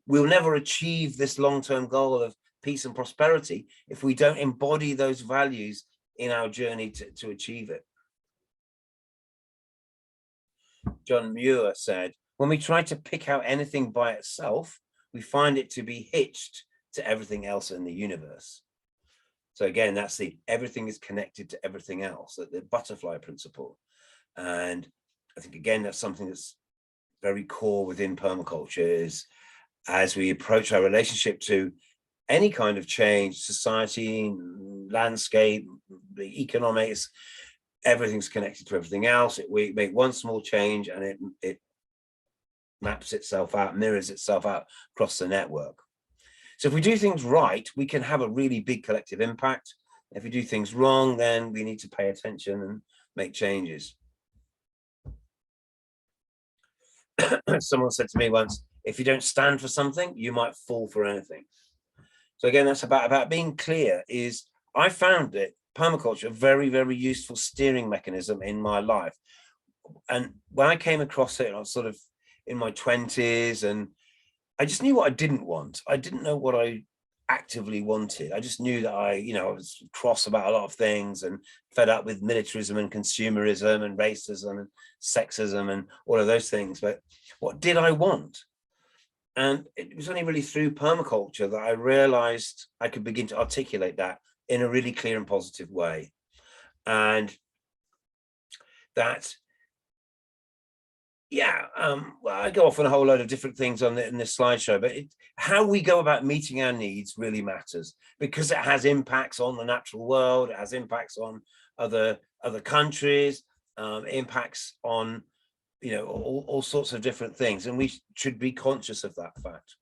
we'll never achieve this long-term goal of peace and prosperity if we don't embody those values in our journey to achieve it. John Muir said, when we try to pick out anything by itself, we find it to be hitched to everything else in the universe. So again, that's the everything is connected to everything else, the butterfly principle. And I think, again, that's something that's very core within permaculture, is as we approach our relationship to any kind of change, society, landscape, the economics, everything's connected to everything else. We make one small change and it maps itself out, mirrors itself out across the network. So if we do things right, we can have a really big collective impact. If we do things wrong, then we need to pay attention and make changes. Someone said to me once, if you don't stand for something, you might fall for anything. So again, that's about being clear. Is I found it, permaculture, a very, very useful steering mechanism in my life. And when I came across it, I was sort of in my 20s, and I just knew what I didn't want. I didn't know what I actively wanted. I just knew that I was cross about a lot of things and fed up with militarism and consumerism and racism and sexism and all of those things. But what did I want? And it was only really through permaculture that I realized I could begin to articulate that in a really clear and positive way. And that, yeah, well, I go off on a whole load of different things in this slideshow, but how we go about meeting our needs really matters, because it has impacts on the natural world, it has impacts on other countries, impacts on, you know, all sorts of different things, and we should be conscious of that fact.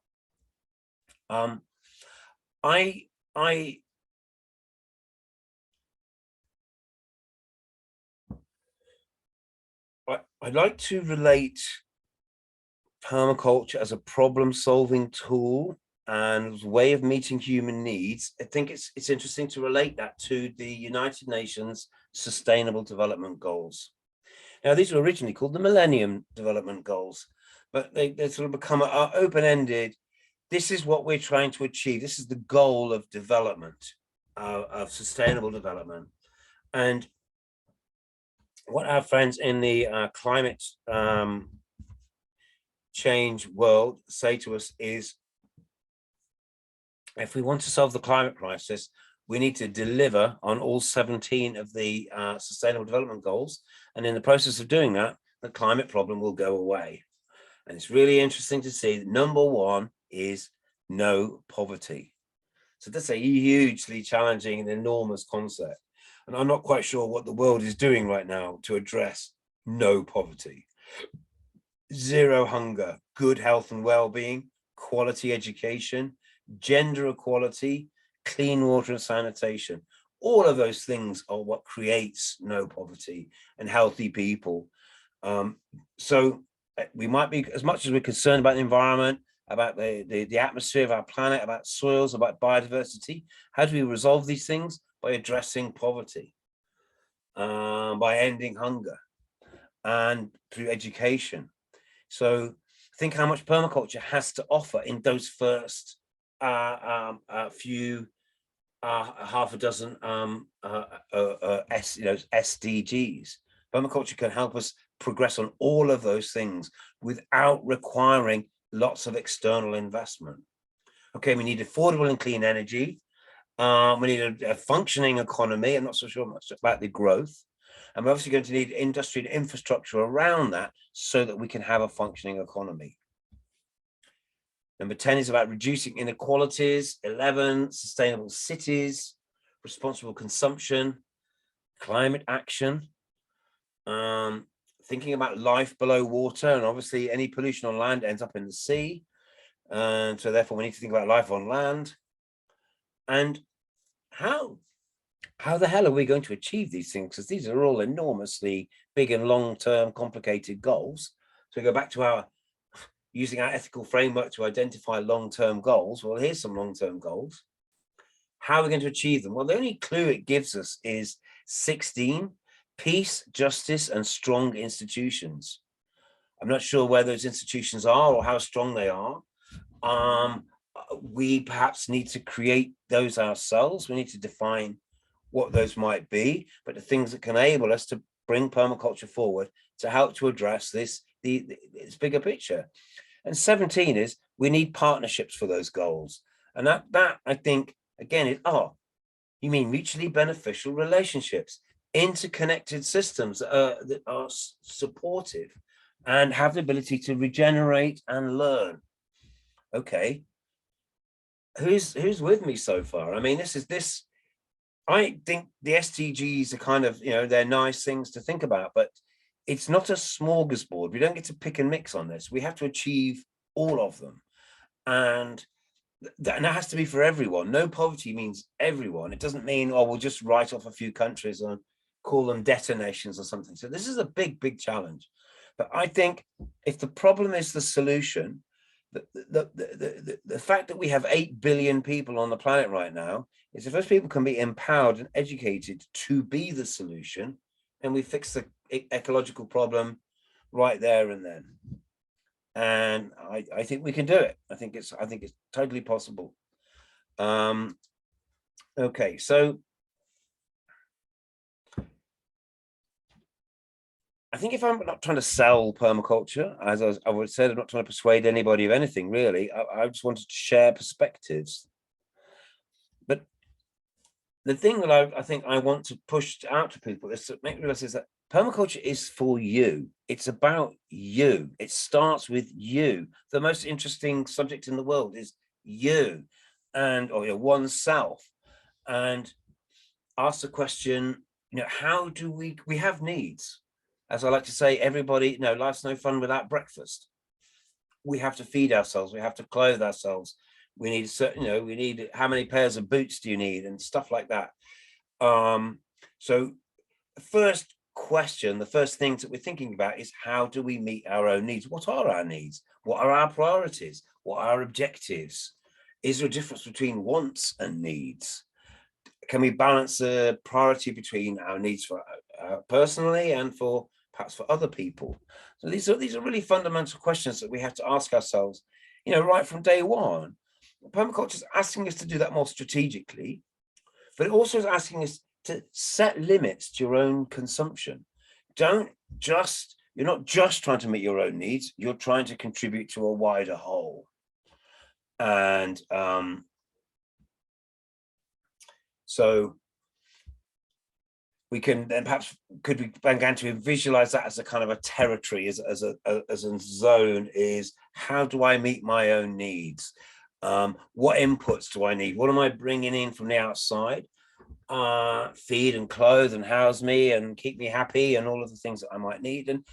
I'd like to relate permaculture as a problem-solving tool and way of meeting human needs. I think it's interesting to relate that to the United Nations Sustainable Development Goals. Now, these were originally called the Millennium Development Goals, but they sort of become open-ended. This is what we're trying to achieve. This is the goal of development, of sustainable development. And what our friends in the climate change world say to us is, if we want to solve the climate crisis, we need to deliver on all 17 of the Sustainable Development Goals. And in the process of doing that, the climate problem will go away. And it's really interesting to see that number one is no poverty. So that's a hugely challenging and enormous concept. And I'm not quite sure what the world is doing right now to address no poverty. Zero hunger, good health and well-being, quality education, gender equality, clean water and sanitation. All of those things are what creates no poverty and healthy people. So we might be, as much as we're concerned about the environment, about the atmosphere of our planet, about soils, about biodiversity, how do we resolve these things? By addressing poverty, by ending hunger, and through education. So think how much permaculture has to offer in those first few half a dozen SDGs. Permaculture can help us progress on all of those things without requiring lots of external investment. Okay, we need affordable and clean energy. We need a functioning economy. I'm not so sure much about the growth. And we're obviously going to need industry and infrastructure around that so that we can have a functioning economy. Number 10 is about reducing inequalities. 11, sustainable cities, responsible consumption, climate action, thinking about life below water, and obviously any pollution on land ends up in the sea. And so therefore we need to think about life on land. And how how the hell are we going to achieve these things? Because these are all enormously big and long-term complicated goals. So we go back to our using our ethical framework to identify long-term goals. Well, here's some long-term goals. How are we going to achieve them? Well, the only clue it gives us is 16: peace, justice, and strong institutions. I'm not sure where those institutions are or how strong they are. We perhaps need to create those ourselves. We need to define what those might be, but the things that can enable us to bring permaculture forward to help to address this bigger picture. And 17 is we need partnerships for those goals. And that I think, again, is, you mean mutually beneficial relationships, interconnected systems that are supportive and have the ability to regenerate and learn. Okay, who's with me so far? I mean, I think the SDGs are kind of, they're nice things to think about, but it's not a smorgasbord. We don't get to pick and mix on this. We have to achieve all of them. And that has to be for everyone. No poverty means everyone. It doesn't mean, we'll just write off a few countries and call them debtor nations or something. So this is a big, big challenge. But I think if the problem is the solution, the fact that we have 8 billion people on the planet right now is if those people can be empowered and educated to be the solution, and we fix the ecological problem right there and then. And I think we can do it. I think it's totally possible. Okay, so I think if I'm not trying to sell permaculture, as I would say, I'm not trying to persuade anybody of anything really. I just wanted to share perspectives. But the thing that I think I want to push out to people is to make them realize is that permaculture is for you. It's about you. It starts with you. The most interesting subject in the world is you or oneself. And ask the question, how do we have needs? As I like to say, everybody, life's no fun without breakfast. We have to feed ourselves. We have to clothe ourselves. We need certain, we need, how many pairs of boots do you need and stuff like that. So the first question, the first things that we're thinking about is how do we meet our own needs? What are our needs? What are our priorities? What are our objectives? Is there a difference between wants and needs? Can we balance a priority between our needs for personally and perhaps for other people? So these are really fundamental questions that we have to ask ourselves, right from day one. Permaculture is asking us to do that more strategically, but it also is asking us to set limits to your own consumption. You're not just trying to meet your own needs, you're trying to contribute to a wider whole. And so we can then perhaps could we begin to visualize that as a kind of a territory, as a zone, is how do I meet my own needs? What inputs do I need? What am I bringing in from the outside? Feed and clothe and house me and keep me happy and all of the things that I might need. And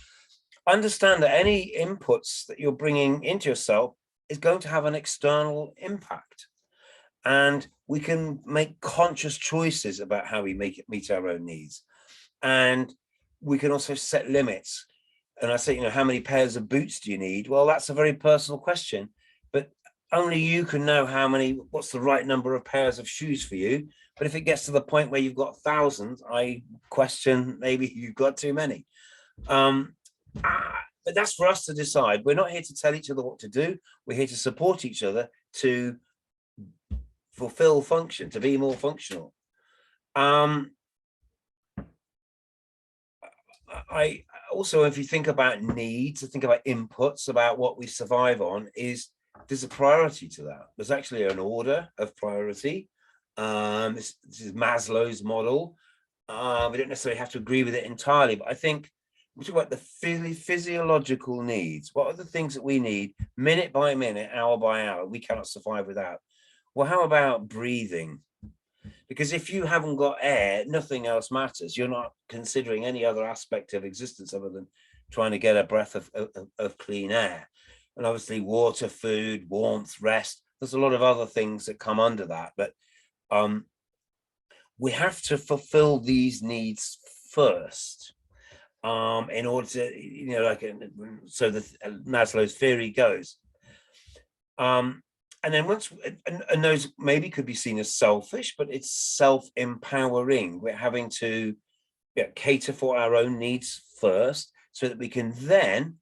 understand that any inputs that you're bringing into yourself is going to have an external impact. And we can make conscious choices about how we meet our own needs. And we can also set limits. And I say, how many pairs of boots do you need? Well, that's a very personal question, but only you can know what's the right number of pairs of shoes for you. But if it gets to the point where you've got thousands, I question maybe you've got too many. But that's for us to decide. We're not here to tell each other what to do. We're here to support each other to fulfill function, to be more functional. I also, if you think about needs, to think about inputs, about what we survive on, there's a priority to that. There's actually an order of priority. This is Maslow's model. We don't necessarily have to agree with it entirely, but I think we talk about the physiological needs. What are the things that we need minute by minute, hour by hour, we cannot survive without? Well, how about breathing? Because if you haven't got air, nothing else matters. You're not considering any other aspect of existence other than trying to get a breath of clean air. And obviously water, food, warmth, rest. There's a lot of other things that come under that. But we have to fulfill these needs first, in order to, you know, like, so the Maslow's theory goes. And then once, and those maybe could be seen as selfish, but it's self-empowering. We're having to cater for our own needs first, so that we can then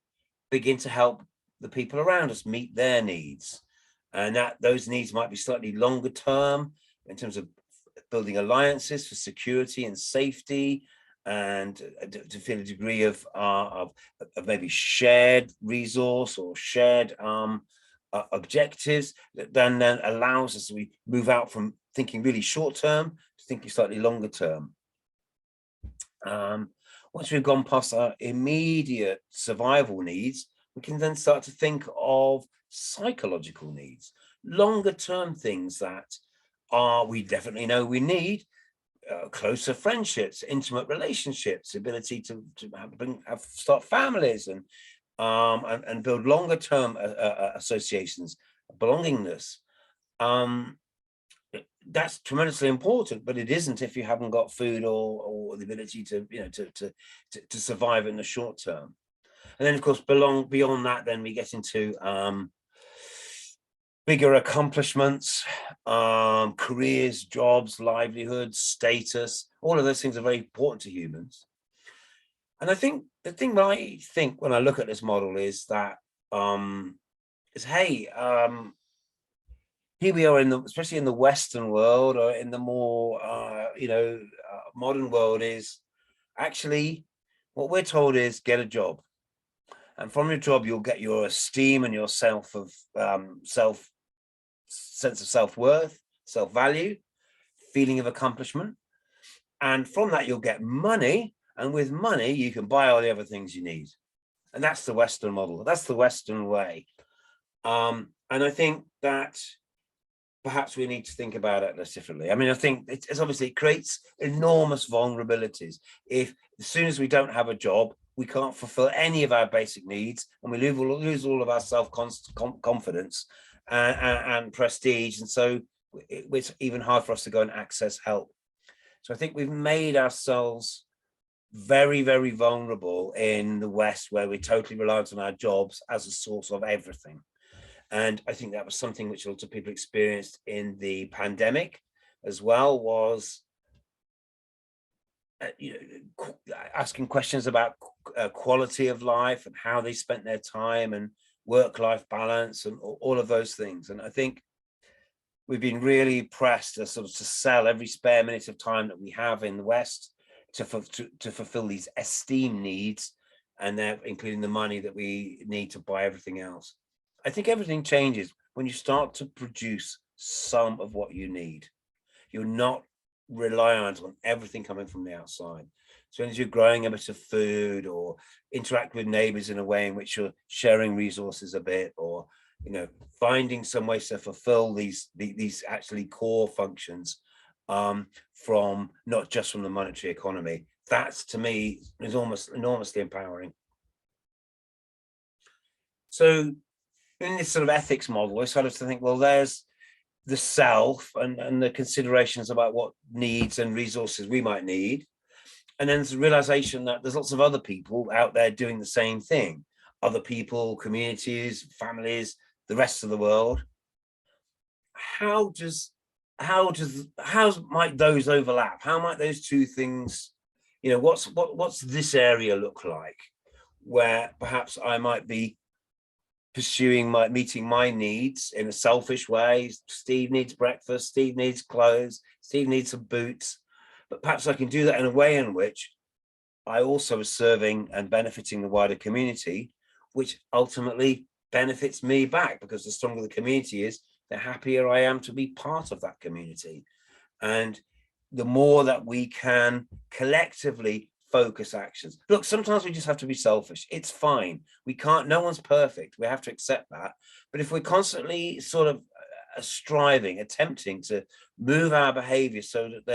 begin to help the people around us meet their needs. And that those needs might be slightly longer term in terms of building alliances for security and safety, and to feel a degree of maybe shared resource or shared objectives that then allows us, we move out from thinking really short term to thinking slightly longer term. Once we've gone past our immediate survival needs, we can then start to think of psychological needs, longer term things that we definitely know we need. Closer friendships, intimate relationships, ability to start families and build longer term associations, belongingness. That's tremendously important, but it isn't if you haven't got food or the ability to, you know, to survive in the short term. And then of course beyond that, then we get into bigger accomplishments, careers, jobs, livelihoods, status. All of those things are very important to humans. And I think the thing that I think when I look at this model is that hey, here we are especially in the Western world, or in the more modern world, is actually what we're told is get a job, and from your job you'll get your esteem and your sense of self-worth, self-value, feeling of accomplishment, and from that you'll get money, and with money you can buy all the other things you need. And that's the Western model, that's the Western way. And I think that perhaps we need to think about it less differently. I mean, I think it's obviously, it creates enormous vulnerabilities. If as soon as we don't have a job, we can't fulfill any of our basic needs, and we lose all of our self-confidence and prestige, and so it's even hard for us to go and access help. So I think we've made ourselves very, very vulnerable in the West, where we're totally reliant on our jobs as a source of everything. And I think that was something which a lot of people experienced in the pandemic as well, was asking questions about quality of life and how they spent their time, and work-life balance, and all of those things. And I think we've been really pressed to sort of to sell every spare minute of time that we have in the West to fulfill these esteem needs, and they're including the money that we need to buy everything else. I think everything changes when you start to produce some of what you need. You're not reliant on everything coming from the outside. So as you're growing a bit of food, or interact with neighbors in a way in which you're sharing resources a bit, or finding some ways to fulfill these actually core functions, from not just from the monetary economy, that's, to me, is almost enormously empowering. So in this sort of ethics model, I sort of think, well, there's the self and the considerations about what needs and resources we might need. And then there's the realization that there's lots of other people out there doing the same thing. Other people, communities, families, the rest of the world. How might those overlap? How might those two things, what's this area look like, where perhaps I might be meeting my needs in a selfish way? Steve needs breakfast, Steve needs clothes, Steve needs some boots, but perhaps I can do that in a way in which I also is serving and benefiting the wider community, which ultimately benefits me back, because the stronger the community is, the happier I am to be part of that community. And the more that we can collectively focus actions. Look, sometimes we just have to be selfish. It's fine. We can't, no one's perfect. We have to accept that. But if we're constantly sort of attempting to move our behavior so that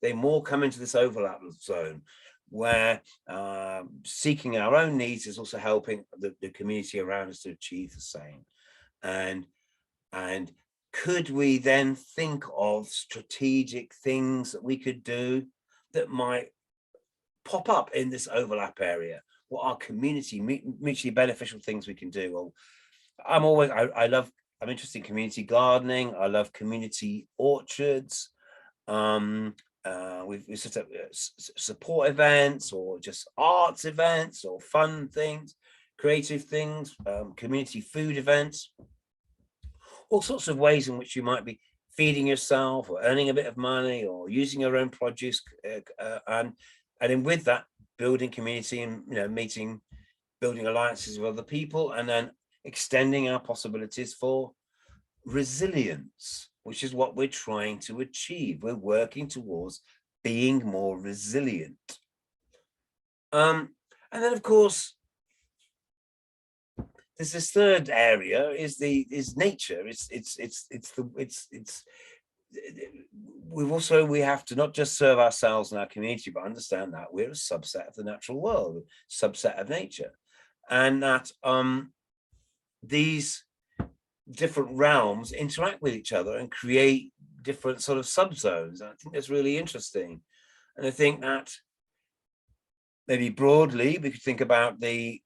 they more come into this overlap zone, where seeking our own needs is also helping the community around us to achieve the same. And could we then think of strategic things that we could do that might pop up in this overlap area? What are community mutually beneficial things we can do? Well, I'm interested in community gardening. I love community orchards. We've set up support events, or just arts events, or fun things, creative things, community food events, all sorts of ways in which you might be feeding yourself, or earning a bit of money, or using your own produce, and then with that, building community, and building alliances with other people, and then extending our possibilities for resilience, which is what we're trying to achieve. We're working towards being more resilient. And then, of course, there's this third area is nature. We have to not just serve ourselves and our community, but understand that we're a subset of the natural world, subset of nature, and that these different realms interact with each other and create different sort of subzones. I think that's really interesting. And I think that maybe broadly we could think about the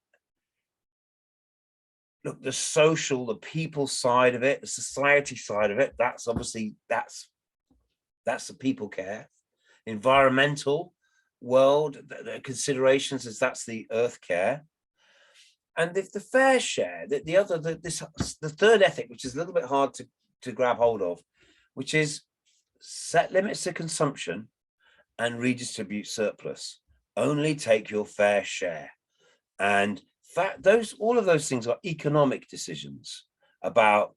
social, the people side of it, the society side of it. That's obviously that's the people care. Environmental world, the considerations, is that's the earth care. And if the fair share, the third ethic, which is a little bit hard to grab hold of, which is set limits to consumption and redistribute surplus. Only take your fair share. And all of those things are economic decisions about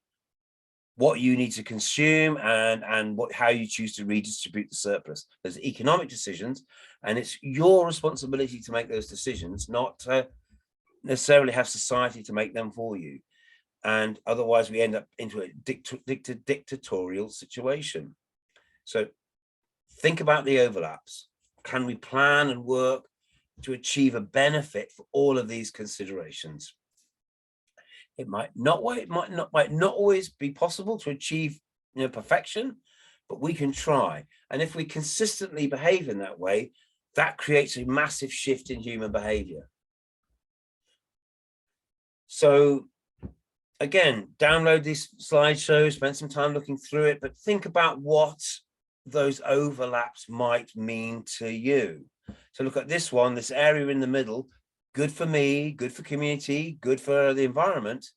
what you need to consume and how you choose to redistribute the surplus. There's economic decisions, and it's your responsibility to make those decisions, not to necessarily have society to make them for you. And otherwise we end up into a dictatorial situation. So think about the overlaps. Can we plan and work to achieve a benefit for all of these considerations? It might not always be possible to achieve perfection, but we can try. And if we consistently behave in that way, that creates a massive shift in human behavior. So again, download this slideshow, spend some time looking through it, but think about what those overlaps might mean to you. So look at this one, this area in the middle, good for me, good for community, good for the environment.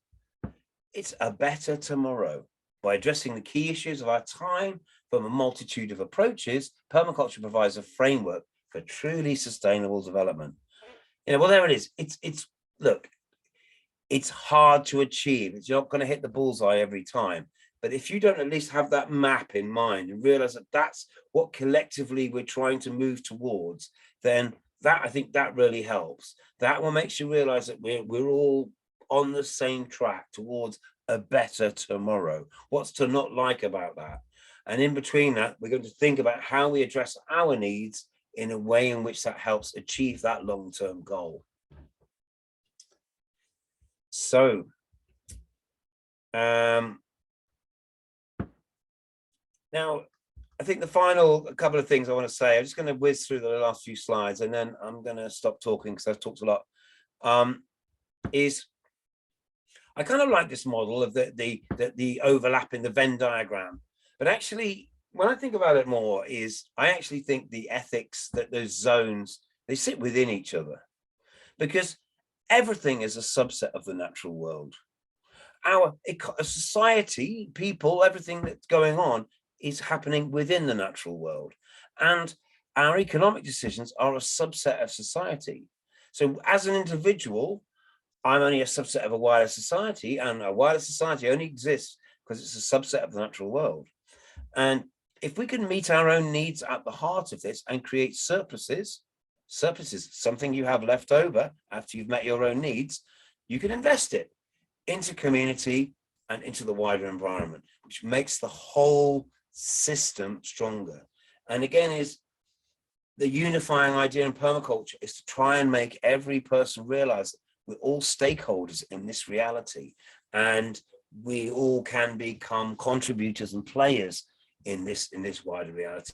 It's a better tomorrow. By addressing the key issues of our time from a multitude of approaches, permaculture provides a framework for truly sustainable development. Well, there it is. Look, it's hard to achieve. You're not going to hit the bullseye every time. But if you don't at least have that map in mind and realize that that's what collectively we're trying to move towards, then I think that really helps. That will make you realize that we're all on the same track towards a better tomorrow. What's to not like about that? And in between that, we're going to think about how we address our needs in a way in which that helps achieve that long-term goal. So, now, I think the final couple of things I want to say, I'm just going to whiz through the last few slides and then I'm going to stop talking because I've talked a lot, is I kind of like this model of the overlap in the Venn diagram. But actually, when I think about it more, I actually think the ethics, that those zones, they sit within each other. Because everything is a subset of the natural world. Our society, people, everything that's going on is happening within the natural world. And our economic decisions are a subset of society. So as an individual, I'm only a subset of a wider society, and a wider society only exists because it's a subset of the natural world. And if we can meet our own needs at the heart of this and create surpluses, something you have left over after you've met your own needs, you can invest it into community and into the wider environment, which makes the whole system stronger. And again, is the unifying idea in permaculture is to try and make every person realize that we're all stakeholders in this reality. And we all can become contributors and players in this wider reality.